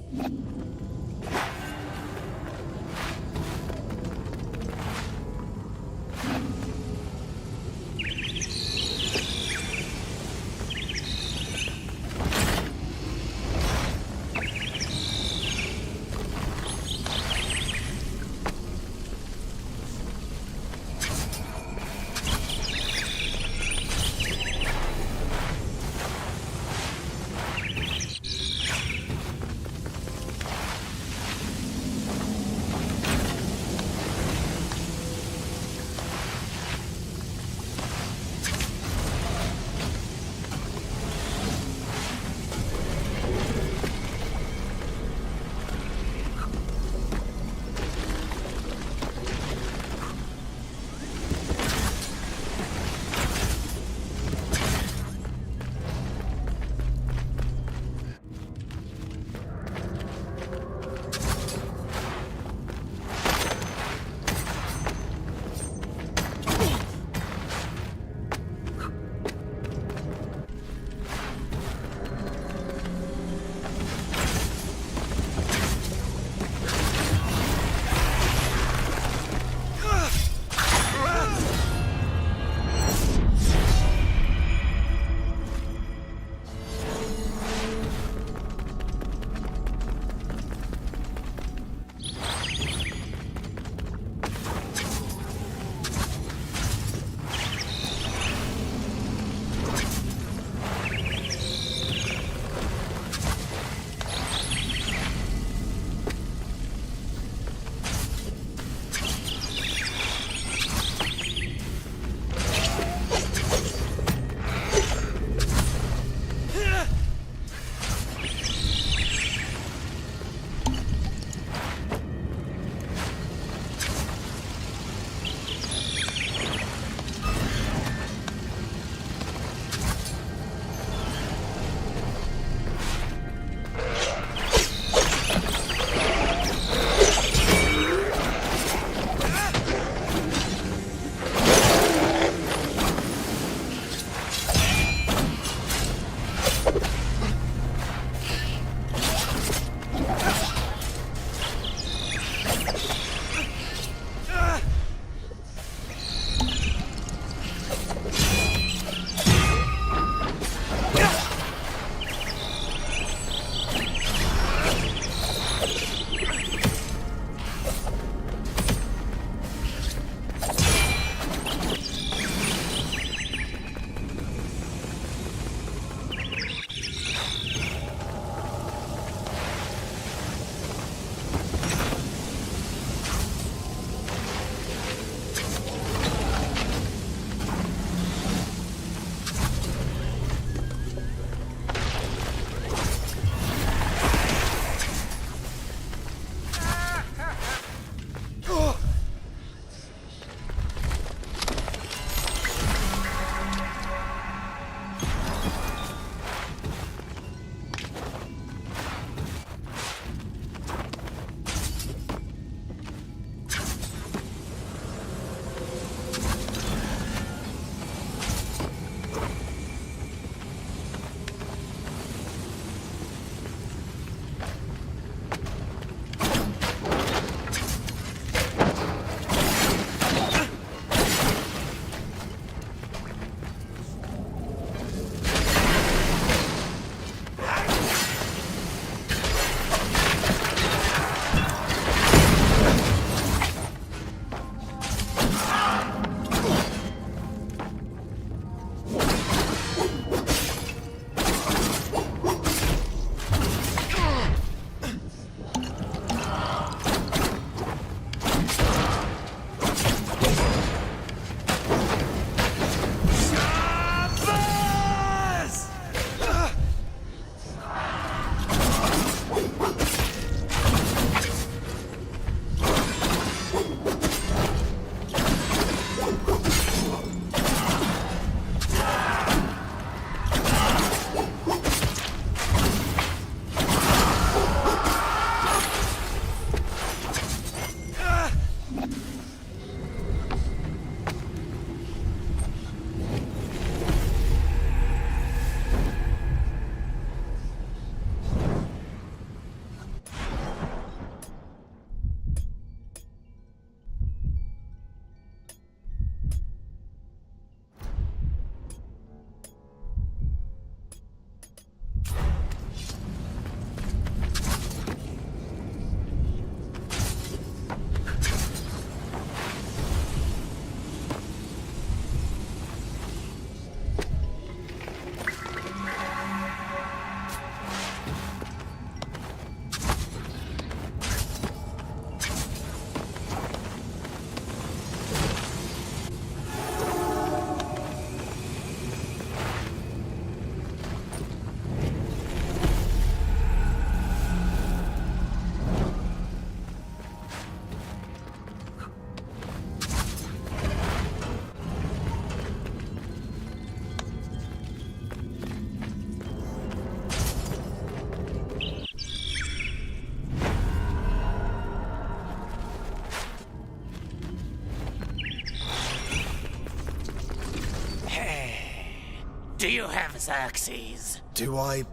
[SPEAKER 7] you have Xerxes?
[SPEAKER 11] Do I?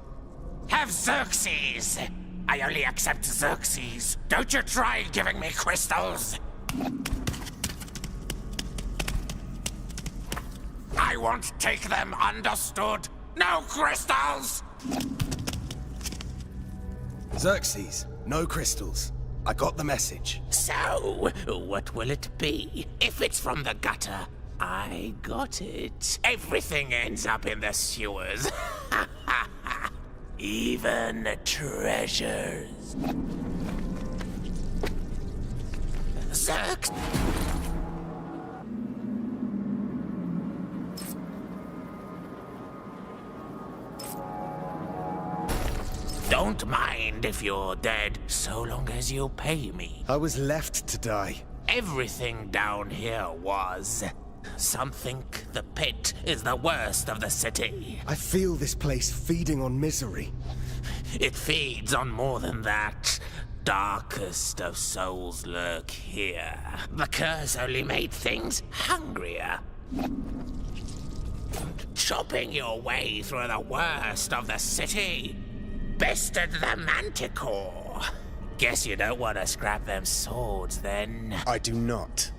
[SPEAKER 7] Have Xerxes! I only accept Xerxes. Don't you try giving me crystals! I won't take them, understood? No crystals!
[SPEAKER 11] Xerxes, no crystals. I got the message.
[SPEAKER 7] So, what will it be? If it's from the gutter, I got it. Everything ends up in the sewers. Even treasures. Xerxes. Don't mind if you're dead, so long as you pay me.
[SPEAKER 11] I was left to die.
[SPEAKER 7] Everything down here was. Some think the pit is the worst of the city.
[SPEAKER 11] I feel this place feeding on misery.
[SPEAKER 7] It feeds on more than that. Darkest of souls lurk here. The curse only made things hungrier. Chopping your way through the worst of the city bested the Manticore. Guess you don't want to scrap them swords, then.
[SPEAKER 11] I do not.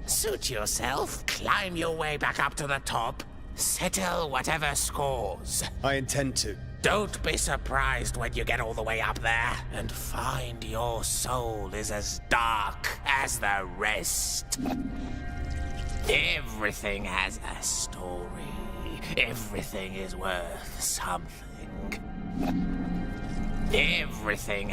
[SPEAKER 7] Suit yourself, climb your way back up to the top, settle whatever scores.
[SPEAKER 11] I intend to.
[SPEAKER 7] Don't be surprised when you get all the way up there and find your soul is as dark as the rest. Everything has a story. Everything is worth something. Everything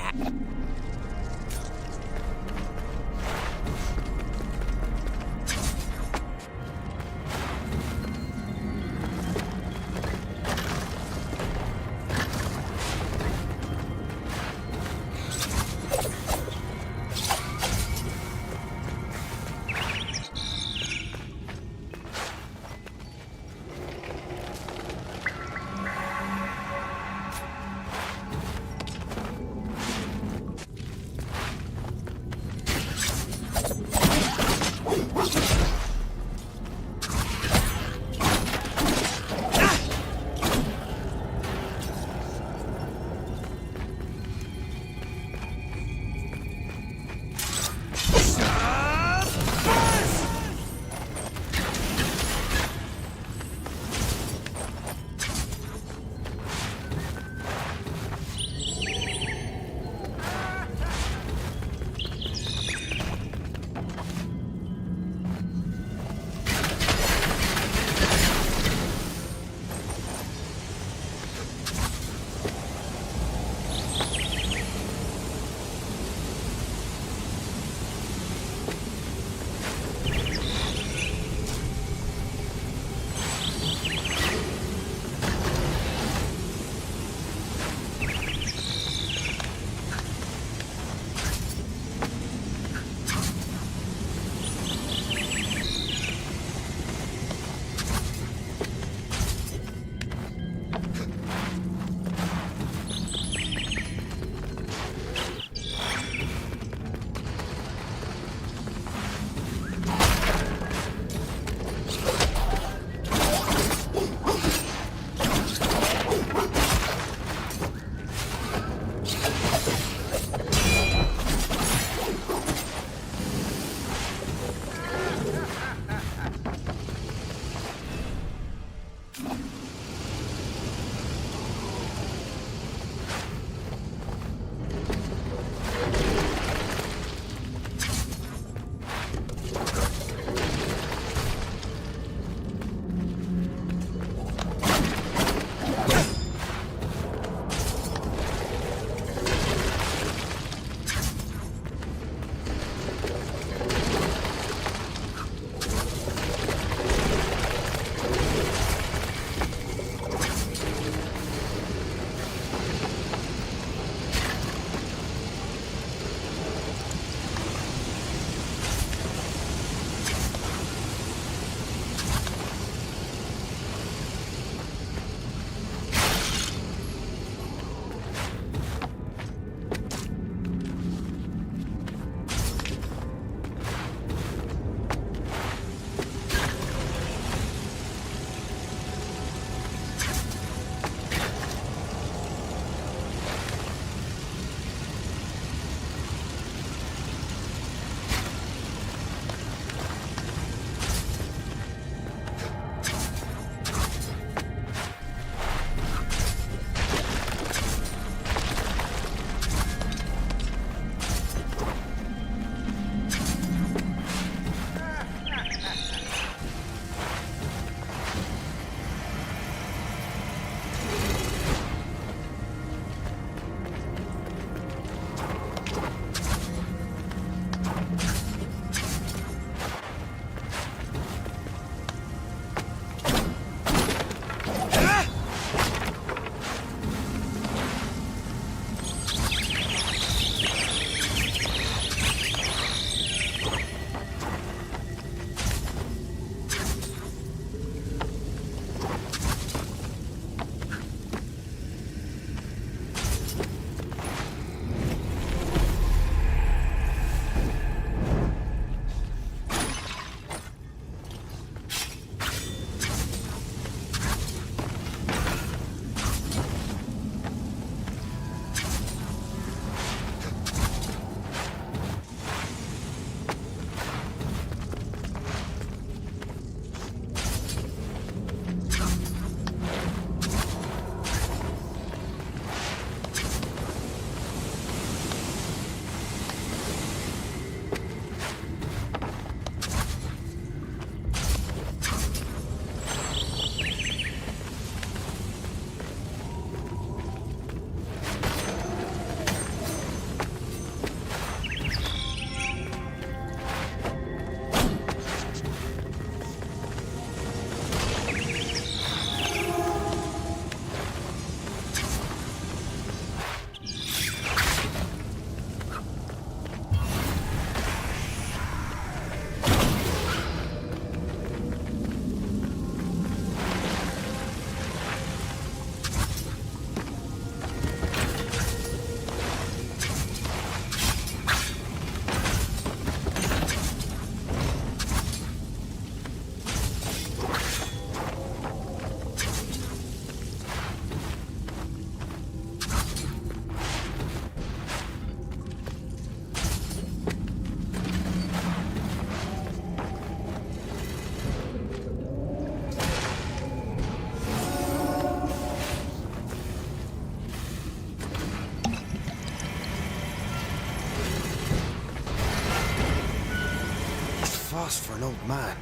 [SPEAKER 11] fast for an old man.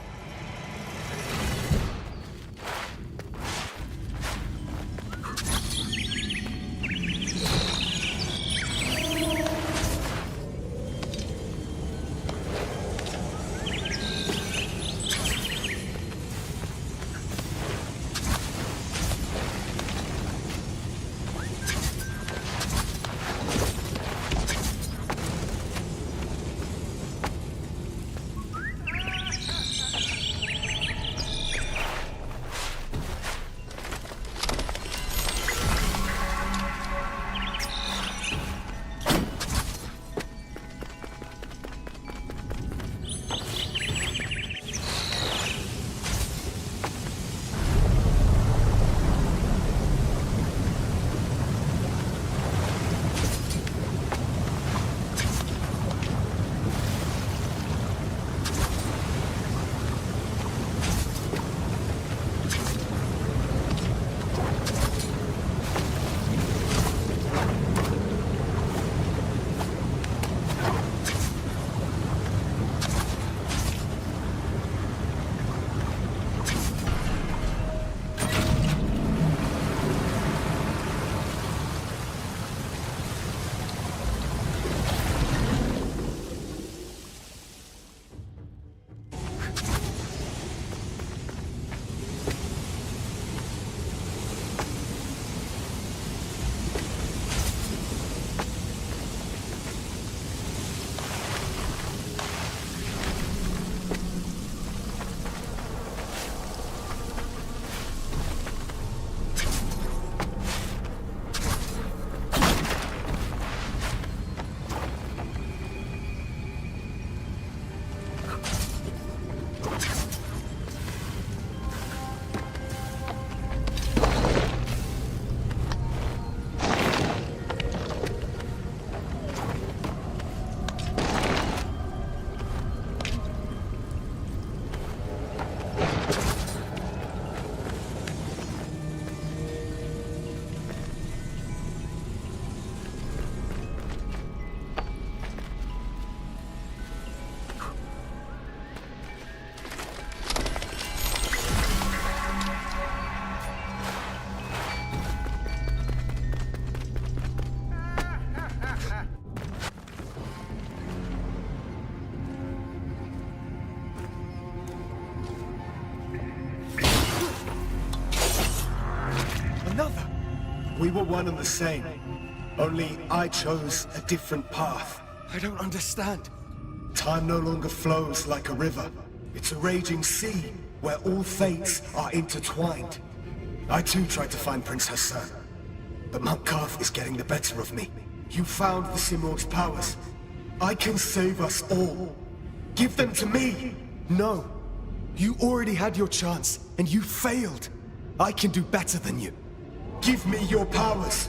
[SPEAKER 19] Another! We were one and the same. Only I chose a different path.
[SPEAKER 11] I don't understand.
[SPEAKER 19] Time no longer flows like a river. It's a raging sea where all fates are intertwined. I too tried to find Prince Hassan, but Mount Karth is getting the better of me. You found the Simurgh's powers. I can save us all. Give them to me!
[SPEAKER 11] No. You already had your chance, and you failed. I can do better than you.
[SPEAKER 19] Give me your powers!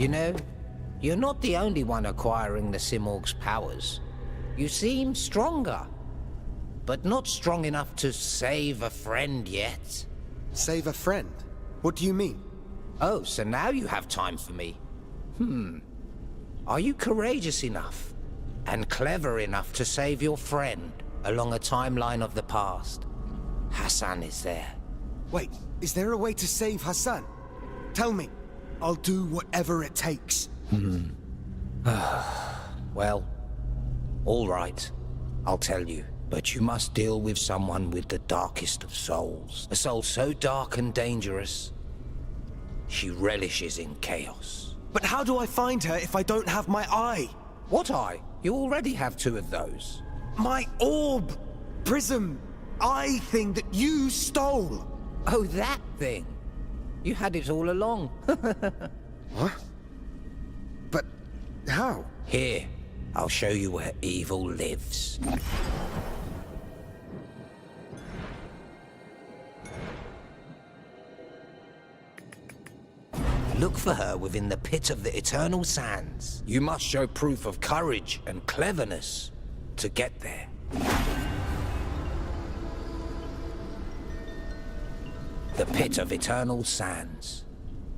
[SPEAKER 1] You know, you're not the only one acquiring the Simorg's powers. You seem stronger, but not strong enough to save a friend yet.
[SPEAKER 11] Save a friend? What do you mean?
[SPEAKER 1] Oh, so now you have time for me. Are you courageous enough and clever enough to save your friend along a timeline of the past? Hassan is there.
[SPEAKER 11] Wait, is there a way to save Hassan? Tell me. I'll do whatever it takes.
[SPEAKER 1] Well, all right. I'll tell you. But you must deal with someone with the darkest of souls. A soul so dark and dangerous, she relishes in chaos.
[SPEAKER 11] But how do I find her if I don't have my eye?
[SPEAKER 1] What eye? You already have 2 of those.
[SPEAKER 11] My orb! Prism! Eye thing that you stole!
[SPEAKER 1] Oh, that thing! You had it all along.
[SPEAKER 11] What? But how?
[SPEAKER 1] Here, I'll show you where evil lives. Look for her within the pit of the eternal sands. You must show proof of courage and cleverness to get there. The pit of eternal sands.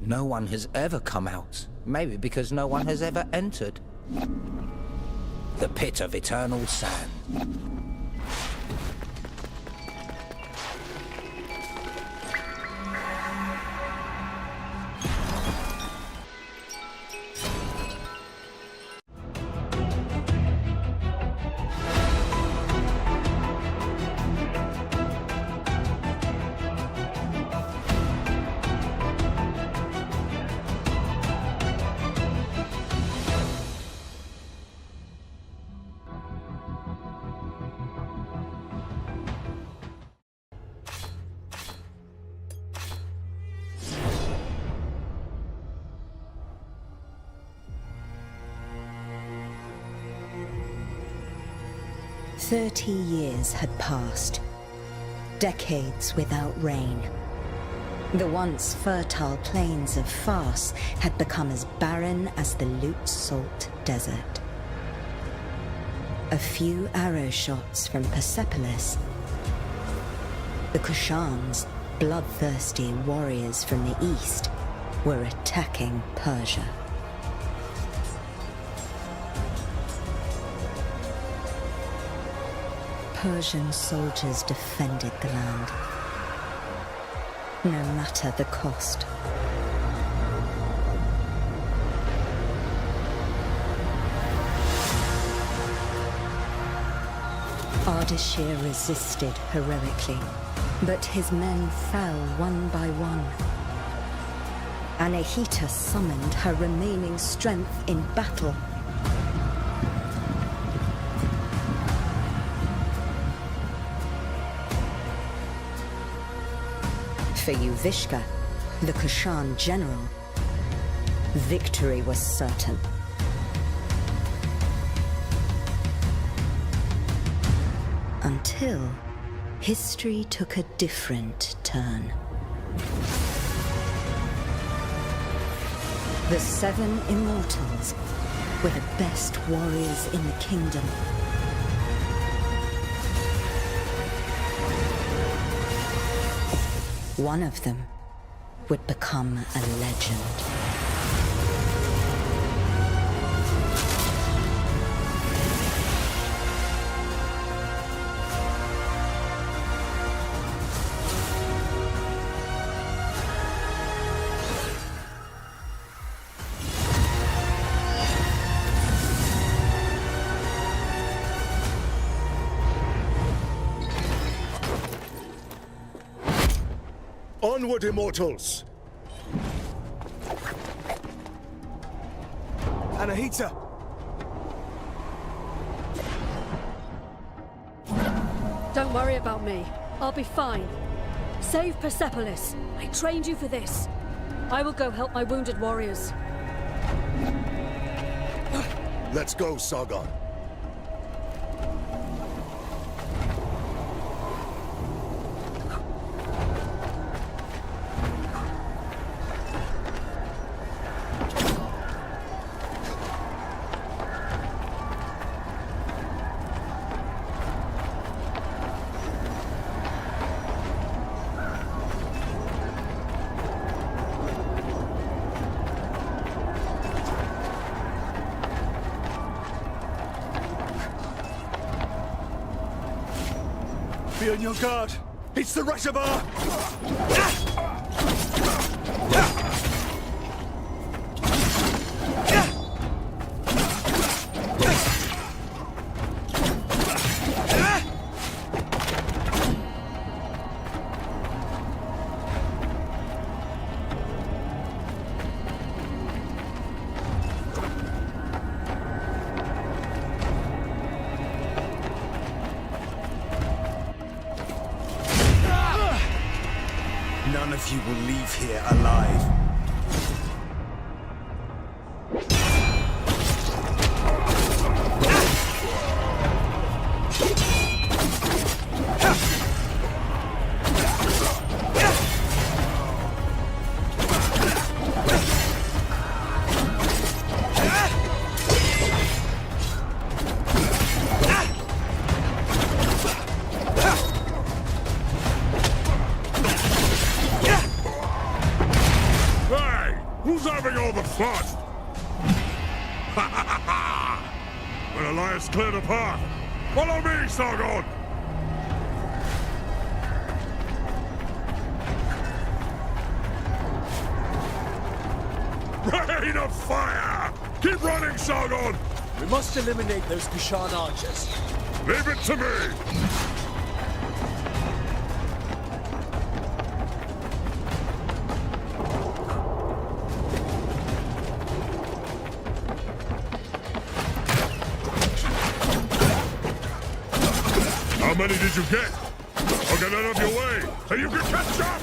[SPEAKER 1] No one has ever come out. Maybe because no one has ever entered. The pit of eternal sand.
[SPEAKER 6] "30 years had passed, decades without rain. The once fertile plains of Fars had become as barren as the Lut Salt Desert. A few arrow shots from Persepolis, the Kushans, bloodthirsty warriors from the east, were attacking Persia. Persian soldiers defended the land, no matter the cost. Ardashir resisted heroically, but his men fell one by one. Anahita summoned her remaining strength in battle. For Yuvishka, the Kushan general, victory was certain. Until history took a different turn. The 7 immortals were the best warriors in the kingdom. One of them would become a legend.
[SPEAKER 18] Onward, immortals!
[SPEAKER 11] Anahita!
[SPEAKER 4] Don't worry about me. I'll be fine. Save Persepolis. I trained you for this. I will go help my wounded warriors.
[SPEAKER 18] Let's go, Sargon.
[SPEAKER 11] Be on your guard. It's the Rashabar! None of you will leave here alive.
[SPEAKER 12] Who's having all the fun? When Elias cleared the path, follow me, Sargon! Rain of fire! Keep running, Sargon!
[SPEAKER 13] We must eliminate those Kushan archers.
[SPEAKER 12] Leave it to me! How many did you get? I'll get out of your way, so you can catch up!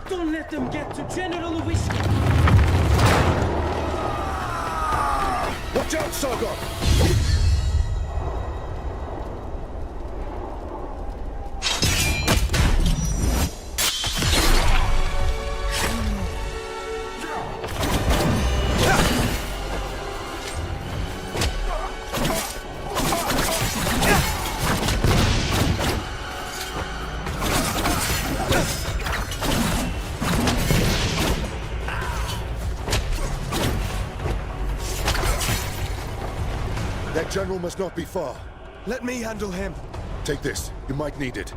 [SPEAKER 5] Don't let them get to General Whiskey!
[SPEAKER 18] Watch out, Sargon! That general must not be far.
[SPEAKER 11] Let me handle him.
[SPEAKER 18] Take this. You might need it.